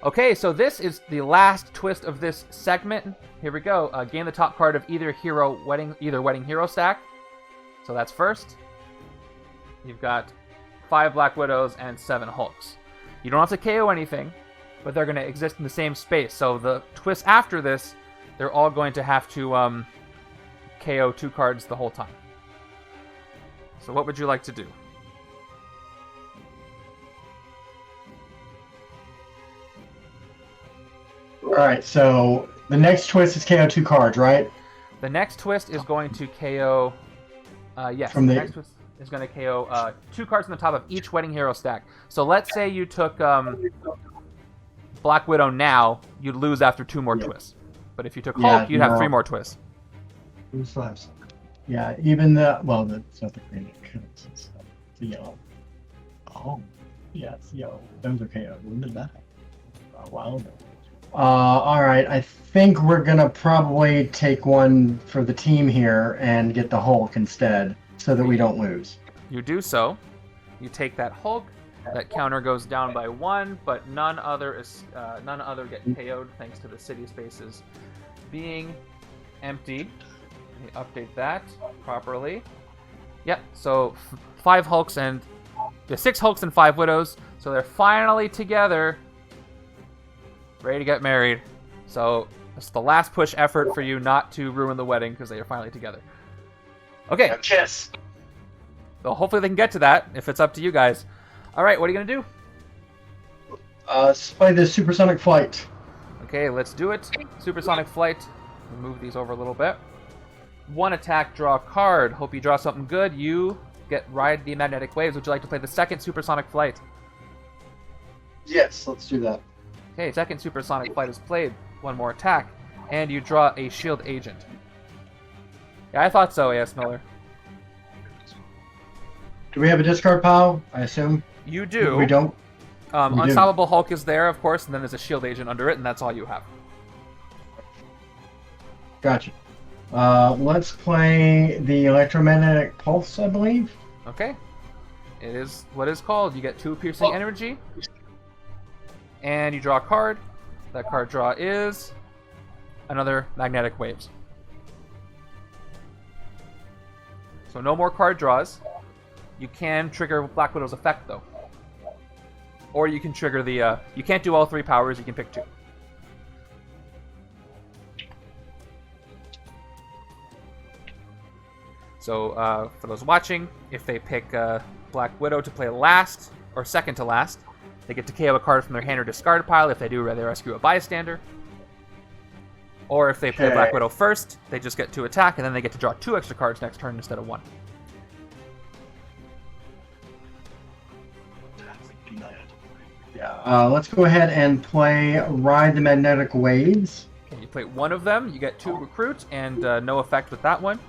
Okay, so this is the last twist of this segment. Here we go. Gain the top card of either wedding hero stack. So that's first. You've got 5 Black Widows and 7 Hulks. You don't have to KO anything, but they're going to exist in the same space. So the twist after this, they're all going to have to KO 2 cards the whole time. So what would you like to do? Alright, so the next twist is KO 2 cards, right? The next twist is going to KO... yes, From the the- next twist is going to KO 2 cards on the top of each Wedding Hero stack. So let's say you took Black Widow now, you'd lose after 2 more twists. But if you took Hulk, you'd have 3 more twists. We still have some. Yeah, even that's not the green that counts. It's the yellow. Oh, yeah, it's yellow. Those are KO. When did that happen? A while ago. Alright, I think we're gonna probably take one for the team here and get the Hulk instead, so that we don't lose. You do so. You take that Hulk. That counter goes down by 1, but none other get KO'd thanks to the city spaces being empty. Let me update that properly. Yep. So 5 Hulks and 6 Hulks and 5 Widows. So they're finally together, ready to get married. So it's the last push effort for you not to ruin the wedding because they are finally together. Okay. Kiss. So hopefully they can get to that if it's up to you guys. All right, what are you gonna do? Let's play the supersonic flight. Okay, let's do it. Supersonic flight. Move these over a little bit. 1 attack, draw a card. Hope you draw something good. You ride the magnetic waves. Would you like to play the second supersonic flight? Yes, let's do that. Okay, second supersonic flight is played. 1 more attack, and you draw a shield agent. Yeah, I thought so, A.S. Miller. Do we have a discard pile? I assume. You do. We don't. We do. Unstoppable Hulk is there, of course, and then there's a shield agent under it, and that's all you have. Gotcha. Let's play the electromagnetic pulse, I believe. Okay. It is what is called. You get 2 piercing energy, and you draw a card. That card draw is another magnetic waves. So no more card draws. You can trigger Black Widow's effect, though. Or you can trigger the... you can't do all 3 powers, you can pick 2. So, for those watching, if they pick Black Widow to play last, or second to last, they get to KO a card from their hand or discard pile. If they do, they rescue a bystander. Or if they play Okay. Black Widow first, they just get to attack, and then they get to draw 2 extra cards next turn instead of 1. Yeah. Let's go ahead and play Ride the Magnetic Waves. Okay, you play 1 of them, you get 2 recruits, and no effect with that one.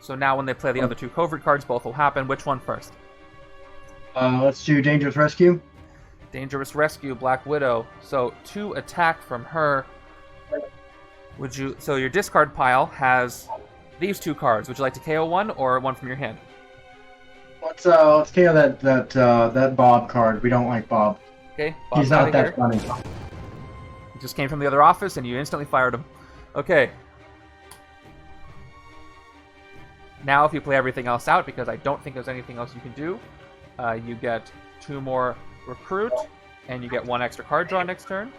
So now when they play the other 2 covert cards, both will happen. Which one first? Let's do Dangerous Rescue. Dangerous Rescue, Black Widow. So 2 attack from her. So your discard pile has these 2 cards. Would you like to KO one or one from your hand? Let's KO that Bob card. We don't like Bob. Okay, He's Bob's not outta that here. funny. He just came from the other office and you instantly fired him. Okay. Now if you play everything else out, because I don't think there's anything else you can do, you get 2 more recruit, and you get 1 extra card draw next turn.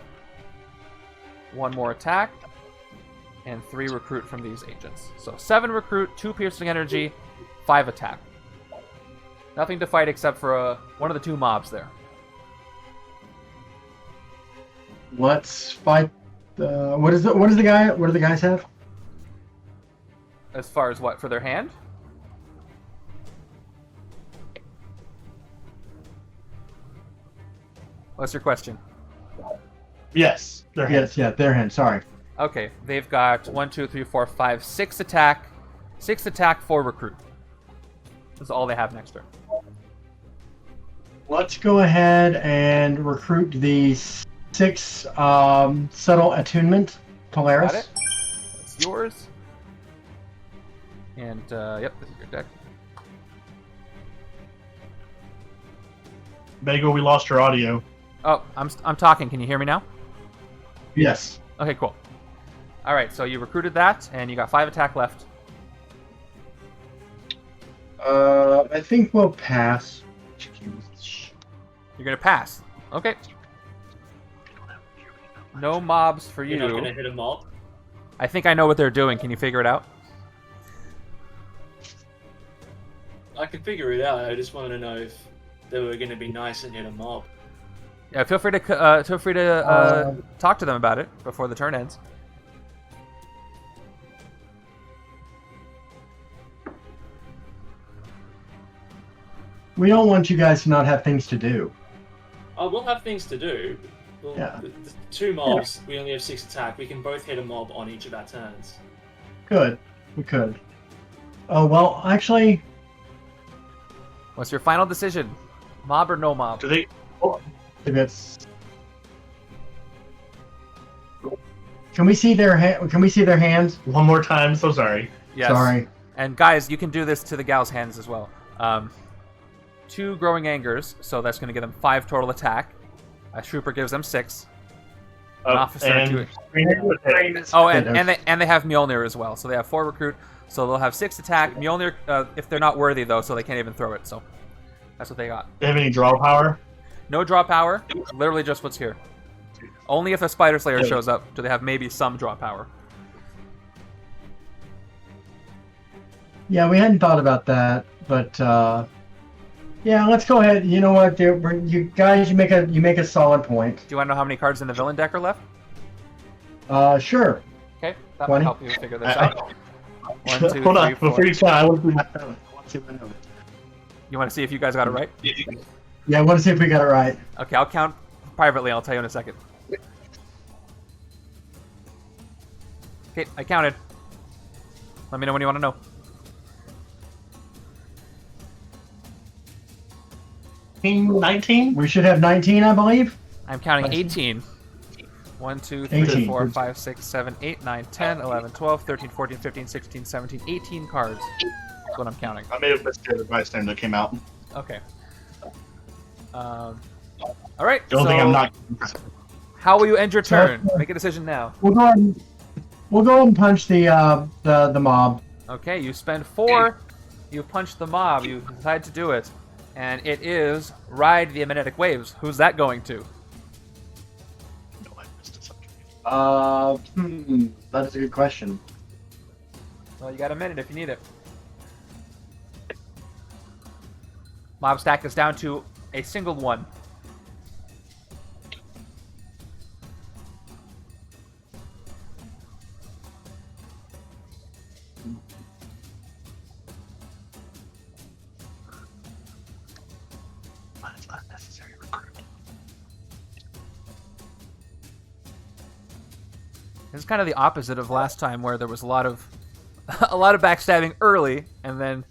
1 more attack, and 3 recruit from these agents. So 7 recruit, 2 piercing energy, 5 attack. Nothing to fight except for one of the 2 mobs there. Let's fight. What do the guys have? As far as what, for their hand? What's your question? Yes. Their hands. Yes, yeah, their hand. Sorry. Okay, they've got 1, 2, 3, 4, 5, 6 attack. 6 attack, 4 recruit. That's all they have next turn. Let's go ahead and recruit the 6 subtle attunement Polaris. Got it. That's yours. And, yep, this is your deck. Bagel, we lost your audio. Oh, I'm talking. Can you hear me now? Yes. Okay, cool. All right, so you recruited that, and you got 5 attack left. I think we'll pass. You're gonna pass. Okay. No mobs for you. You're not gonna hit a mob? I think I know what they're doing. Can you figure it out? I can figure it out. I just wanted to know if they were gonna be nice and hit a mob. Yeah, feel free to talk to them about it before the turn ends. We don't want you guys to not have things to do. Oh, we'll have things to do. Well, Yeah. the 2 mobs, we only have 6 attack. We can both hit a mob on each of our turns. Good. We could. Oh, well, actually, What's your final decision? Mob or no mob? Do they? if it's... Can we see their hands? One more time. So sorry. Yes. Sorry. And guys, you can do this to the gal's hands as well. 2 growing angers, so that's going to give them 5 total attack. A trooper gives them 6. An officer and 2. Green Oh, and they have Mjolnir as well, so they have 4 recruit. So they'll have 6 attack. Mjolnir, if they're not worthy though, so they can't even throw it. So that's what they got. They have any draw power? No draw power. Literally just what's here. Only if a Spider Slayer shows up do they have maybe some draw power. Yeah, we hadn't thought about that, but yeah, let's go ahead. You know what? You guys, you make a solid point. Do you want to know how many cards in the villain deck are left? Sure. Okay. That 20? might help you figure this out. 1, 2, Hold 3, on, 4. before you start, I want to see my notes. I want to see my notes. You want to see if you guys got it right? Yeah, I want to see if we got it right. Okay, I'll count privately. I'll tell you in a second. Okay, I counted. Let me know when you want to know. Team 19? We should have 19, I believe. I'm counting I see. 18. 1, 2, 3, 18. 4, 5, 6, 7, 8, 9, 10, 11, 12, 13, 14, 15, 16, 17, 18 cards. That's what I'm counting. I may have missed the bystander that came out. Okay. All right. Don't so think I'm not. How will you end your turn? Make a decision now. We'll go ahead and punch the mob. Okay, you spend 4. You punch the mob. You decide to do it, and it is ride the amnetic waves. Who's that going to? No, I missed a subject. That is a good question. Well, you got a minute if you need it. Mob stack is down to a single 1. It's not necessary recruit. This is kind of the opposite of last time, where there was a lot of backstabbing early, and then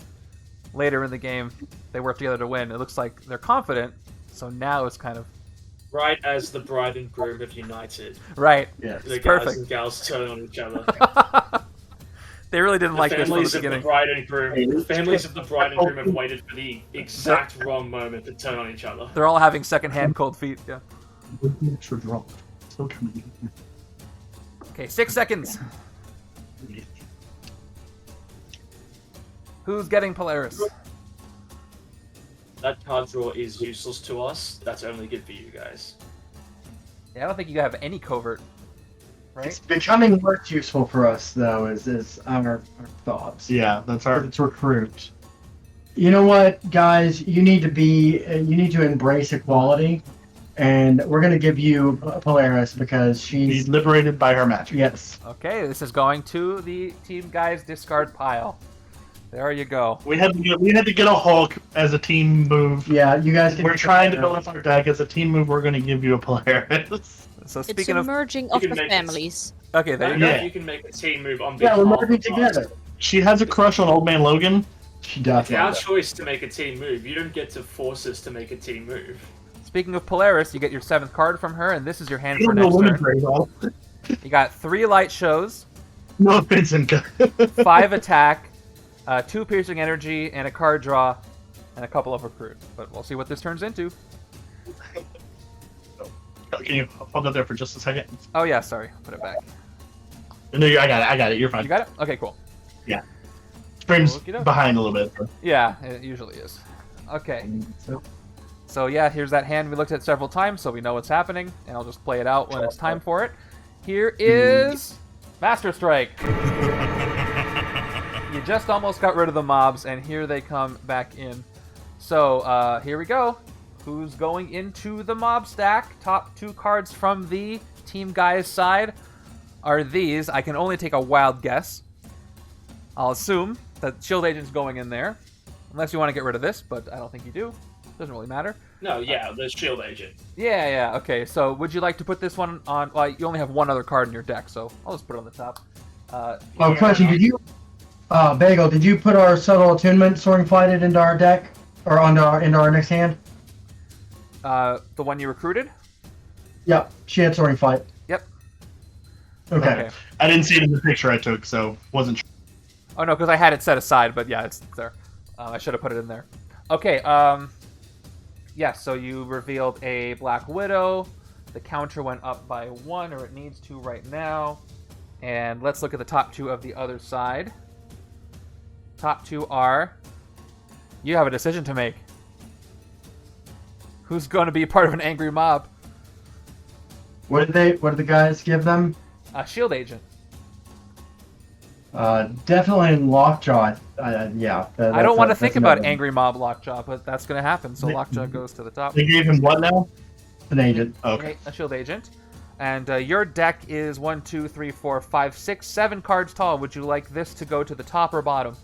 later in the game they work together to win. It looks like they're confident, so now it's kind of Right as the bride and groom have united, right. Yes. the guys perfect. and gals turn on each other. They really didn't The like this from the families of the beginning. bride and groom, the families of the bride and groom have waited for the exact wrong moment to turn on each other. They're all having secondhand cold feet. Yeah. With the extra drop. Still coming in. Okay, 6 seconds. Who's getting Polaris? That card draw is useless to us. That's only good for you guys. Yeah, I don't think you have any covert, right? It's becoming less useful for us, though, is our thoughts. Yeah, that's our. It's recruit. You know what, guys? You need to embrace equality, and we're gonna give you Polaris because She's she's liberated by her magic. yes. Okay, this is going to the team guys discard pile. There you go. We had to get a Hulk as a team move. Yeah, you guys can. We're trying to build up our deck as a team move. We're going to give you a Polaris. So It's speaking a of, merging of can the make it- families. okay, there you Now go. Yeah. you can make a team move on Yeah, behalf we're of working us. together. She has a crush on Old Man Logan. She does. It's our choice to make a team move. You don't get to force us to make a team move. Speaking of Polaris, you get your 7th card from her, and this is your hand You for don't know next women turn. very well. You got 3 light shows, No offense, Inca. 5 attack, 2 piercing energy, and a card draw, and a couple of recruit. But we'll see what this turns into. Can you hold that there for just a second? Oh yeah, sorry, put it back. No, I got it. You're fine. You got it? Okay, cool. Stream's Okey-doke. behind a little bit. Yeah, it usually is. Okay, so yeah, here's that hand we looked at several times, so we know what's happening, and I'll just play it out when it's time for it. Here is Master Strike. You just almost got rid of the mobs, and here they come back in. So here we go. Who's going into the mob stack? Top 2 cards from the team guys side are these. I can only take a wild guess. I'll assume that Shield Agent's going in there, unless you want to get rid of this, but I don't think you do. Doesn't really matter. No, yeah, the shield agent. Yeah, okay. So would you like to put this one on? Well, you only have one other card in your deck, so I'll just put it on the top. Oh, question. Did you, Bagel? Did you put our subtle attunement soaring flighted into our deck or into our next hand? The one you recruited? Yep, she had soaring flight. Yep. Okay. I didn't see it in the picture I took, so wasn't sure. Oh no, because I had it set aside, but yeah, it's there. I should have put it in there. Okay. Yeah. So you revealed a Black Widow. The counter went up by 1, or it needs to right now. And let's look at the top 2 of the other side. Top 2 are. You have a decision to make. Who's going to be part of an angry mob? What did the guys give them? A shield agent. Definitely in Lockjaw. Yeah. I don't want to think about an angry mob Lockjaw, but that's going to happen. So Lockjaw goes to the top. They gave him what now? agent. Okay. A shield agent. And your deck is 1, 2, 3, 4, 5, 6, 7 cards tall. Would you like this to go to the top or bottom?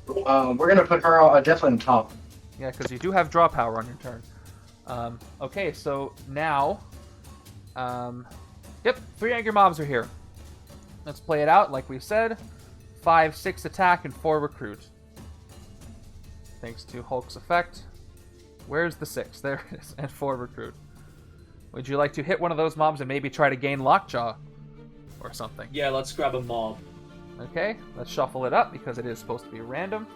We're gonna put her definitely on top. Yeah, because you do have draw power on your turn. Okay, so now... yep, 3 angry mobs are here. Let's play it out like we said. 5, 6 attack, and 4 recruit. Thanks to Hulk's effect. Where's the 6? There it is. And 4 recruit. Would you like to hit one of those mobs and maybe try to gain Lockjaw? Or something? Yeah, let's grab a mob. Okay, let's shuffle it up because it is supposed to be random.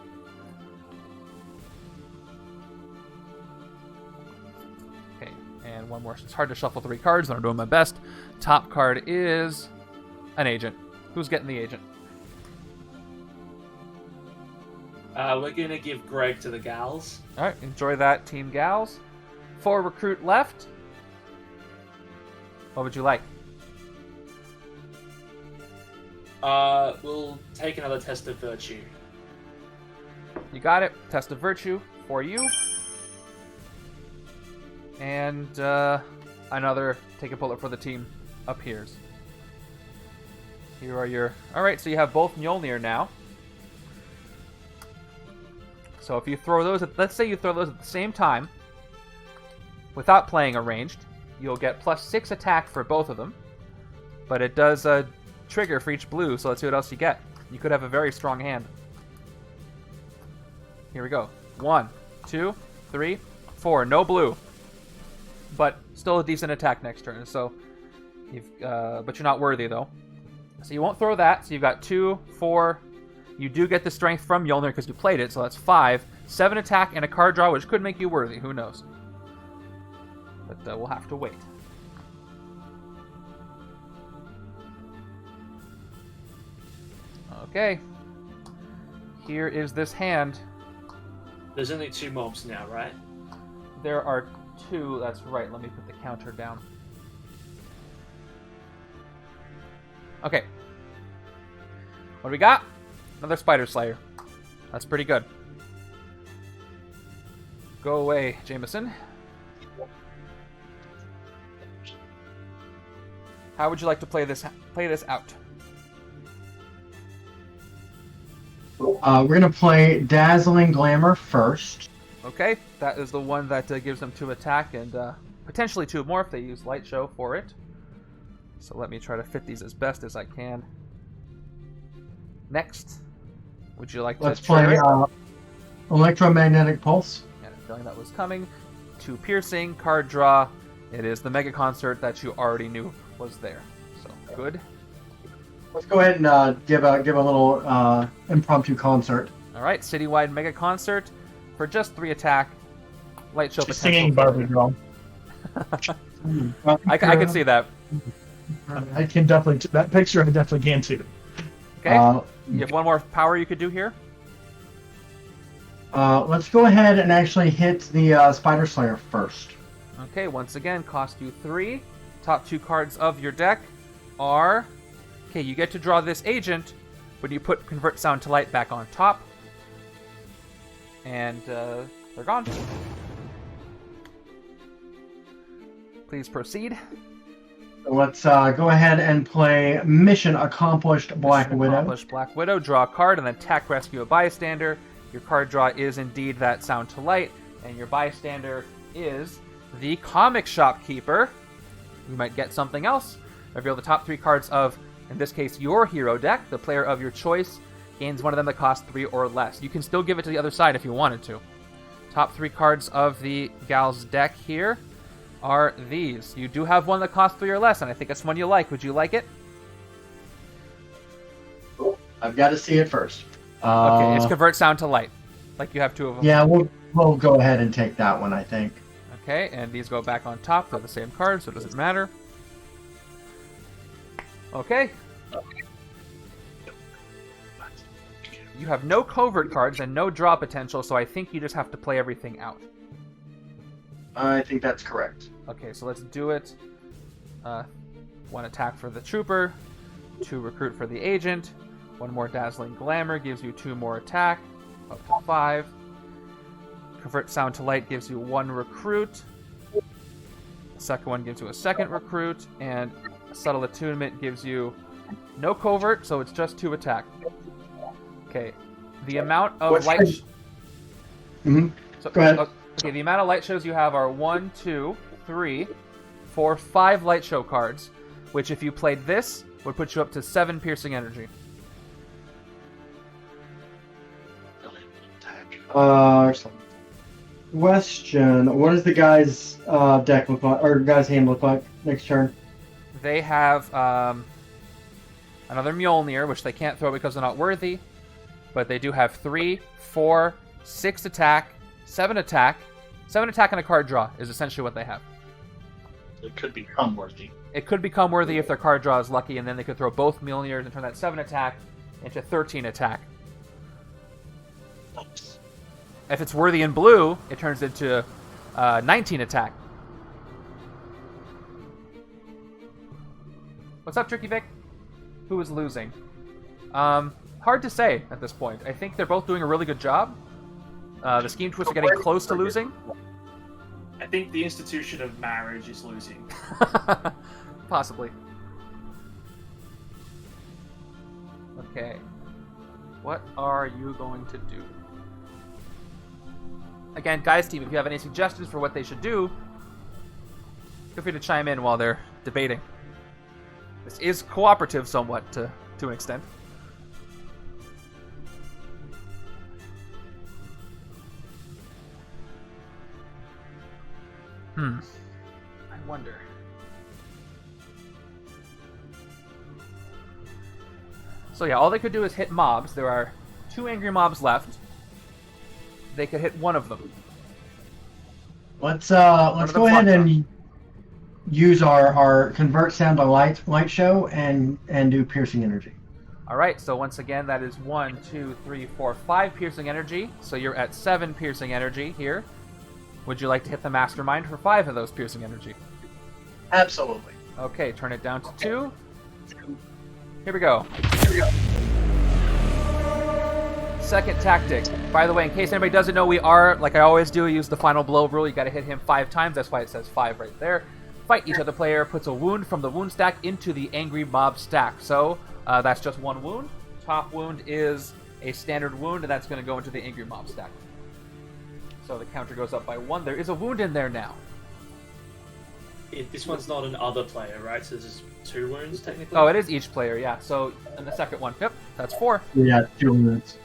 Okay, and one more. It's hard to shuffle 3 cards, and I'm doing my best. Top card is an agent. Who's getting the agent? We're gonna give Greg to the gals. Alright, enjoy that, Team Gals. 4 recruit left. What would you like? We'll take another test of virtue. You got it. Test of virtue for you. And another take a bullet for the team appears. Here are your... Alright, so you have both Mjolnir now. So if you throw those at... Let's say you throw those at the same time, without playing a ranged, you'll get +6 attack for both of them. But it does trigger for each blue, so let's see what else you get. You could have a very strong hand. Here we go. 1, 2, 3, 4. No blue. But still a decent attack next turn. So, but you're not worthy, though. So you won't throw that. So you've got 2, 4. You do get the strength from Mjolnir because you played it, so that's 5. 7 attack and a card draw, which could make you worthy. Who knows? But we'll have to wait. Okay. Here is this hand. There's only 2 mobs now, right? There are 2. That's right. Let me put the counter down. Okay. What do we got? Another Spider Slayer. That's pretty good. Go away, Jameson. How would you like to play this out? We're gonna play Dazzling Glamour first. Okay, that is the one that gives them 2 attack and potentially 2 more if they use Light Show for it. So let me try to fit these as best as I can. Next, would you like to play Electromagnetic Pulse? I had a feeling that was coming. 2 piercing, card draw. It is the Mega Concert that you already knew was there. So good. Let's go ahead and give a little impromptu concert. All right, citywide Mega Concert for just 3 attack. Light Show She's potential. singing Barbie Girl. I can see that. I can definitely, that picture I definitely can see. Okay, you have one more power you could do here. Let's go ahead and actually hit the Spider Slayer first. Okay, once again, cost you 3. Top 2 cards of your deck are... Okay, you get to draw this agent, but you put Convert Sound to Light back on top. And they're gone. Please proceed. Let's go ahead and play Mission Accomplished Black Widow. Accomplished Black Widow. Draw a card and then attack rescue a bystander. Your card draw is indeed that Sound to Light, and your bystander is the Comic Shop Keeper. You might get something else. Reveal the top 3 cards of, in this case, your hero deck. The player of your choice gains one of them that costs 3 or less. You can still give it to the other side if you wanted to. Top 3 cards of the gal's deck here are these. You do have one that costs 3 or less, and I think it's one you like. Would you like it? I've got to see it first. Okay, it's Convert Sound to Light. Like you have 2 of them. Yeah, we'll go ahead and take that one, I think. Okay, and these go back on top. They're the same card, so it doesn't matter. Okay. You have no covert cards and no draw potential, so I think you just have to play everything out. I think that's correct. Okay, so let's do it. 1 attack for the trooper, 2 recruit for the agent, 1 more Dazzling Glamour gives you 2 more attack, up to 5. Convert Sound to Light gives you 1 recruit, The second one gives you a second recruit, and Subtle Attunement gives you no covert, so it's just 2 attack. Okay. The amount of What's light... Mm-hmm. So, Go ahead. Okay, the amount of light shows you have are 1, 2, 3, 4, 5 light show cards, which if you played this, would put you up to 7 piercing energy. Question: what does the guy's deck look like, or guy's hand look like next turn? They have another Mjolnir, which they can't throw because they're not worthy, but they do have 3, 4, 6 attack, 7 attack. 7 attack and a card draw is essentially what they have. It could become worthy. It could become worthy if their card draw is lucky, and then they could throw both Mjolnirs and turn that 7 attack into 13 attack. Nice. If it's worthy in blue, it turns into 19 attack. What's up, Tricky Vic? Who is losing? Hard to say at this point. I think they're both doing a really good job. The Scheme Twists are getting close to losing. I think the institution of marriage is losing. Possibly. Okay. What are you going to do? Again, guys team, if you have any suggestions for what they should do, feel free to chime in while they're debating. This is cooperative somewhat to an extent. I wonder. So yeah, all they could do is hit mobs. There are 2 angry mobs left. They could hit one of them. Let's go ahead and use our convert sound by light show and do piercing energy. All right. So once again, that is 1, 2, 3, 4, 5 piercing energy. So you're at 7 piercing energy here. Would you like to hit the Mastermind for 5 of those piercing energy? Absolutely. Okay, turn it down to 2. Here we go. Second tactic. By the way, in case anybody doesn't know, we are, like I always do, use the final blow rule. You gotta hit him 5 times. That's why it says 5 right there. Fight each other player puts a wound from the wound stack into the angry mob stack. So that's just 1 wound. Top wound is a standard wound, and that's going to go into the angry mob stack. So the counter goes up by 1. There is a wound in there now. This one's not an other player, right? So this is 2 wounds, technically? Oh, it is each player, yeah. So, and the second one, yep, that's 4. Yeah, 2 minutes.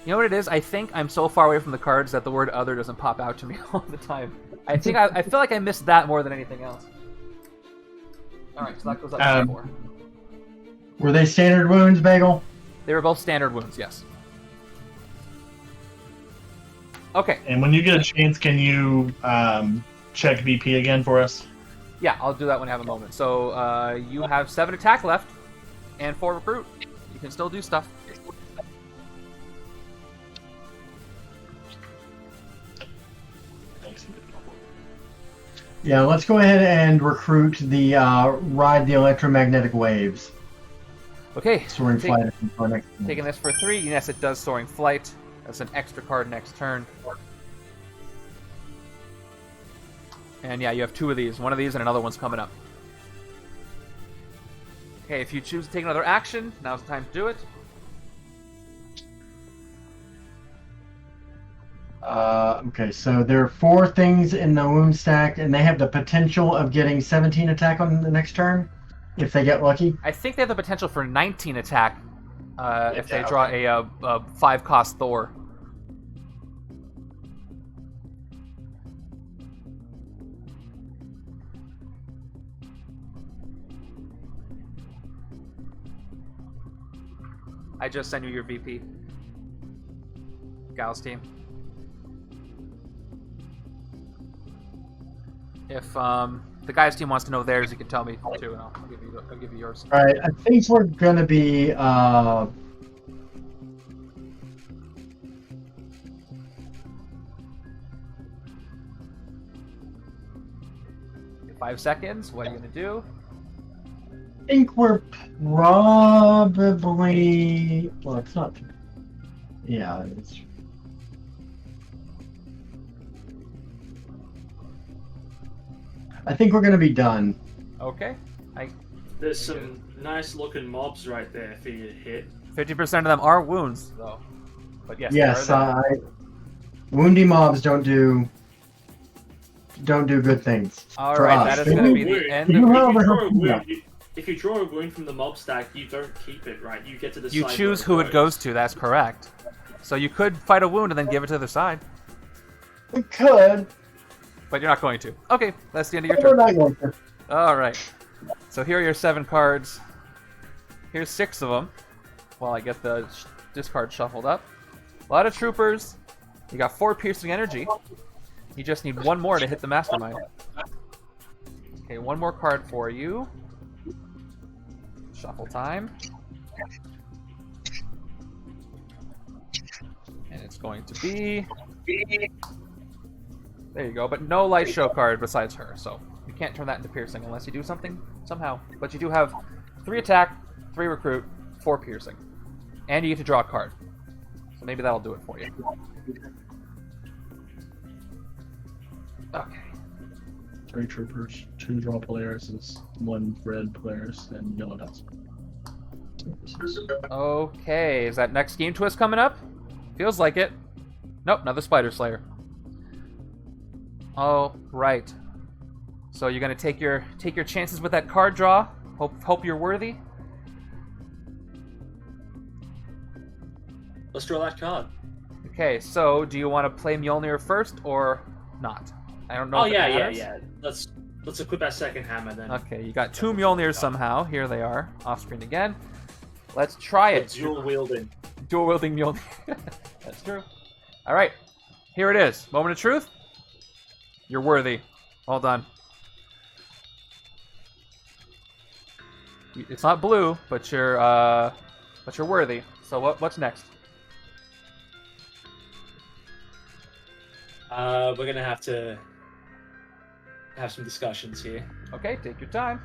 You know what it is? I think I'm so far away from the cards that the word other doesn't pop out to me all the time. I think I feel like I missed that more than anything else. Alright, so that goes up to 4. Were they standard wounds, Bagel? They were both standard wounds, yes. Okay. And when you get a chance, can you check VP again for us? Yeah, I'll do that when I have a moment. So you have 7 attack left and 4 recruit. You can still do stuff. Yeah, let's go ahead and recruit the ride the electromagnetic waves. Okay. Soaring flight. Taking this for 3. Yes, it does soaring flight. That's an extra card next turn. And yeah, you have 2 of these. 1 of these and another one's coming up. Okay, if you choose to take another action, now's the time to do it. Okay, so there are 4 things in the wound stack, and they have the potential of getting 17 attack on the next turn, if they get lucky. I think they have the potential for 19 attack if they draw a 5-cost Thor. I just sent you your VP. Gals team. If the guys team wants to know theirs, you can tell me too, and I'll give you yours. All right, I think we're gonna be 5 seconds. What are you gonna do? I think we're probably. Well, it's not. Yeah, it's. I think we're gonna be done. Okay. There's some nice looking mobs right there for you to hit. 50% of them are wounds, though. But yes. Yes, they are there. woundy mobs don't do good things. All for right, us. that is going to be the end You of have the... a- Draw a wound, if you draw a wound from the mob stack, you don't keep it, right? You get to decide. You choose where who it goes to, that's correct. So you could fight a wound and then give it to the other side. We could. But you're not going to. Okay, that's the end of your But we're turn. not going to. Alright. So here are your 7 cards. Here's 6 of them. While I get the discard shuffled up. A lot of troopers. You got 4 piercing energy. You just need 1 more to hit the Mastermind. Okay, 1 more card for you. Shuffle time. And it's going to be... There you go, but no light show card besides her, so you can't turn that into piercing unless you do something somehow. But you do have 3 attack, 3 recruit, 4 piercing. And you get to draw a card. So maybe that'll do it for you. Okay. 3 troopers, 2 draw Polarises, 1 red Polaris, and yellow Dazzler. Okay, is that next game twist coming up? Feels like it. Nope, another Spider Slayer. Oh, right. So you're gonna take your chances with that card draw. Hope you're worthy. Let's draw that card. Okay, so do you want to play Mjolnir first or not? I don't know. Oh if it yeah. matters. Let's equip our second hammer then. Okay, you got 2 Mjolnirs somehow. Here they are, off screen again. Let's try it. Dual wielding. Dual wielding Mjolnir. That's true. All right, here it is. Moment of truth. You're worthy. Well done. It's not blue, but you're worthy. So what's next? We're gonna have to have some discussions here. Okay, take your time.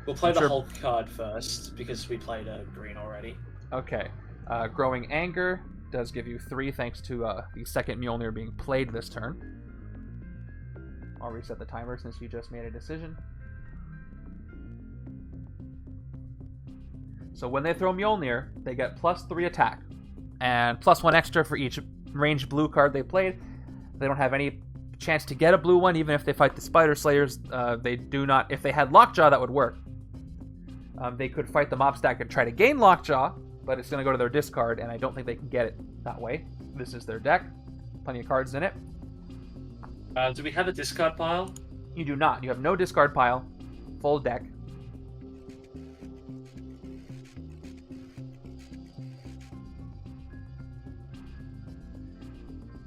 We'll play I'm the sure- Hulk card first because we played a green already. Okay. Growing Anger does give you 3 thanks to the second Mjolnir being played this turn. I'll reset the timer since you just made a decision. So when they throw Mjolnir, they get +3 attack. And +1 extra for each ranged blue card they played. They don't have any chance to get a blue one, even if they fight the Spider Slayers. They do not. If they had Lockjaw, that would work. They could fight the mob stack and try to gain Lockjaw, but it's going to go to their discard, and I don't think they can get it that way. This is their deck. Plenty of cards in it. Do we have a discard pile? You do not. You have no discard pile. Full deck.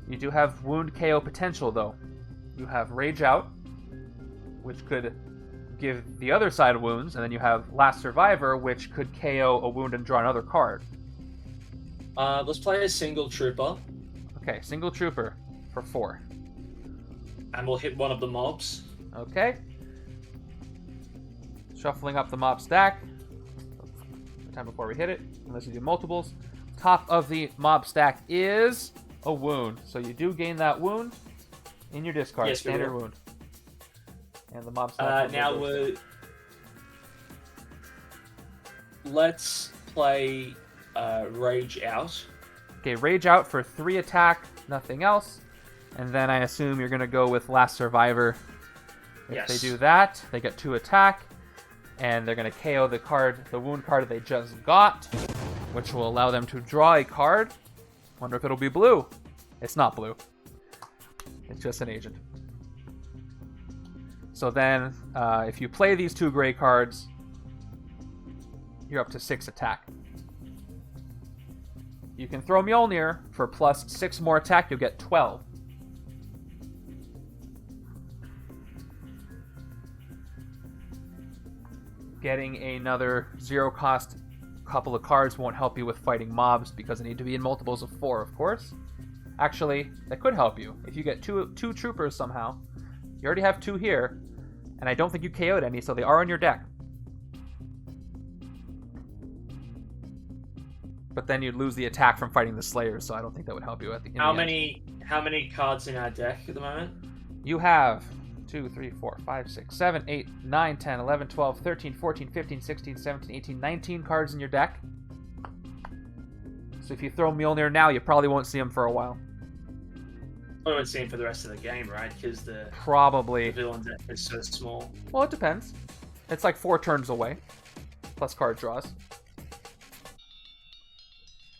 You do have wound KO potential, though. You have Rage Out, which could give the other side wounds, and then you have Last Survivor, which could KO a wound and draw another card. Let's play a single trooper, Okay, single trooper for 4. and we'll hit one of the mobs. Okay. Shuffling up the mob stack. Time before we hit it, unless you do multiples. Top of the mob stack is a wound. So you do gain that wound in your discard. Yes, we Standard will. wound. And the mob stack. Now let's play Rage Out. Okay, Rage Out for 3 attack, nothing else. And then I assume you're going to go with Last Survivor. If Yes. they do that, they get 2 attack. And they're going to KO the wound card they just got, which will allow them to draw a card. Wonder if it'll be blue. It's not blue. It's just an agent. So then, if you play these 2 gray cards, you're up to 6 attack. You can throw Mjolnir for +6 more attack, you'll get 12. Getting another 0-cost couple of cards won't help you with fighting mobs because they need to be in multiples of 4, of course. Actually, that could help you. If you get two troopers somehow, you already have 2 here, and I don't think you KO'd any, so they are on your deck. But then you'd lose the attack from fighting the Slayers, so I don't think that would help you at the end. How many cards in our deck at the moment? You have 2, 3, 4, 5, 6, 7, 8, 9, 10, 11, 12, 13, 14, 15, 16, 17, 18, 19 cards in your deck. So if you throw Mjolnir now, you probably won't see him for a while. I won't see him for the rest of the game, right? Because the Probably. villain deck is so small. Well, it depends. It's like 4 turns away, plus card draws.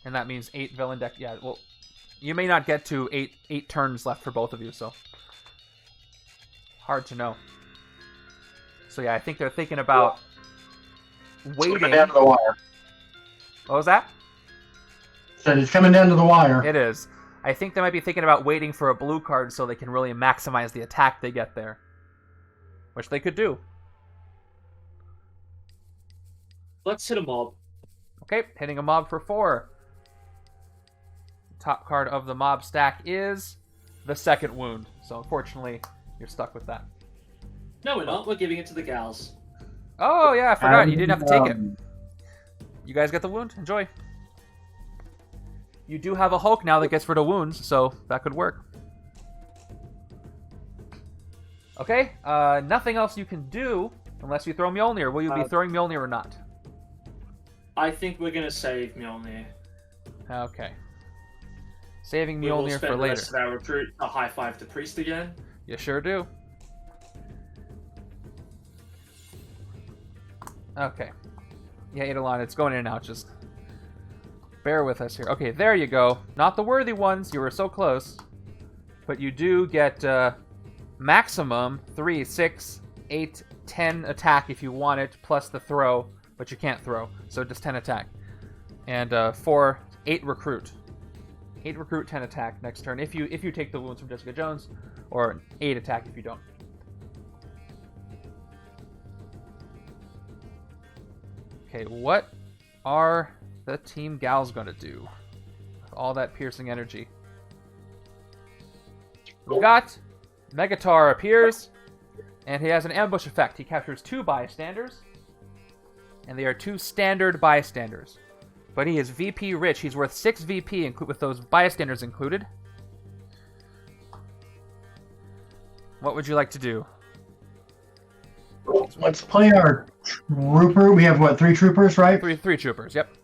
And that means 8 villain deck. Yeah, well, you may not get to 8 turns left for both of you, so hard to know. So yeah, I think they're thinking about waiting. Coming down to the wire. What was that? Said it's coming down to the wire. It is. I think they might be thinking about waiting for a blue card so they can really maximize the attack they get there. Which they could do. Let's hit a mob. Okay, hitting a mob for 4. Top card of the mob stack is the second wound. So unfortunately, you're stuck with that. No, we're not. We're giving it to the gals. Oh yeah, I forgot. You didn't have to take it. You guys get the wound? Enjoy. You do have a Hulk now that gets rid of wounds, so that could work. Okay, nothing else you can do unless you throw Mjolnir. Will you be throwing Mjolnir or not? I think we're going to save Mjolnir. Okay. Saving We will Mjolnir spend for the later. rest of our recruit a high five to Priest again. You sure do. Okay. Yeah, Eidolon, it's going in and out. Just bear with us here. Okay, there you go. Not the worthy ones. You were so close. But you do get maximum 3, 6, 8, 10 attack if you want it, plus the throw, but you can't throw. So just 10 attack. And 4, 8 recruit. 8 recruit, 10 attack next turn if you take the wounds from Jessica Jones, or 8 attack if you don't. Okay, what are the Team Gals going to do with all that piercing energy? We've got Megatar appears, and he has an ambush effect. He captures 2 bystanders, and they are 2 standard bystanders. But he is VP rich. He's worth 6 VP with those bystanders included. What would you like to do? Let's play our trooper. We have, what, 3 troopers, right? Three troopers, yep.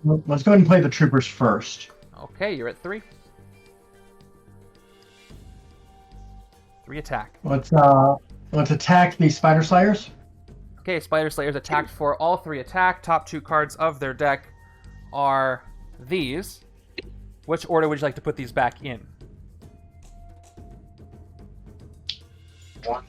Let's go ahead and play the troopers first. Okay, you're at 3. 3 attack. Let's attack the Spider Slayers. Okay, Spider Slayers attacked for all 3 attack. Top 2 cards of their deck are these. Which order would you like to put these back in? 1.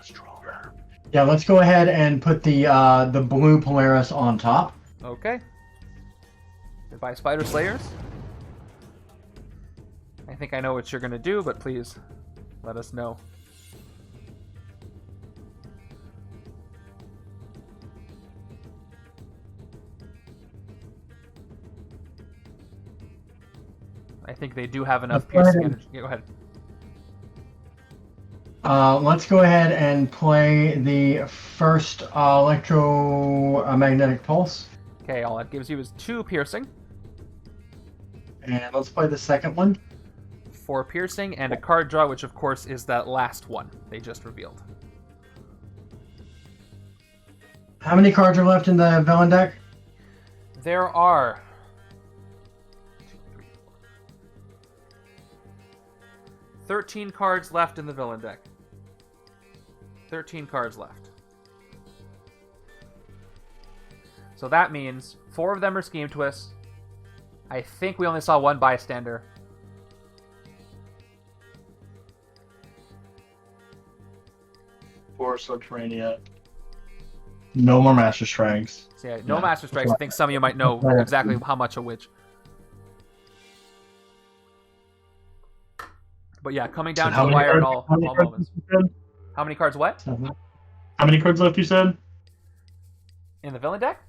Stronger. Yeah, let's go ahead and put the blue Polaris on top. Okay. Goodbye, Spider Slayers. I think I know what you're going to do, but please let us know. I think they do have enough piercing energy. Yeah, go ahead. Let's go ahead and play the first electromagnetic pulse. Okay, all that gives you is 2 piercing, And let's play the second one. 4 piercing, and a card draw, which of course is that last one they just revealed. How many cards are left in the villain deck? There are 13 cards left in the villain deck. 13 cards left. So that means 4 of them are Scheme Twists. I think we only saw 1 bystander. For Subterranea. No more Master Strikes. So yeah, no Master Strikes. I think some of you might know exactly how much of which. But yeah, coming down to the wire at all moments. How many cards what? How many cards left, you said? In the villain deck?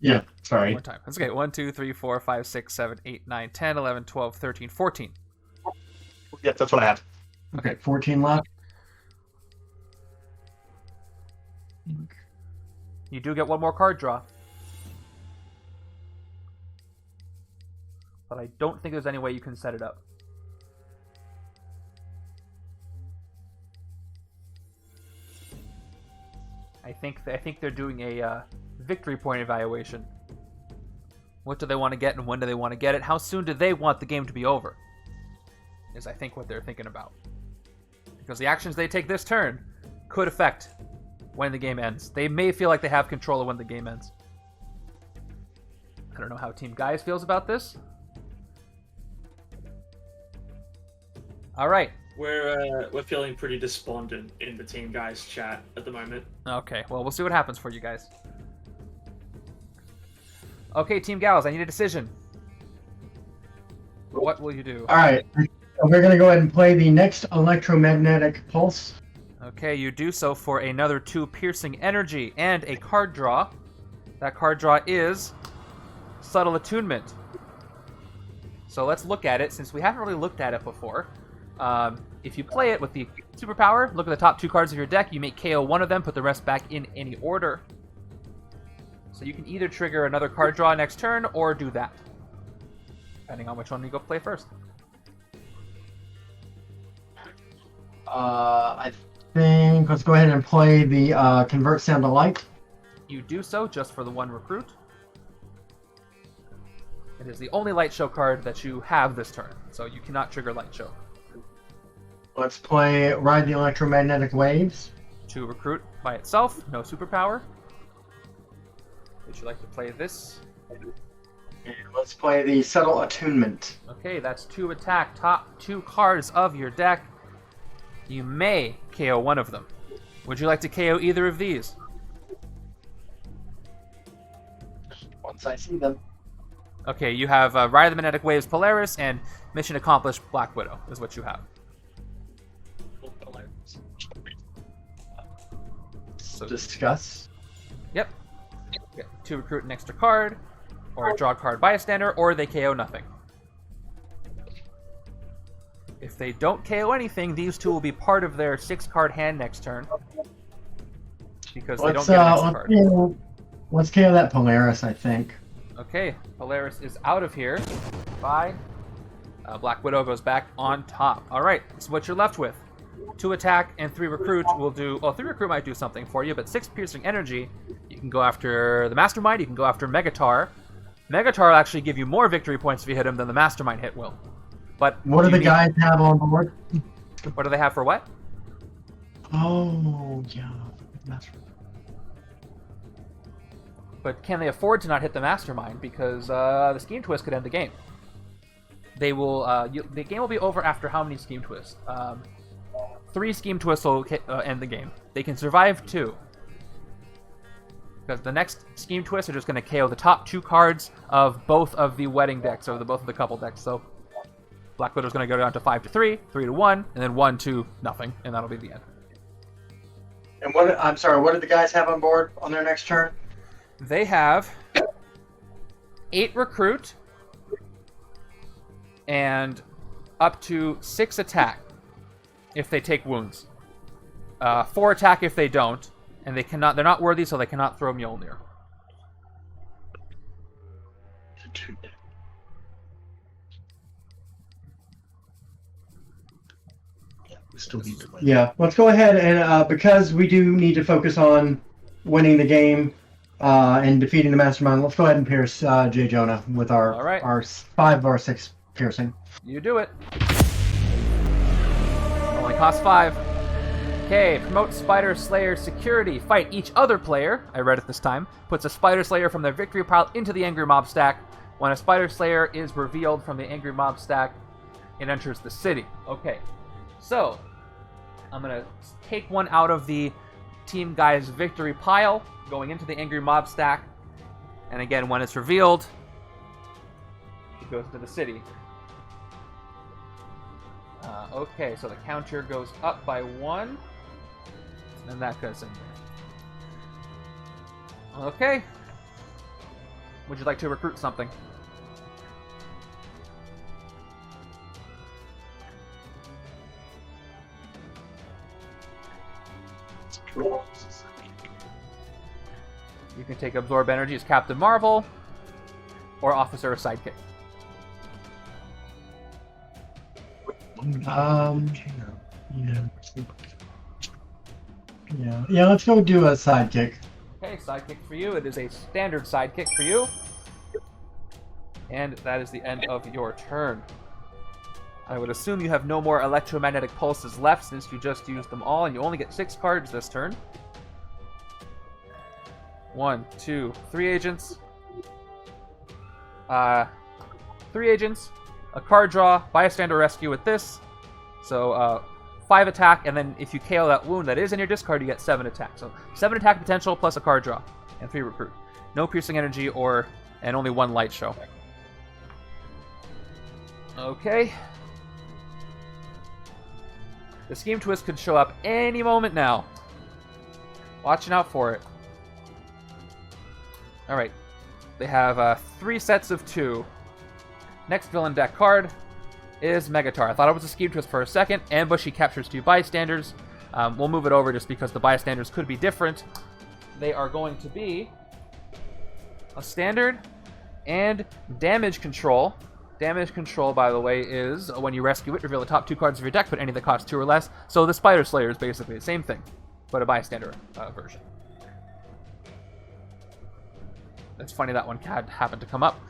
Yeah, sorry. One time. That's okay. 1, 2, 3, 4, 5, 6, 7, 8, 9, 10, 11, 12, 13, 14. Yeah, that's what I have. Okay, 14 left. You do get 1 more card draw. But I don't think there's any way you can set it up. I think they're doing a victory point evaluation. What do they want to get and when do they want to get it? How soon do they want the game to be over? Is I think what they're thinking about. Because the actions they take this turn could affect when the game ends. They may feel like they have control of when the game ends. I don't know how Team Guys feels about this. All right. We're feeling pretty despondent in the Team Guys chat at the moment. Okay, well, we'll see what happens for you guys. Okay, Team Gals, I need a decision. What will you do? All right. We're going to go ahead and play the next electromagnetic pulse. Okay, you do so for another 2 piercing energy and a card draw. That card draw is Subtle Attunement. So let's look at it, since we haven't really looked at it before. If you play it with the superpower, look at the top 2 cards of your deck, you may KO one of them, put the rest back in any order. So you can either trigger another card draw next turn, or do that. Depending on which one you go play first. I think let's go ahead and play the Convert Sound to Light. You do so just for the 1 recruit. It is the only Light Show card that you have this turn, so you cannot trigger Light Show. Let's play Ride the Electromagnetic Waves. 2 recruit by itself, no superpower. Would you like to play this? And let's play the Subtle Attunement. Okay, that's 2 attack, top 2 cards of your deck. You may KO one of them. Would you like to KO either of these? Once I see them. Okay, you have Ride the Magnetic Waves Polaris and Mission Accomplished Black Widow is what you have. So, Discuss. yep. Get 2 recruit an extra card, or a draw card bystander, or they KO nothing. If they don't KO anything, these 2 will be part of their 6-card hand next turn. Because they don't get an extra card. Let's KO that Polaris, I think. Okay, Polaris is out of here. Bye. Black Widow goes back on top. Alright, so what you're left with. 2 attack and 3 recruit will do... Well, 3 recruit might do something for you, but 6 piercing energy. You can go after the Mastermind, you can go after Megatar. Megatar will actually give you more victory points if you hit him than the Mastermind hit will. But what do the guys have on board? What do they have for what? Oh, yeah. That's right. But can they afford to not hit the Mastermind? Because the Scheme Twist could end the game. They will. The game will be over after how many Scheme Twists? 3 Scheme Twists will end the game. They can survive 2. Because the next Scheme Twists are just going to KO the top 2 cards of both of the wedding decks, or both of the couple decks. So Black Widow's going to go down to 5-3, 3-1, and then 1-2, nothing, and that'll be the end. And I'm sorry, what do the guys have on board on their next turn? They have 8 recruit and up to 6 attack if they take wounds. 4 attack if they don't, and they're not worthy, so they cannot throw Mjolnir. Yeah, let's go ahead and because we do need to focus on winning the game and defeating the Mastermind, let's go ahead and pierce J. Jonah with our All right. our 5 or 6 piercing. You do it. Only costs 5. Okay, promote Spider Slayer security. Fight each other player, I read it this time, puts a Spider Slayer from their victory pile into the Angry Mob stack. When a Spider Slayer is revealed from the Angry Mob stack, it enters the city. Okay, so I'm going to take one out of the Team Guy's victory pile, going into the Angry Mob stack. And again, when it's revealed, it goes to the city. Okay, so the counter goes up by 1. And that goes in there. Okay. Would you like to recruit something? You can take Absorb Energy as Captain Marvel or Officer or Sidekick. Yeah. Yeah, let's go do a sidekick. Okay, sidekick for you. It is a standard sidekick for you. And that is the end of your turn. I would assume you have no more electromagnetic pulses left since you just used them all, and you only get 6 cards this turn. 1, 2, 3 agents. 3 agents, a card draw, bystander rescue with this. So 5 attack, and then if you KO that wound that is in your discard, you get 7 attack. So 7 attack potential plus a card draw, and 3 recruit. No piercing energy and only 1 light show. Okay. The Scheme Twist could show up any moment now. Watching out for it. Alright. They have 3 sets of 2. Next villain deck card is Megatar. I thought it was a Scheme Twist for a second. Ambush, he captures 2 bystanders. We'll move it over just because the bystanders could be different. They are going to be a standard and damage control. Damage control, by the way, is when you rescue it, reveal the top 2 cards of your deck, put any that cost 2 or less. So the Spider Slayer is basically the same thing, but a bystander version. It's funny that one happened to come up.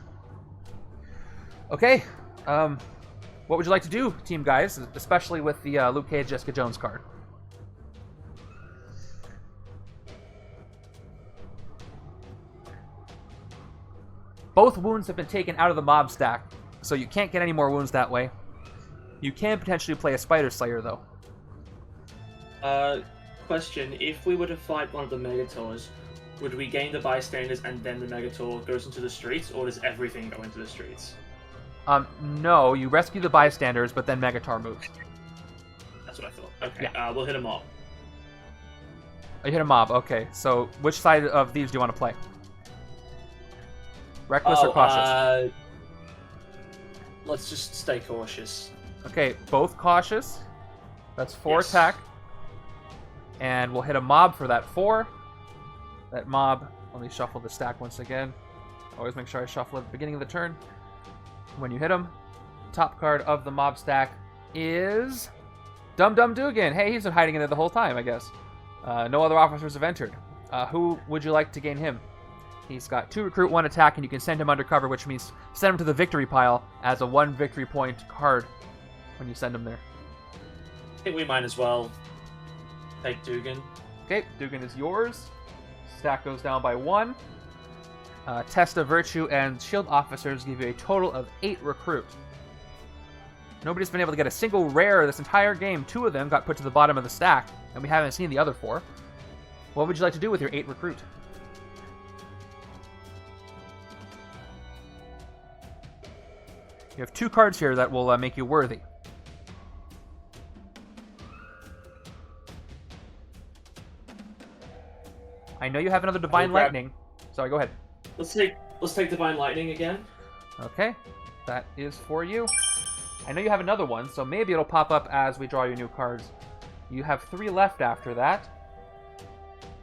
Okay, what would you like to do, team guys, especially with the Luke Cage, Jessica Jones card? Both wounds have been taken out of the mob stack, so you can't get any more wounds that way. You can potentially play a Spider Slayer, though. Question, if we were to fight one of the Megators, would we gain the bystanders and then the Megator goes into the streets, or does everything go into the streets? No, you rescue the bystanders, but then Megatar moves. That's what I thought. Okay, Yeah. We'll hit a mob. You hit a mob, okay. So which side of these do you want to play? Reckless or cautious? Let's just stay cautious. Okay, both cautious. That's 4 Yes. attack. And we'll hit a mob for that 4. That mob, let me shuffle the stack once again. Always make sure I shuffle at the beginning of the turn. When you hit him, top card of the mob stack is Dum Dum Dugan. Hey, he's been hiding in there the whole time, I guess. No other officers have entered. Who would you like to gain him? He's got 2 recruit, 1 attack, and you can send him undercover, which means send him to the victory pile as a 1 victory point card when you send him there. I think we might as well take Dugan. Okay, Dugan is yours. Stack goes down by 1. Test of Virtue and Shield Officers give you a total of 8 recruit. Nobody's been able to get a single rare this entire game. 2 of them got put to the bottom of the stack, and we haven't seen the other 4. What would you like to do with your 8 recruit? You have 2 cards here that will make you worthy. I know you have another Divine Lightning. Sorry, go ahead. Let's take Divine Lightning again. Okay, that is for you. I know you have another one, so maybe it'll pop up as we draw your new cards. You have 3 left after that.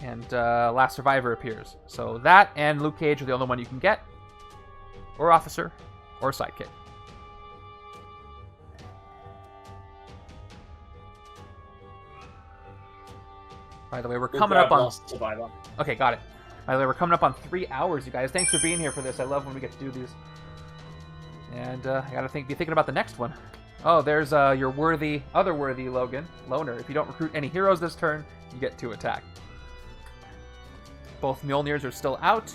And Last Survivor appears. So that and Luke Cage are the only one you can get. Or Officer, or Sidekick. By the way, we're coming up on... Survivor. Okay, got it. By the way, we're coming up on 3 hours, you guys. Thanks for being here for this. I love when we get to do these. And I gotta be thinking about the next one. Oh, there's your other worthy Logan, Loner. If you don't recruit any heroes this turn, you get 2 attack. Both Mjolnirs are still out.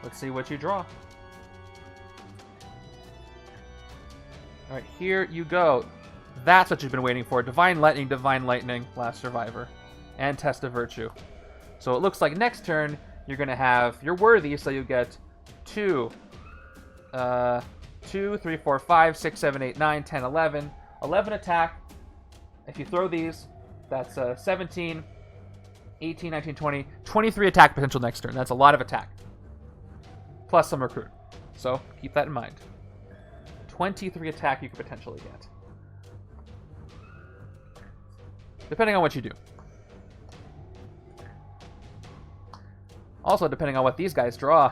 Let's see what you draw. Alright, here you go. That's what you've been waiting for. Divine Lightning, Last Survivor. And Test of Virtue. So it looks like next turn, you're going to have your worthy, so you get 2, 3, 4, 5, 6, 7, 8, 9, 10, 11. 11 attack. If you throw these, that's 17, 18, 19, 20. 23 attack potential next turn. That's a lot of attack. Plus some recruit. So keep that in mind. 23 attack you could potentially get. Depending on what you do. Also, depending on what these guys draw.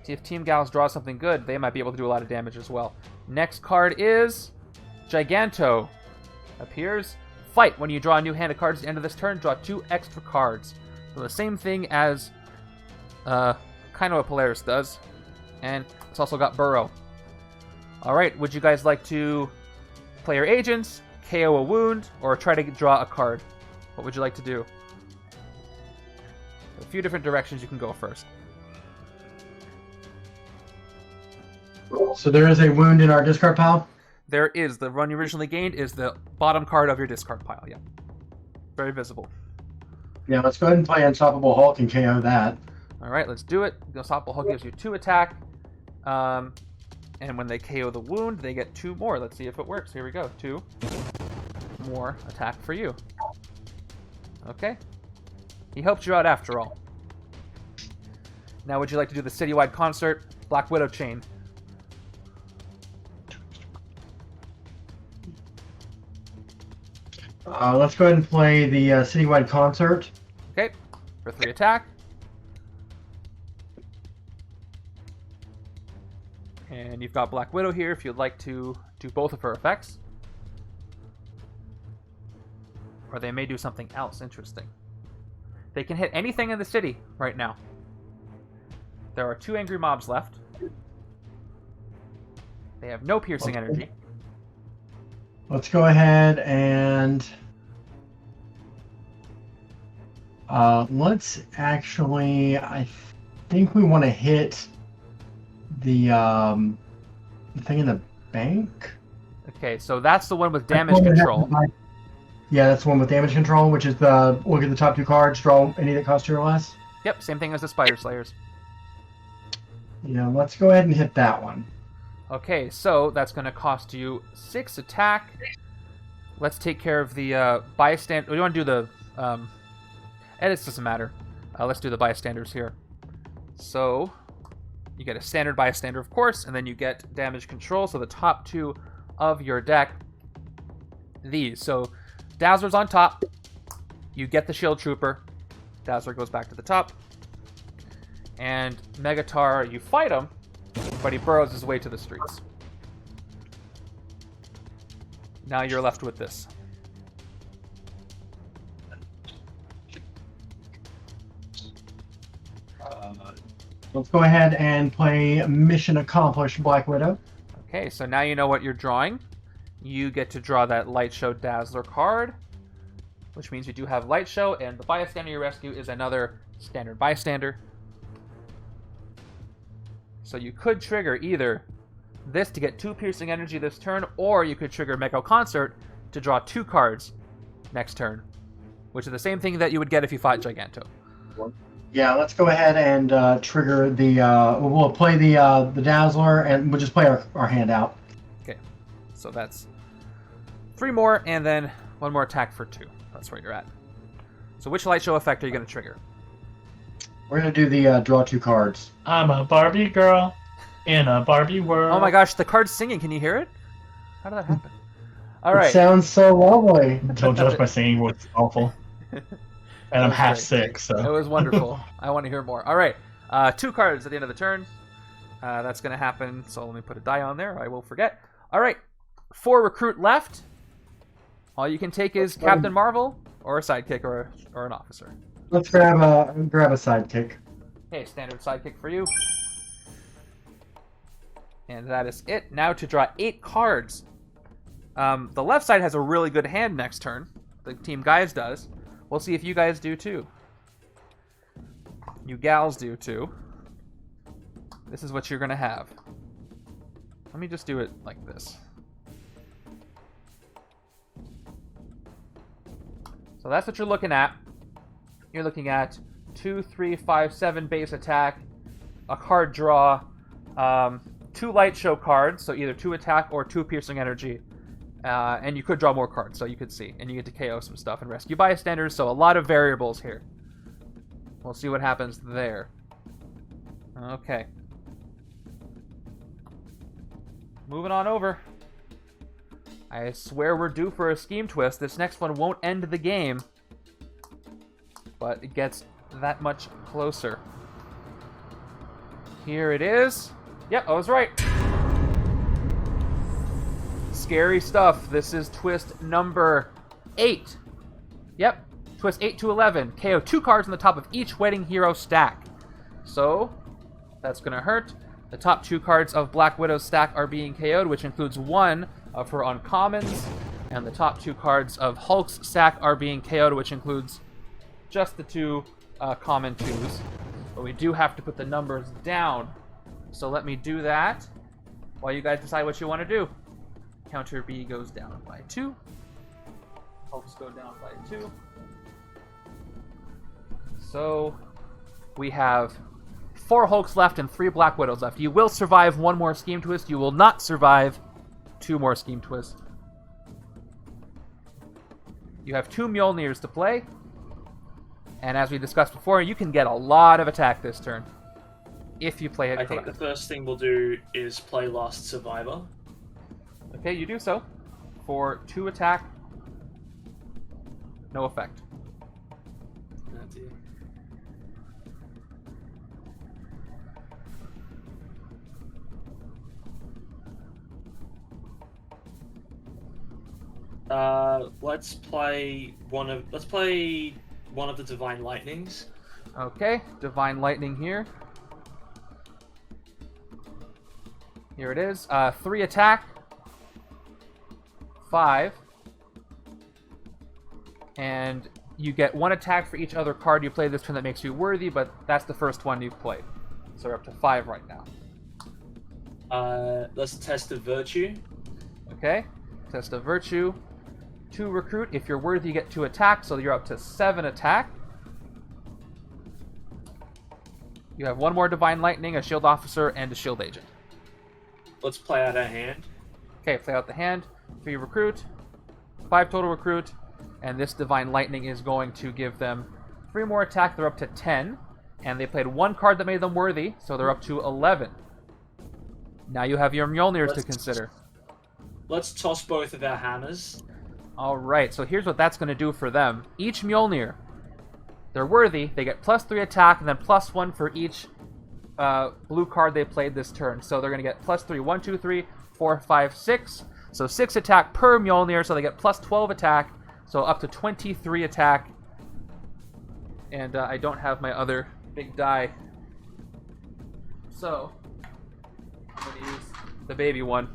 See, if Team Gals draw something good, they might be able to do a lot of damage as well. Next card is Giganto. Appears Fight. When you draw a new hand of cards at the end of this turn, draw 2 extra cards. So the same thing as kind of what Polaris does. And it's also got Burrow. Alright, would you guys like to play your agents, KO a wound, or try to draw a card? What would you like to do? A few different directions you can go first. So there is a wound in our discard pile? There is. The one you originally gained is the bottom card of your discard pile, yeah. Very visible. Yeah, let's go ahead and play Unstoppable Hulk and KO that. Alright, let's do it. The Unstoppable Hulk gives you 2 attack. And when they KO the wound, they get 2 more. Let's see if it works. Here we go. 2 more attack for you. Okay. He helped you out after all. Now would you like to do the citywide concert, Black Widow chain? Let's go ahead and play the citywide concert. Okay. For 3 attack. And you've got Black Widow here if you'd like to do both of her effects. Or they may do something else interesting. They can hit anything in the city right now. There are 2 angry mobs left. They have no piercing energy. Let's go ahead and let's actually, I think we want to hit the thing in the bank. Okay, so that's the one with damage control. Yeah, that's the one with damage control, which is the look at the top 2 cards, draw any that cost 2 or less. Yep, same thing as the Spider Slayers. Yeah, let's go ahead and hit that one. Okay, so that's going to cost you 6 attack. Let's take care of the bystander. We want to do the edits, doesn't matter. Let's do the bystanders here. So you get a standard bystander, of course, and then you get damage control. So the top 2 of your deck, these. So Dazzler's on top. You get the Shield Trooper. Dazzler goes back to the top. And Megatar, you fight him, but he burrows his way to the streets. Now you're left with this. Let's go ahead and play Mission Accomplished Black Widow. Okay, so now you know what you're drawing. You get to draw that Light Show Dazzler card, which means you do have Light Show, and the bystander you rescue is another standard bystander. So you could trigger either this to get 2 piercing energy this turn, or you could trigger Mega Concert to draw 2 cards next turn, which is the same thing that you would get if you fought Giganto. Yeah, let's go ahead and trigger the. We'll play the Dazzler, and we'll just play our hand out. Okay, so that's 3 more, and then 1 more attack for 2. That's where you're at. So which Light Show effect are you going to trigger? We're going to do the draw 2 cards. I'm a Barbie girl in a Barbie world. Oh my gosh, the card's singing. Can you hear it? How did that happen? All It right. sounds so lovely. Don't judge my singing voice. Awful. And I'm was half great. sick, so. It was wonderful. I want to hear more. All right. 2 cards at the end of the turn. That's going to happen. So let me put a die on there. I will forget. All right. 4 recruit left. All you can take is Captain Marvel or a sidekick or an officer. Let's grab a sidekick. Okay, standard sidekick for you. And that is it. Now to draw 8 cards. The left side has a really good hand next turn. The Team Guys does. We'll see if you guys do too. You gals do too. This is what you're going to have. Let me just do it like this. So that's what you're looking at. You're looking at 2, 3, 5, 7 base attack, a card draw, 2 Light Show cards, so either 2 attack or 2 piercing energy. And you could draw more cards, so you could see. And you get to KO some stuff and rescue bystanders, so a lot of variables here. We'll see what happens there. Okay. Moving on over. I swear we're due for a scheme twist. This next one won't end the game, but it gets that much closer. Here it is. Yep, I was right. Scary stuff. This is twist number 8. Yep. Twist 8 to 11. KO 2 cards on the top of each Wedding Hero stack. So, that's going to hurt. The top 2 cards of Black Widow's stack are being KO'd, which includes 1 of her uncommons. And the top 2 cards of Hulk's stack are being KO'd, which includes just the 2 common 2s. But we do have to put the numbers down. So let me do that while you guys decide what you want to do. Counter B goes down by 2. Hulks go down by 2. So we have 4 Hulks left and 3 Black Widows left. You will survive 1 more Scheme Twist. You will not survive 2 more Scheme Twists. You have 2 Mjolnirs to play. And as we discussed before, you can get a lot of attack this turn if you play it correctly. I think the first thing we'll do is play Last Survivor. Okay, you do so. For 2 attack. No effect. Oh dear. Let's play one of the Divine Lightnings. Okay, Divine Lightning here. Here it is. 3 attack. 5. And you get 1 attack for each other card you play this turn that makes you worthy, but that's the first one you've played. So we're up to 5 right now. Let's test a Virtue. Okay, test a Virtue. 2 recruit. If you're worthy, you get 2 attack, so you're up to 7 attack. You have 1 more Divine Lightning, a Shield Officer, and a Shield Agent. Let's play out our hand. Okay, play out the hand. 3 recruit. 5 total recruit. And this Divine Lightning is going to give them 3 more attack. They're up to 10. And they played 1 card that made them worthy, so they're up to 11. Now you have your Mjolnirs to consider. Let's toss both of our hammers. Alright, so here's what that's going to do for them. Each Mjolnir, they're worthy. They get +3 attack and then +1 for each blue card they played this turn. So they're going to get +3, 1, 2, 3, 4, 5, 6. So 6 attack per Mjolnir, so they get +12 attack. So up to 23 attack. And I don't have my other big die. So I'm going to use the baby one.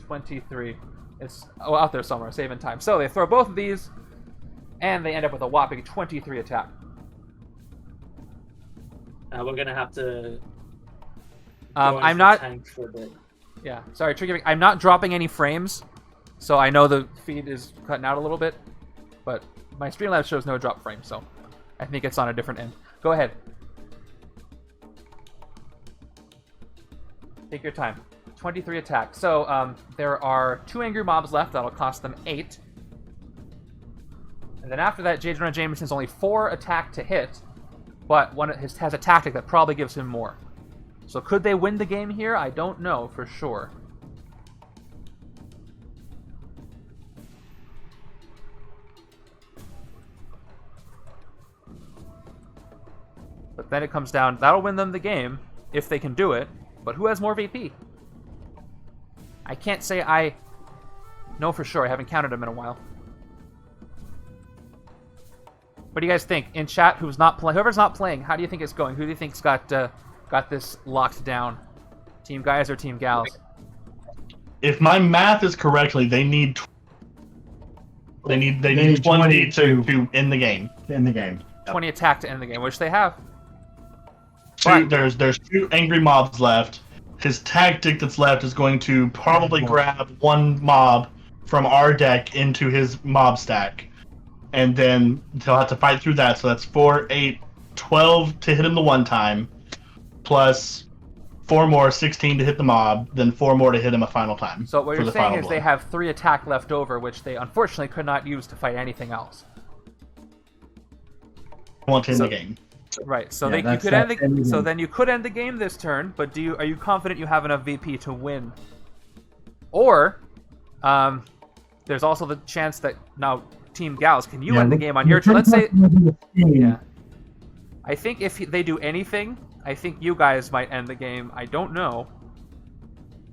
23. It's out there somewhere, saving time. So they throw both of these, and they end up with a whopping 23 attack. We're gonna have to. I'm not. Tank for a bit. Yeah, sorry, Tricky. I'm not dropping any frames, so I know the feed is cutting out a little bit, but my Streamlabs shows no drop frame, so I think it's on a different end. Go ahead. Take your time. 23 attack. So there are 2 angry mobs left. That'll cost them 8. And then after that, Jonah Jameson's only 4 attack to hit, but has a tactic that probably gives him more. So could they win the game here? I don't know for sure. But then it comes down, that'll win them the game if they can do it, but who has more VP? I can't say I know for sure. I haven't counted them in a while. What do you guys think? In chat, whoever's not playing, how do you think it's going? Who do you think's got this locked down? Team guys or team gals? If my math is correctly, they need 20 to end the game. In the game. 20 attack to end the game, which they have. There's 2 angry mobs left. His tactic that's left is going to probably grab 1 mob from our deck into his mob stack. And then he'll have to fight through that. So that's 4, 8, 12 to hit him the 1 time. Plus 4 more, 16 to hit the mob. Then 4 more to hit him a final time. So what you're saying is they have 3 attack left over, which they unfortunately could not use to fight anything else. Want to end the game. Right, so Yeah, you could then you could end the game this turn, but are you confident you have enough VP to win? Or there's also the chance that now Team Gals, can you end the game on your turn? Let's say I think if they do anything, I think you guys might end the game. I don't know.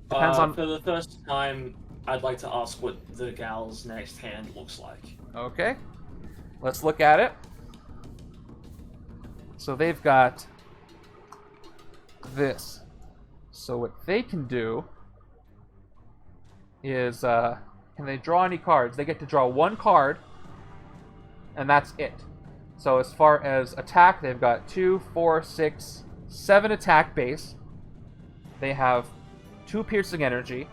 Depends on for the first time I'd like to ask what the gal's next hand looks like. Okay. Let's look at it. So they've got this. So what they can do is, can they draw any cards? They get to draw one card, and that's it. So as far as attack, they've got 2, 4, 6, 7 attack base. They have 2 piercing energy,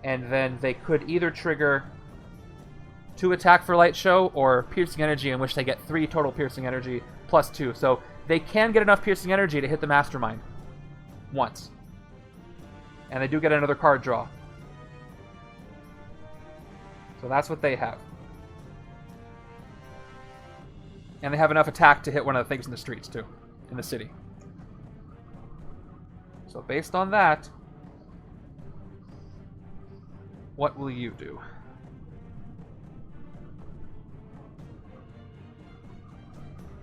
and then they could either trigger 2 attack for light show or piercing energy, in which they get 3 total piercing energy plus 2. So they can get enough piercing energy to hit the Mastermind once. And they do get another card draw. So that's what they have. And they have enough attack to hit one of the things in the streets, too. In the city. So based on that, what will you do?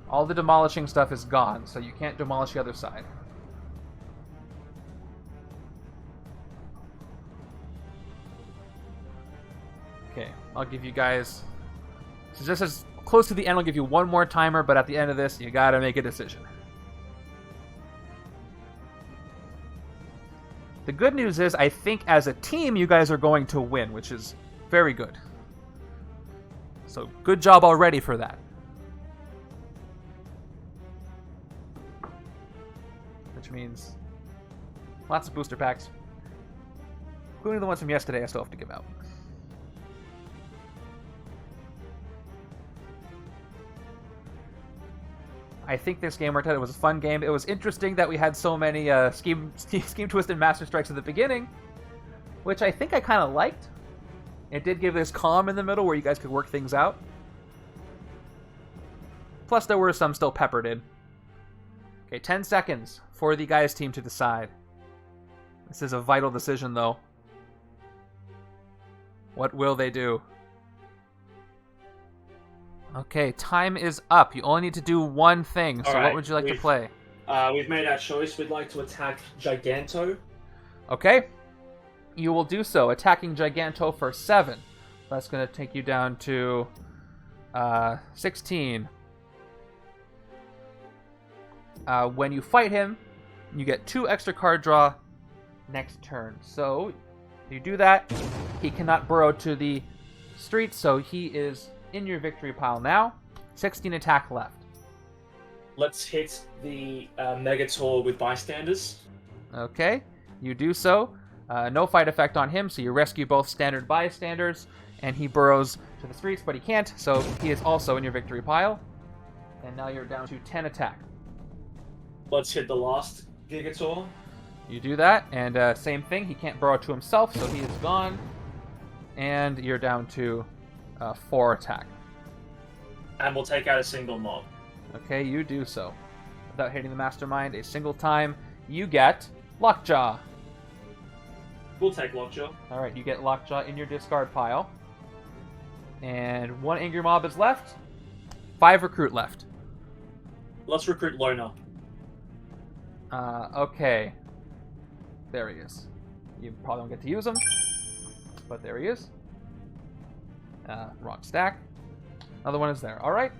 All the demolishing stuff is gone, so you can't demolish the other side. Okay, I'll give you guys... So just as close to the end, I'll give you one more timer, but at the end of this, you gotta make a decision. The good news is, I think as a team, you guys are going to win, which is very good. So, good job already for that. Which means lots of booster packs, including the ones from yesterday I still have to give out. I think this game worked out. It was a fun game. It was interesting that we had so many scheme twist and master strikes at the beginning, which I think I kind of liked. It did give this calm in the middle where you guys could work things out. Plus, there were some still peppered in. Okay, 10 seconds for the guys' team to decide. This is a vital decision, though. What will they do? Okay, time is up. You only need to do one thing. So what would you like to play? We've made our choice. We'd like to attack Giganto. Okay. You will do so. Attacking Giganto for 7. That's going to take you down to 16. When you fight him, you get 2 extra card draw next turn. So, you do that. He cannot burrow to the street, so he is in your victory pile now. 16 attack left. Let's hit the Megator with bystanders. Okay, you do so. No fight effect on him, so you rescue both standard bystanders, and he burrows to the streets, but he can't, so he is also in your victory pile. And now you're down to 10 attack. Let's hit the last Gigator. You do that, and same thing, he can't burrow to himself, so he is gone. And you're down to 4 attack. And we'll take out a single mob. Okay, you do so. Without hitting the Mastermind a single time, you get Lockjaw. We'll take Lockjaw. Alright, you get Lockjaw in your discard pile. And 1 angry mob is left. 5 recruit left. Let's recruit Loner. Okay. There he is. You probably don't get to use him, but there he is. Wrong stack. Another one is there. Alright.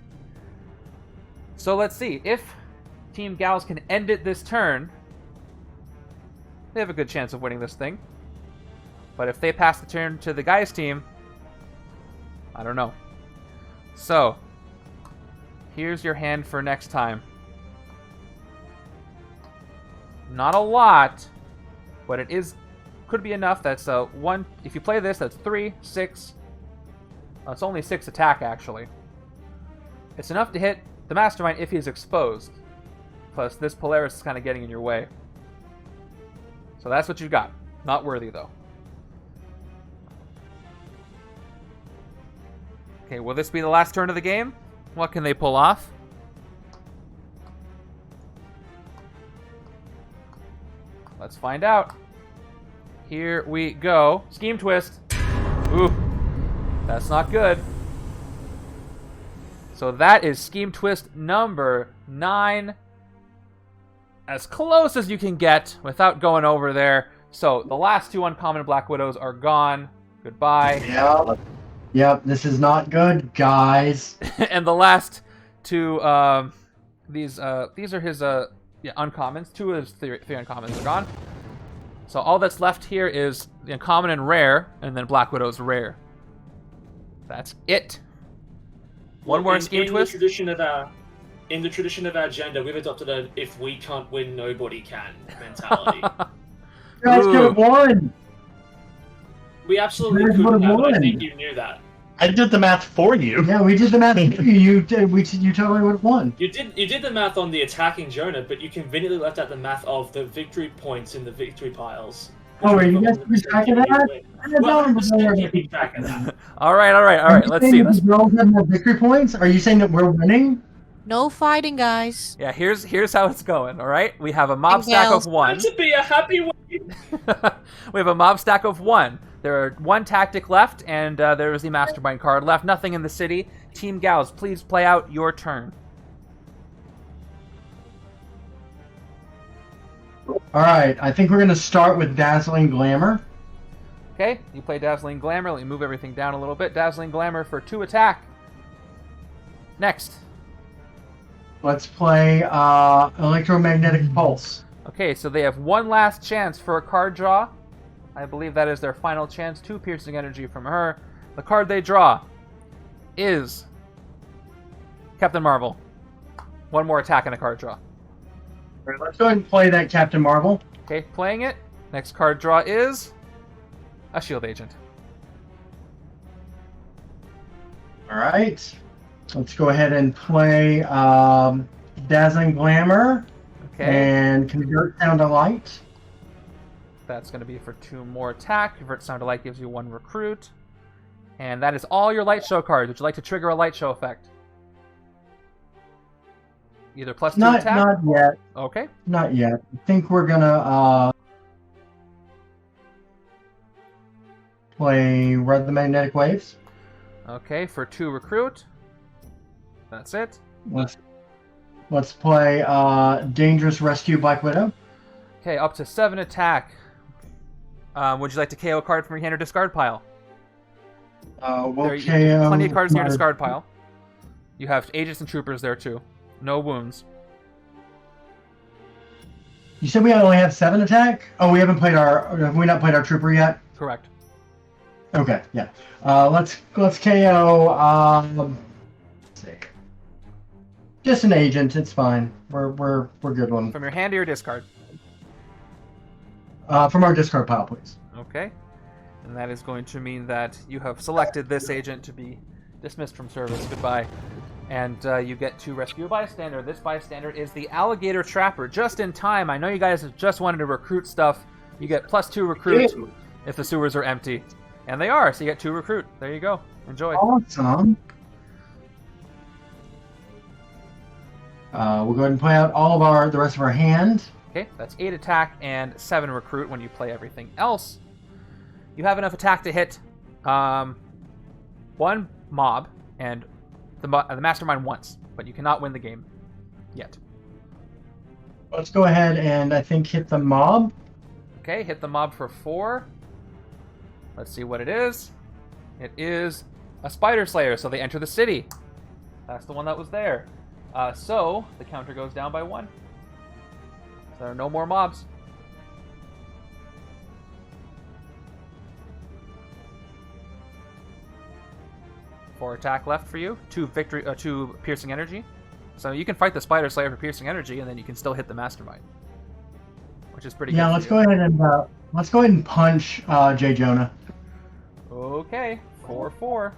So let's see. If Team Gals can end it this turn, they have a good chance of winning this thing. But if they pass the turn to the guys' team, I don't know. So, here's your hand for next time. Not a lot, but it is could be enough. That's 1. If you play this, that's 3, 6. It's only 6 attack, actually. It's enough to hit the Mastermind if he's exposed. Plus, this Polaris is kind of getting in your way. So that's what you've got. Not worthy, though. Okay, will this be the last turn of the game? What can they pull off? Let's find out. Here we go. Scheme twist. Ooh. That's not good. So that is scheme twist number 9. As close as you can get without going over there. So the last two uncommon Black Widows are gone. Goodbye. Yeah. Yep, this is not good, guys. And the last two, these are his uncommons. Two of his three uncommons are gone. So all that's left here is the uncommon and rare, and then Black Widow's rare. That's it. One more scheme twist. In the tradition of our gender, we've adopted a "if we can't win, nobody can" mentality. You guys could have won. We absolutely You guys could would've have. won. I think you knew that. I did the math for you. Yeah, we did the math. You totally would have won. You did the math on the attacking Jonah, but you conveniently left out the math of the victory points in the victory piles. Oh, are you guys keeping track of that? Well, I'm just keeping track of that. All right. Let's see. Let's roll more victory points. Are you saying that we're winning? No fighting, guys. Yeah, here's how it's going. All right, we have a mob stack of one. To be a happy way. We have a mob stack of one. There are one tactic left, and there is the Mastermind card left. Nothing in the city. Team Gals, please play out your turn. All right, I think we're going to start with Dazzling Glamour. Okay, you play Dazzling Glamour. Let me move everything down a little bit. Dazzling Glamour for 2 attack. Next. Let's play Electromagnetic Pulse. Okay, so they have one last chance for a card draw. I believe that is their final chance. 2 piercing energy from her. The card they draw is Captain Marvel. One more attack and a card draw. All right, let's go ahead and play that Captain Marvel. Okay, playing it. Next card draw is a shield agent. All right. Let's go ahead and play Dazzling Glamour Okay, and Convert Sound to Light. that's going to be for 2 more attack. Convert Sound to Light gives you 1 recruit. And that is all your light show cards. Would you like to trigger a light show effect? Either +2 Not attack? not yet. Okay. Not yet. I think we're gonna play Red the Magnetic Waves. Okay, for 2 recruit. That's it. Let's play Dangerous Rescue Black Widow. Okay, up to 7 attack. Would you like to KO a card from your hand or discard pile? We'll There, you have plenty of KO cards in your my- discard pile. You have agents and troopers there too. No wounds. You said we only have 7 attack? Oh, we haven't played have we not played our trooper yet? Correct. Okay, yeah. Let's KO let's see. Just an agent, it's fine. We're good one. From your hand or your discard. From our discard pile, please. Okay. And that is going to mean that you have selected this agent to be dismissed from service. Goodbye. And you get to rescue a bystander. This bystander is the Alligator Trapper. Just in time. I know you guys have just wanted to recruit stuff. You get +2 recruit if the sewers are empty. And they are, so you get 2 recruit. There you go. Enjoy. Awesome. We'll go ahead and play out all of the rest of our hand. Okay, that's 8 attack and 7 recruit when you play everything else. You have enough attack to hit 1 mob and the Mastermind once, but you cannot win the game yet. Let's go ahead and I think hit the mob. Okay, hit the mob for 4. Let's see what it is. It is a Spider Slayer, so they enter the city. That's the one that was there. So the counter goes down by 1. So there are no more mobs. Four attack left for you. 2 piercing energy. So you can fight the Spider Slayer for piercing energy, and then you can still hit the Mastermind, which is pretty good. Yeah, let's go ahead and punch J. Jonah. Okay, 4-4.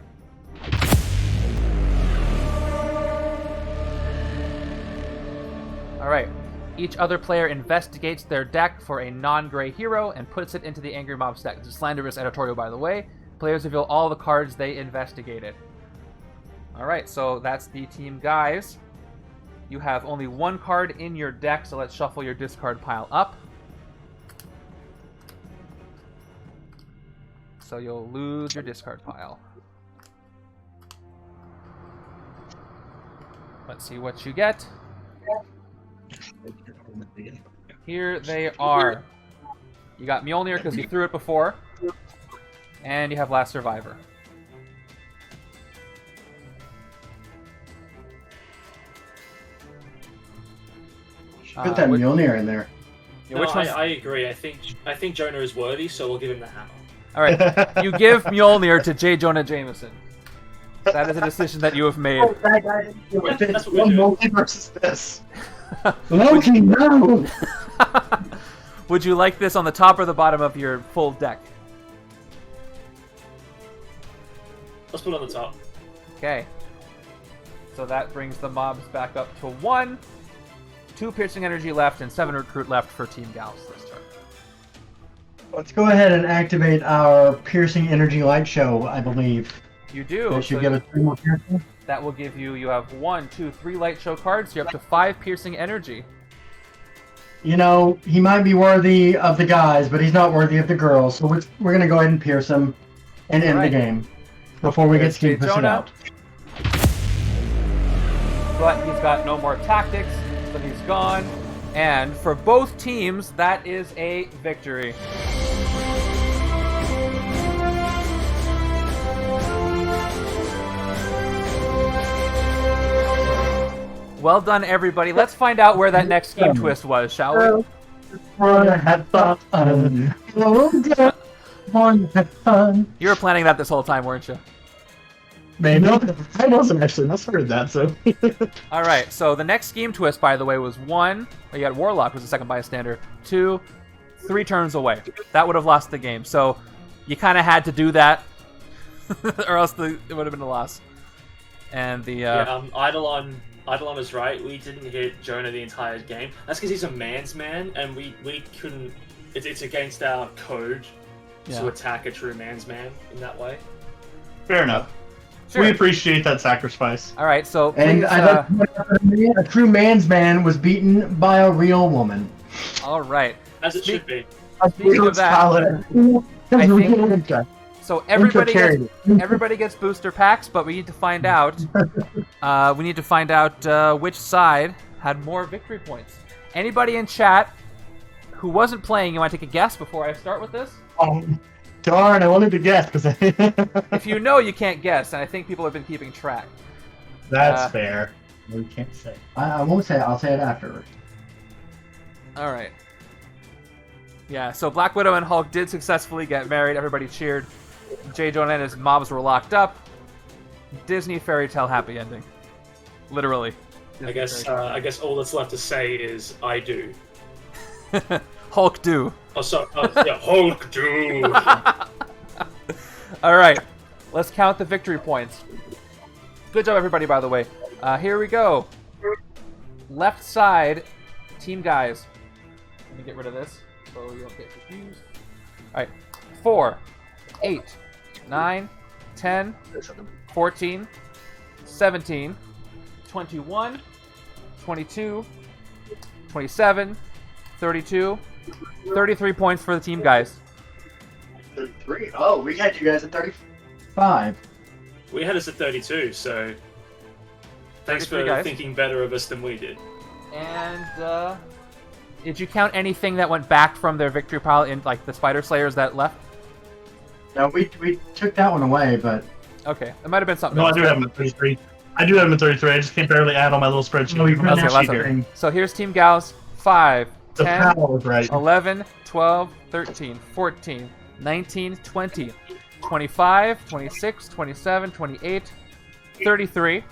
Alright. Each other player investigates their deck for a non-gray hero and puts it into the Angry Mob stack. This is slanderous editorial, by the way. Players reveal all the cards they investigated. Alright, so that's the team guys. You have only 1 card in your deck, so let's shuffle your discard pile up. So you'll lose your discard pile. Let's see what you get. Here they are. You got Mjolnir because you threw it before. And you have Last Survivor. Put that Mjolnir in there. Yeah, No, which one's... I agree. I think Jonah is worthy, so we'll give him the hammer. All right, you give Mjolnir to J. Jonah Jameson. That is a decision that you have made. That's what we're doing. Loki versus this. Loki, no! Would you like this on the top or the bottom of your full deck? Let's put it on the top. Okay. So that brings the mobs back up to 1. 2 piercing energy left and 7 recruit left for Team Gauss this turn. Let's go ahead and activate our piercing energy light show, I believe. You do. That should so give us 3 more piercing. that will give you, you have 1, 2, 3 light show cards. You're up to 5 piercing energy. You know, he might be worthy of the guys, but he's not worthy of the girls. So we're going to go ahead and pierce him and end the game before we get There's Steve pushing Jonah. out. But he's got no more tactics, so he's gone. And for both teams, that is a victory. Well done, everybody. Let's find out where that next scheme twist was, shall we? Wanna have fun. Wanna have fun. You were planning that this whole time, weren't you? Man, no, I wasn't actually. I started that, so. All right, so the next scheme twist, by the way, was 1. You got Warlock was the second bystander. 2, 3 turns away. That would have lost the game. So you kind of had to do that, or else it would have been a loss. And the Eidolon is right. We didn't hit Jonah the entire game. That's because he's a man's man, and we couldn't. It's against our code to attack a true man's man in that way. Fair enough. Sure. We appreciate that sacrifice. All right, so And please, a true man's man was beaten by a real woman. all right. As it should be. Speaking of that, I think so. Everybody gets booster packs, but we need to find out. Which side had more victory points. Anybody in chat who wasn't playing, you want to take a guess before I start with this? Darn, I wanted to guess because If you know, you can't guess, and I think people have been keeping track. That's fair. We can't say. I won't say it. I'll say it afterwards. All right. Yeah, so Black Widow and Hulk did successfully get married. Everybody cheered. J. Jonah and his mobs were locked up. Disney fairy tale happy ending. Literally. I guess all that's left to say is I do. Hulk do. Oh, sorry. Yeah, Hulk do. All right, let's count the victory points. Good job, everybody, by the way. Here we go. Left side, team guys. Let me get rid of this so you don't get confused. All right, 4, 8, 9, 10, 14, 17, 21, 22, 27, 32, 33 points for the team guys. 33? Oh, we had you guys at 35. We had us at 32, so thanks for guys. thinking better of us than we did. And did you count anything that went back from their victory pile in like the Spider Slayers that left? No, we took that one away, but Okay, it might have been something No, I else. do have him at 33. I just can't barely add on my little spreadsheet. No, we from Okay, last last year. one. So here's Team Gauss. 5, The 10, power was right. 11, 12, 13, 14, 19, 20, 25, 26, 27, 28, 33,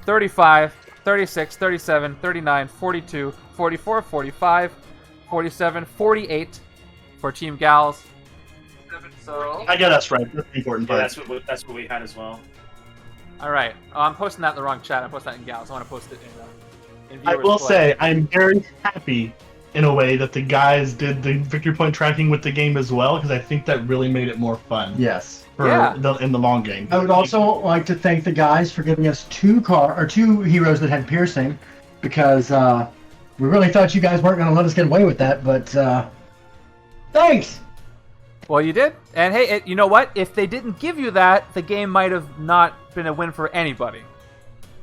35, 36, 37, 39, 42, 44, 45, 47, 48 for Team Gals. So, I get us right. That's the important Yeah, part. that's what we had as well. all right. Oh, I'm posting that in the wrong chat. I'm posting that in Gals. I want to post it in I viewers will play. say, I'm very happy in a way that the guys did the victory point tracking with the game as well, because I think that really made it more fun yes. in the long game. I would also like to thank the guys for giving us two heroes that had piercing, because we really thought you guys weren't going to let us get away with that, but thanks! Well, you did. And hey, you know what? If they didn't give you that, the game might have not been a win for anybody.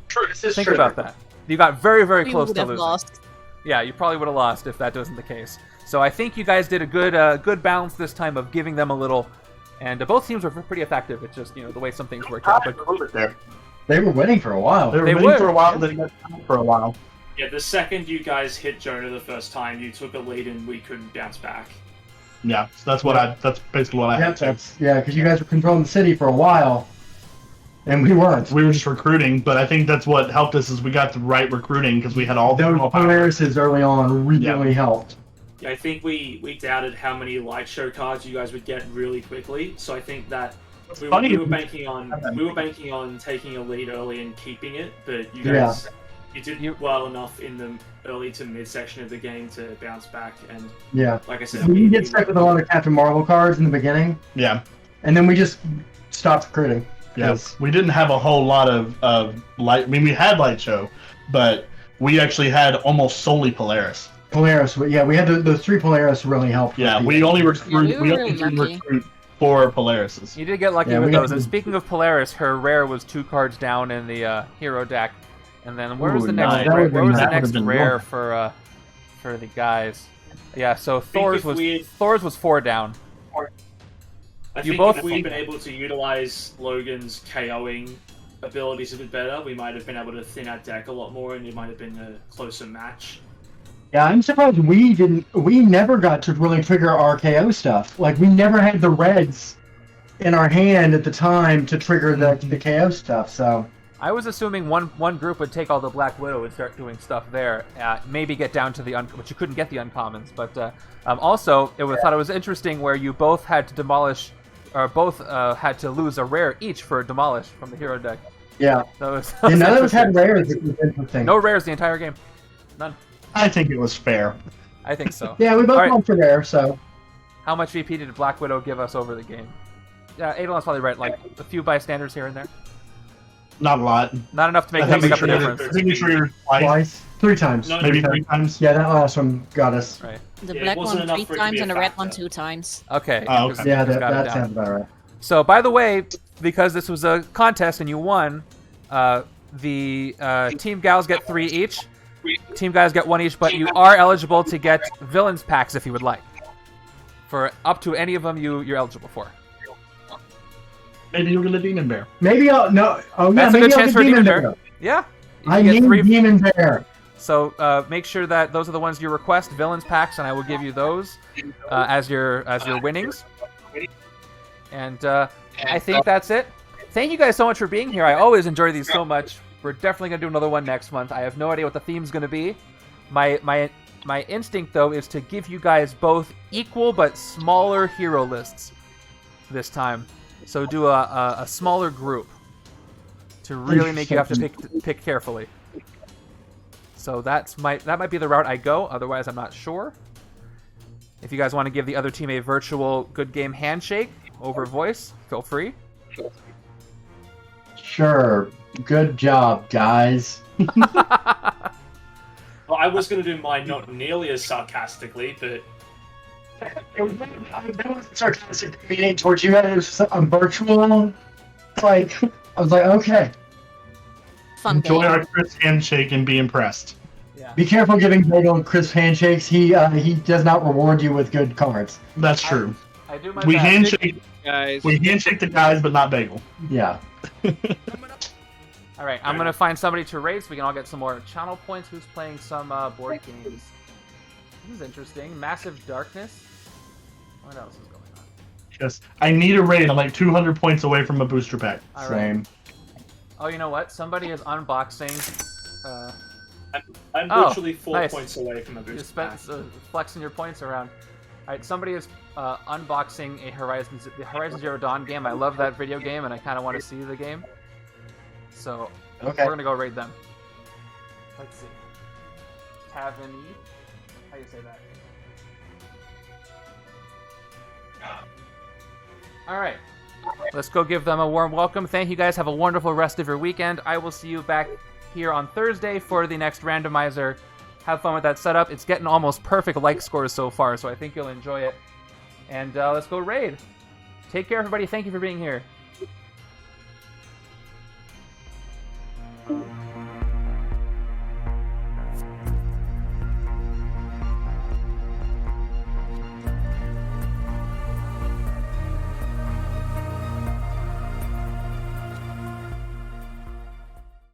True, this is Think true. about that. You got very, very We close would to have losing. lost. Yeah, you probably would have lost if that wasn't the case. So I think you guys did a good balance this time of giving them a little, and both teams were pretty effective. It's just, the way some things worked out. But They were winning for a while. They were They winning were. for a while, then they got out for a while. Yeah, the second you guys hit Jonah the first time, you took a lead and we couldn't bounce back. Yeah, so that's basically what I had to. Because you guys were controlling the city for a while, and we weren't. We were just recruiting, but I think that's what helped us is we got the right recruiting because we had all the Those Polarises early on really helped. Yeah, I think we doubted how many light show cards you guys would get really quickly. So I think that we were banking on taking a lead early and keeping it, but you guys you did well enough in the early to mid section of the game to bounce back. And like I said, we get stuck with a lot of Captain Marvel cards in the beginning. Yeah, and then we just stopped recruiting. Yes, we didn't have a whole lot of light. I mean, we had light show, but we actually had almost solely Polaris. Polaris, we had those 3 Polaris really helped. Yeah, we only recruit. We only recruit 4 Polarises. you did get lucky with those. And speaking of Polaris, her rare was 2 cards down in the hero deck. And then where was the next rare for the guys? Yeah, so Thor's was 4 down. I think if we'd been able to utilize Logan's KOing abilities a bit better, we might have been able to thin our deck a lot more, and it might have been a closer match. Yeah, I'm surprised we never got to really trigger our KO stuff. Like, we never had the reds in our hand at the time to trigger the KO stuff, so... I was assuming one group would take all the Black Widow and start doing stuff there. Maybe get down to the but you couldn't get the uncommons. But also, thought it was interesting where you both had to demolish, or both had to lose a rare each for a demolish from the hero deck. Yeah. So it was none of us had rares. It was interesting. No rares the entire game. None. I think it was fair. I think so. Yeah, we both went for rare. So. How much VP did Black Widow give us over the game? Yeah, Adolon's probably right. Like a few bystanders here and there. Not a lot. Not enough to make up the difference. I think we triggered twice. 3 times. No, maybe 3 times. Yeah, that last one got us. Right. The black one 3 times and the red one 2 times. Okay. Yeah, that sounds about right. So, by the way, because this was a contest and you won, the team gals get 3 each. Team guys get 1 each, but you are eligible to get villains packs if you would like. For up to any of them you're eligible for. Maybe you'll get a Demon Bear. Maybe I'll... No. Oh, yeah, that's a good chance for a Demon Bear. Yeah. I need Demon Bear. So make sure that those are the ones you request, villains packs, and I will give you those as your winnings. And I think that's it. Thank you guys so much for being here. I always enjoy these so much. We're definitely gonna do another one next month. I have no idea what the theme's gonna be. My instinct though is to give you guys both equal but smaller hero lists this time. So do a smaller group to really make you have to pick carefully. So that might be the route I go. Otherwise, I'm not sure. If you guys want to give the other team a virtual good game handshake over voice, feel free. Sure. Good job, guys. Well, I was going to do mine not nearly as sarcastically, but... That wasn't sarcastic meaning towards you guys. It was just virtual. It's like, I was like, okay. Fun Enjoy game. our crisp handshake and be impressed. Yeah. Be careful giving Bagel crisp handshakes. He does not reward you with good cards. That's true. I do my We best. handshake, Guys. we handshake the guys, but not Bagel. Yeah. All right, I'm gonna find somebody to raid so we can all get some more channel points. Who's playing some board games? This is interesting. Massive Darkness. What else is going on? Yes, I need a raid. I'm like 200 points away from a booster pack. All right. Same. Oh, you know what? Somebody is unboxing. I'm Oh, literally 4 nice. points away from a You boost spent pack. flexing your points around. All right, somebody is unboxing the Horizon Zero Dawn game. I love that video game, and I kind of want to see the game. So Okay. we're gonna go raid them. Let's see. Tavani. How do you say that? All right. Let's go give them a warm welcome. Thank you guys. Have a wonderful rest of your weekend. I will see you back here on Thursday for the next randomizer. Have fun with that setup. It's getting almost perfect like scores so far, so I think you'll enjoy it. And let's go raid. Take care, everybody. Thank you for being here.